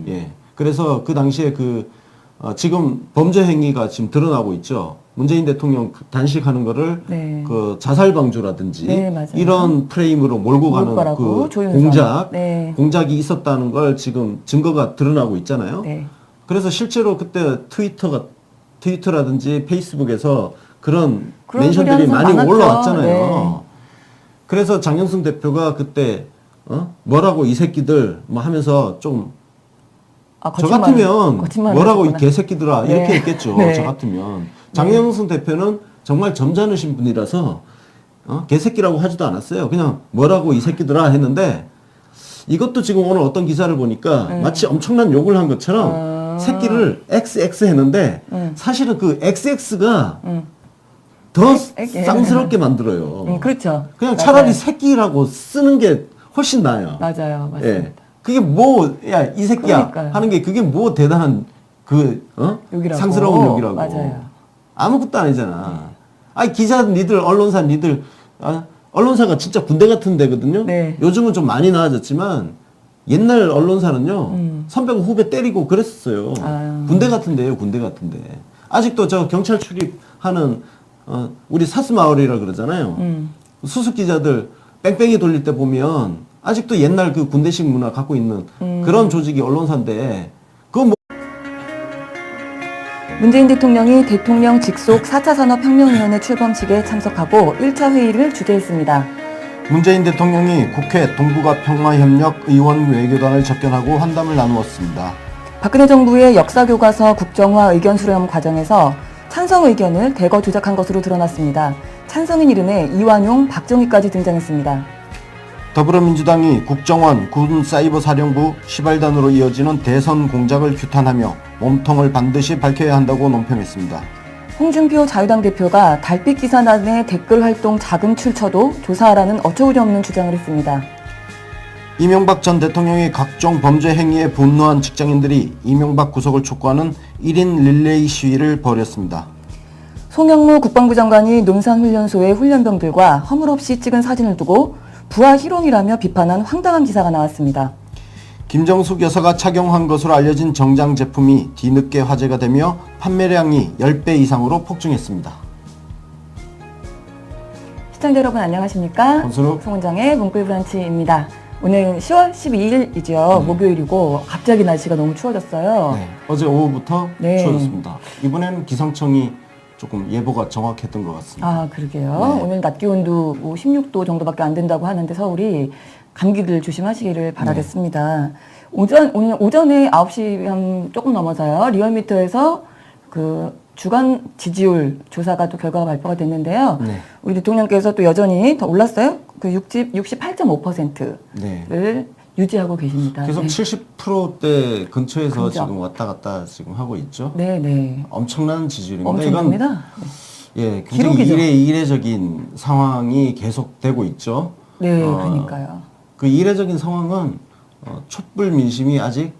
예. 그래서 그 당시에 지금 범죄 행위가 지금 드러나고 있죠. 문재인 대통령 단식하는 거를 네. 그 자살 방조라든지 네, 맞아요. 이런 프레임으로 몰고 가는 가라고, 그 조윤선. 네. 공작이 있었다는 걸 지금 증거가 드러나고 있잖아요. 네. 그래서 실제로 그때 트위터라든지 페이스북에서 그런 멘션들이 소리 하는 사람 많이 많았죠. 올라왔잖아요. 네. 그래서 장경승 대표가 그때 뭐라고 이 새끼들 뭐 하면서 좀 저 같으면 뭐라고 이 개새끼들아 이렇게 네. 했겠죠. 네. 저 같으면 장경승 대표는 정말 점잖으신 분이라서 개새끼라고 하지도 않았어요. 그냥 뭐라고 이 새끼들아 했는데 이것도 지금 오늘 어떤 기사를 보니까 마치 엄청난 욕을 한 것처럼 새끼를 XX 했는데 사실은 그 XX가 더 쌍스럽게 만들어요. 그렇죠. 그냥 맞아요. 차라리 새끼라고 쓰는 게 훨씬 나아요. 맞아요. 맞습니다. 예. 그게 뭐, 야, 이 새끼야. 그러니까요. 하는 게 그게 뭐 대단한 욕이라고. 상스러운 욕이라고. 맞아요. 아무것도 아니잖아. 아니, 기자 니들, 언론사 니들, 언론사가 진짜 군대 같은 데거든요. 네. 요즘은 좀 많이 나아졌지만 옛날 언론사는요, 선배가 후배 때리고 그랬었어요. 군대 같은데요, 군대 같은데. 아직도 저 경찰 출입하는, 우리 사스마을이라 그러잖아요. 수습 기자들 뺑뺑이 돌릴 때 보면 아직도 옛날 그 군대식 문화 갖고 있는 그런 조직이 언론사인데, 문재인 대통령이 대통령 직속 4차 산업혁명위원회 출범식에 참석하고 1차 회의를 주재했습니다. 문재인 대통령이 국회 동북아평화협력의원 외교단을 접견하고 환담을 나누었습니다. 박근혜 정부의 역사교과서 국정화 의견 수렴 과정에서 찬성 의견을 대거 조작한 것으로 드러났습니다. 찬성인 이름에 이완용, 박정희까지 등장했습니다. 더불어민주당이 국정원, 군사이버사령부, 시발단으로 이어지는 대선 공작을 규탄하며 몸통을 반드시 밝혀야 한다고 논평했습니다. 홍준표 자유당 대표가 달빛 기사단의 댓글 활동 자금 출처도 조사하라는 어처구니없는 주장을 했습니다. 이명박 전 대통령의 각종 범죄 행위에 분노한 직장인들이 이명박 구속을 촉구하는 1인 릴레이 시위를 벌였습니다. 송영무 국방부 장관이 논산훈련소의 훈련병들과 허물없이 찍은 사진을 두고 부하 희롱이라며 비판한 황당한 기사가 나왔습니다. 김정숙 여사가 착용한 것으로 알려진 정장 제품이 뒤늦게 화제가 되며 판매량이 10배 이상으로 폭증했습니다. 시청자 여러분 안녕하십니까? 권순욱 송원장의 문구일 브런치입니다. 오늘 10월 12일이죠. 목요일이고 갑자기 날씨가 너무 추워졌어요. 네, 어제 오후부터 네. 추워졌습니다. 이번에는 기상청이 조금 예보가 정확했던 것 같습니다. 아, 그러게요. 네. 오늘 낮 기온도 뭐 16도 정도밖에 안 된다고 하는데 서울이 감기들 조심하시기를 바라겠습니다. 오늘 오전에 9시 한 조금 넘어서요. 리얼미터에서 그 주간 지지율 조사가 또 결과가 발표가 됐는데요. 네. 우리 대통령께서 또 여전히 더 올랐어요. 그 68.5%를 네. 유지하고 계십니다. 계속 네. 70%대 근처에서 그죠. 지금 왔다 갔다 지금 하고 있죠. 네, 네. 엄청난 지지율입니다. 엄청납니다. 예, 굉장히 기록이죠. 이례적인 상황이 계속되고 있죠. 네, 그러니까요. 그 이례적인 상황은 촛불 민심이 아직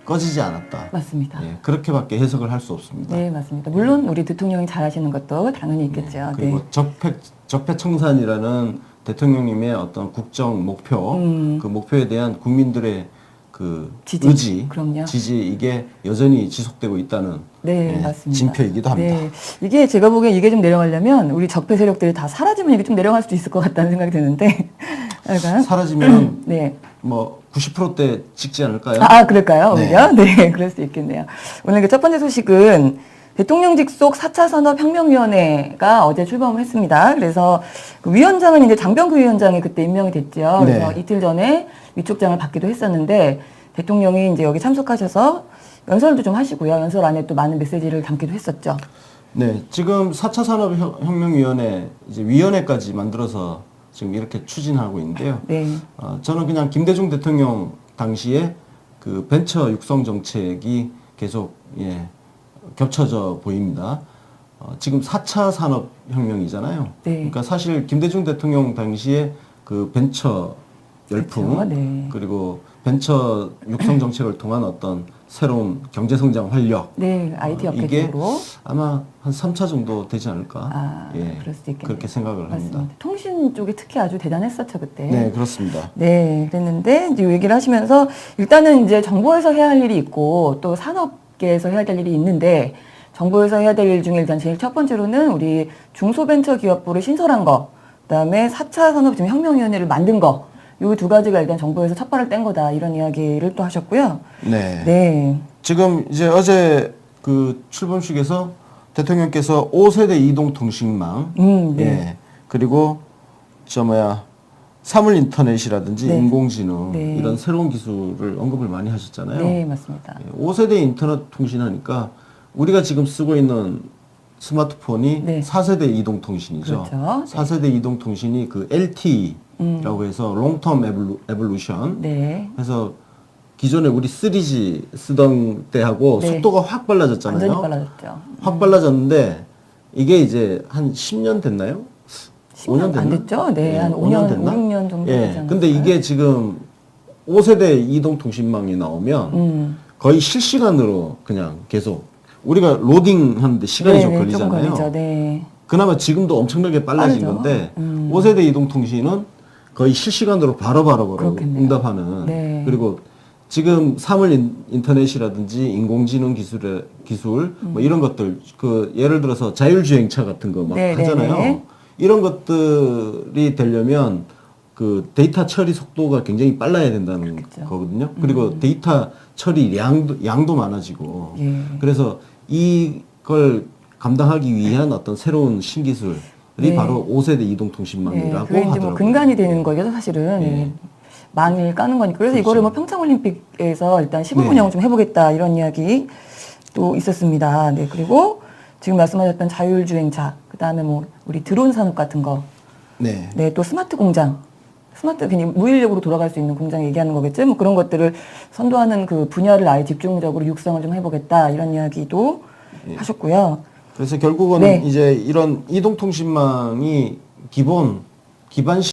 꺼지지 않았다. 맞습니다. 예, 그렇게밖에 해석을 할 수 없습니다. 네, 맞습니다. 물론 우리 대통령이 잘하시는 것도 당연히 있겠죠. 그리고 네. 적폐청산이라는 대통령님의 어떤 국정 목표, 그 목표에 대한 국민들의 그 지지. 의지, 그럼요. 지지 이게 여전히 지속되고 있다는 네, 예, 맞습니다. 징표이기도 합니다. 네. 이게 제가 보기엔 이게 좀 내려가려면 우리 적폐 세력들이 다 사라지면 이게 좀 내려갈 수도 있을 것 같다는 생각이 드는데. 약간. 사라지면 네. 뭐 90%대 찍지 않을까요? 아, 그럴까요? 네. 오히려? 네, 그럴 수 있겠네요. 오늘 그 첫 번째 소식은 대통령 직속 4차 산업혁명위원회가 어제 출범을 했습니다. 그래서 그 위원장은 이제 장병규 위원장이 그때 임명이 됐죠. 그래서 네. 이틀 전에 위촉장을 받기도 했었는데 대통령이 이제 여기 참석하셔서 연설도 좀 하시고요. 연설 안에 또 많은 메시지를 담기도 했었죠. 네, 지금 4차 산업혁명위원회 이제 위원회까지 만들어서 지금 이렇게 추진하고 있는데요. 네. 저는 그냥 김대중 대통령 당시에 그 벤처 육성 정책이 계속 겹쳐져 보입니다. 지금 4차 산업혁명이잖아요. 네. 그러니까 사실 김대중 대통령 당시에 그 벤처 열풍, 그렇죠. 네. 그리고 벤처 육성 정책을 통한 어떤 새로운 경제성장 활력, 네, IT 업계 이게 쪽으로. 아마 한 3차 정도 되지 않을까. 아, 그럴 수도 있겠네요. 그렇게 생각을 맞습니다. 합니다. 통신 쪽이 특히 아주 대단했었죠, 그때. 네, 그렇습니다. 네, 그랬는데 이제 이 얘기를 하시면서 일단은 이제 정부에서 해야 할 일이 있고 또 산업계에서 해야 될 일이 있는데 정부에서 해야 될 일 중에 일단 제일 첫 번째로는 우리 중소벤처기업부를 신설한 거, 그다음에 4차 산업혁명위원회를 만든 거, 요 두 가지가 일단 정부에서 첫 발을 뗀 거다 이런 이야기를 또 하셨고요. 네. 네, 지금 이제 어제 그 출범식에서 대통령께서 5세대 이동통신망, 네. 예, 그리고 사물 인터넷이라든지 네. 인공지능 네. 이런 새로운 기술을 언급을 많이 하셨잖아요. 네, 맞습니다. 5세대 인터넷 통신하니까 우리가 지금 쓰고 있는 스마트폰이 네. 4세대 이동통신이죠. 그렇죠. 4세대 이동통신이 그 LTE라고 해서 롱텀 에볼루션. 네, 그래서 기존에 우리 3G 쓰던 때하고 네. 속도가 확 빨라졌잖아요. 완전히 빨라졌죠. 확 빨라졌는데 이게 이제 한 10년 됐나요? 10년 안 됐죠? 네, 한 5년, 5, 6년 정도 되지 예. 않았을까요? 근데 이게 지금 5세대 이동통신망이 나오면 거의 실시간으로 그냥 계속 우리가 로딩 하는데 시간이 좀 네, 조금 걸리잖아요. 걸리죠. 네. 그나마 지금도 엄청나게 빨라진 빠르죠. 건데 5세대 이동통신은 거의 실시간으로 바로바로 그렇겠네요. 응답하는 네. 그리고 지금 사물 인터넷이라든지 인공지능 기술 뭐 이런 것들 그 예를 들어서 자율주행차 같은 거 막 네, 하잖아요. 네, 네. 이런 것들이 되려면 그 데이터 처리 속도가 굉장히 빨라야 된다는 그렇겠죠. 거거든요. 그리고 데이터 처리 양도 많아지고 예. 그래서 이걸 감당하기 위한 어떤 새로운 신기술이 네. 바로 5세대 네, 이동통신망이라고 그게 이제 하더라고요. 뭐 근간이 되는 거죠, 사실은. 네. 망을 까는 거니까. 그래서 이거를 뭐 평창올림픽에서 일단 시범 네. 운영을 좀 해보겠다, 이런 이야기 또 있었습니다. 네, 그리고 지금 말씀하셨던 자율주행차, 그 다음에 뭐 우리 드론 산업 같은 거, 네. 네, 또 스마트 공장, 스마트 그냥 무인력으로 돌아갈 수 있는 공장 얘기하는 거겠죠. 뭐 그런 것들을 선도하는 그 분야를 아예 집중적으로 육성을 좀 해보겠다, 이런 이야기도 하셨고요. 그래서 결국은 네. 이제 이런 이동통신망이 기반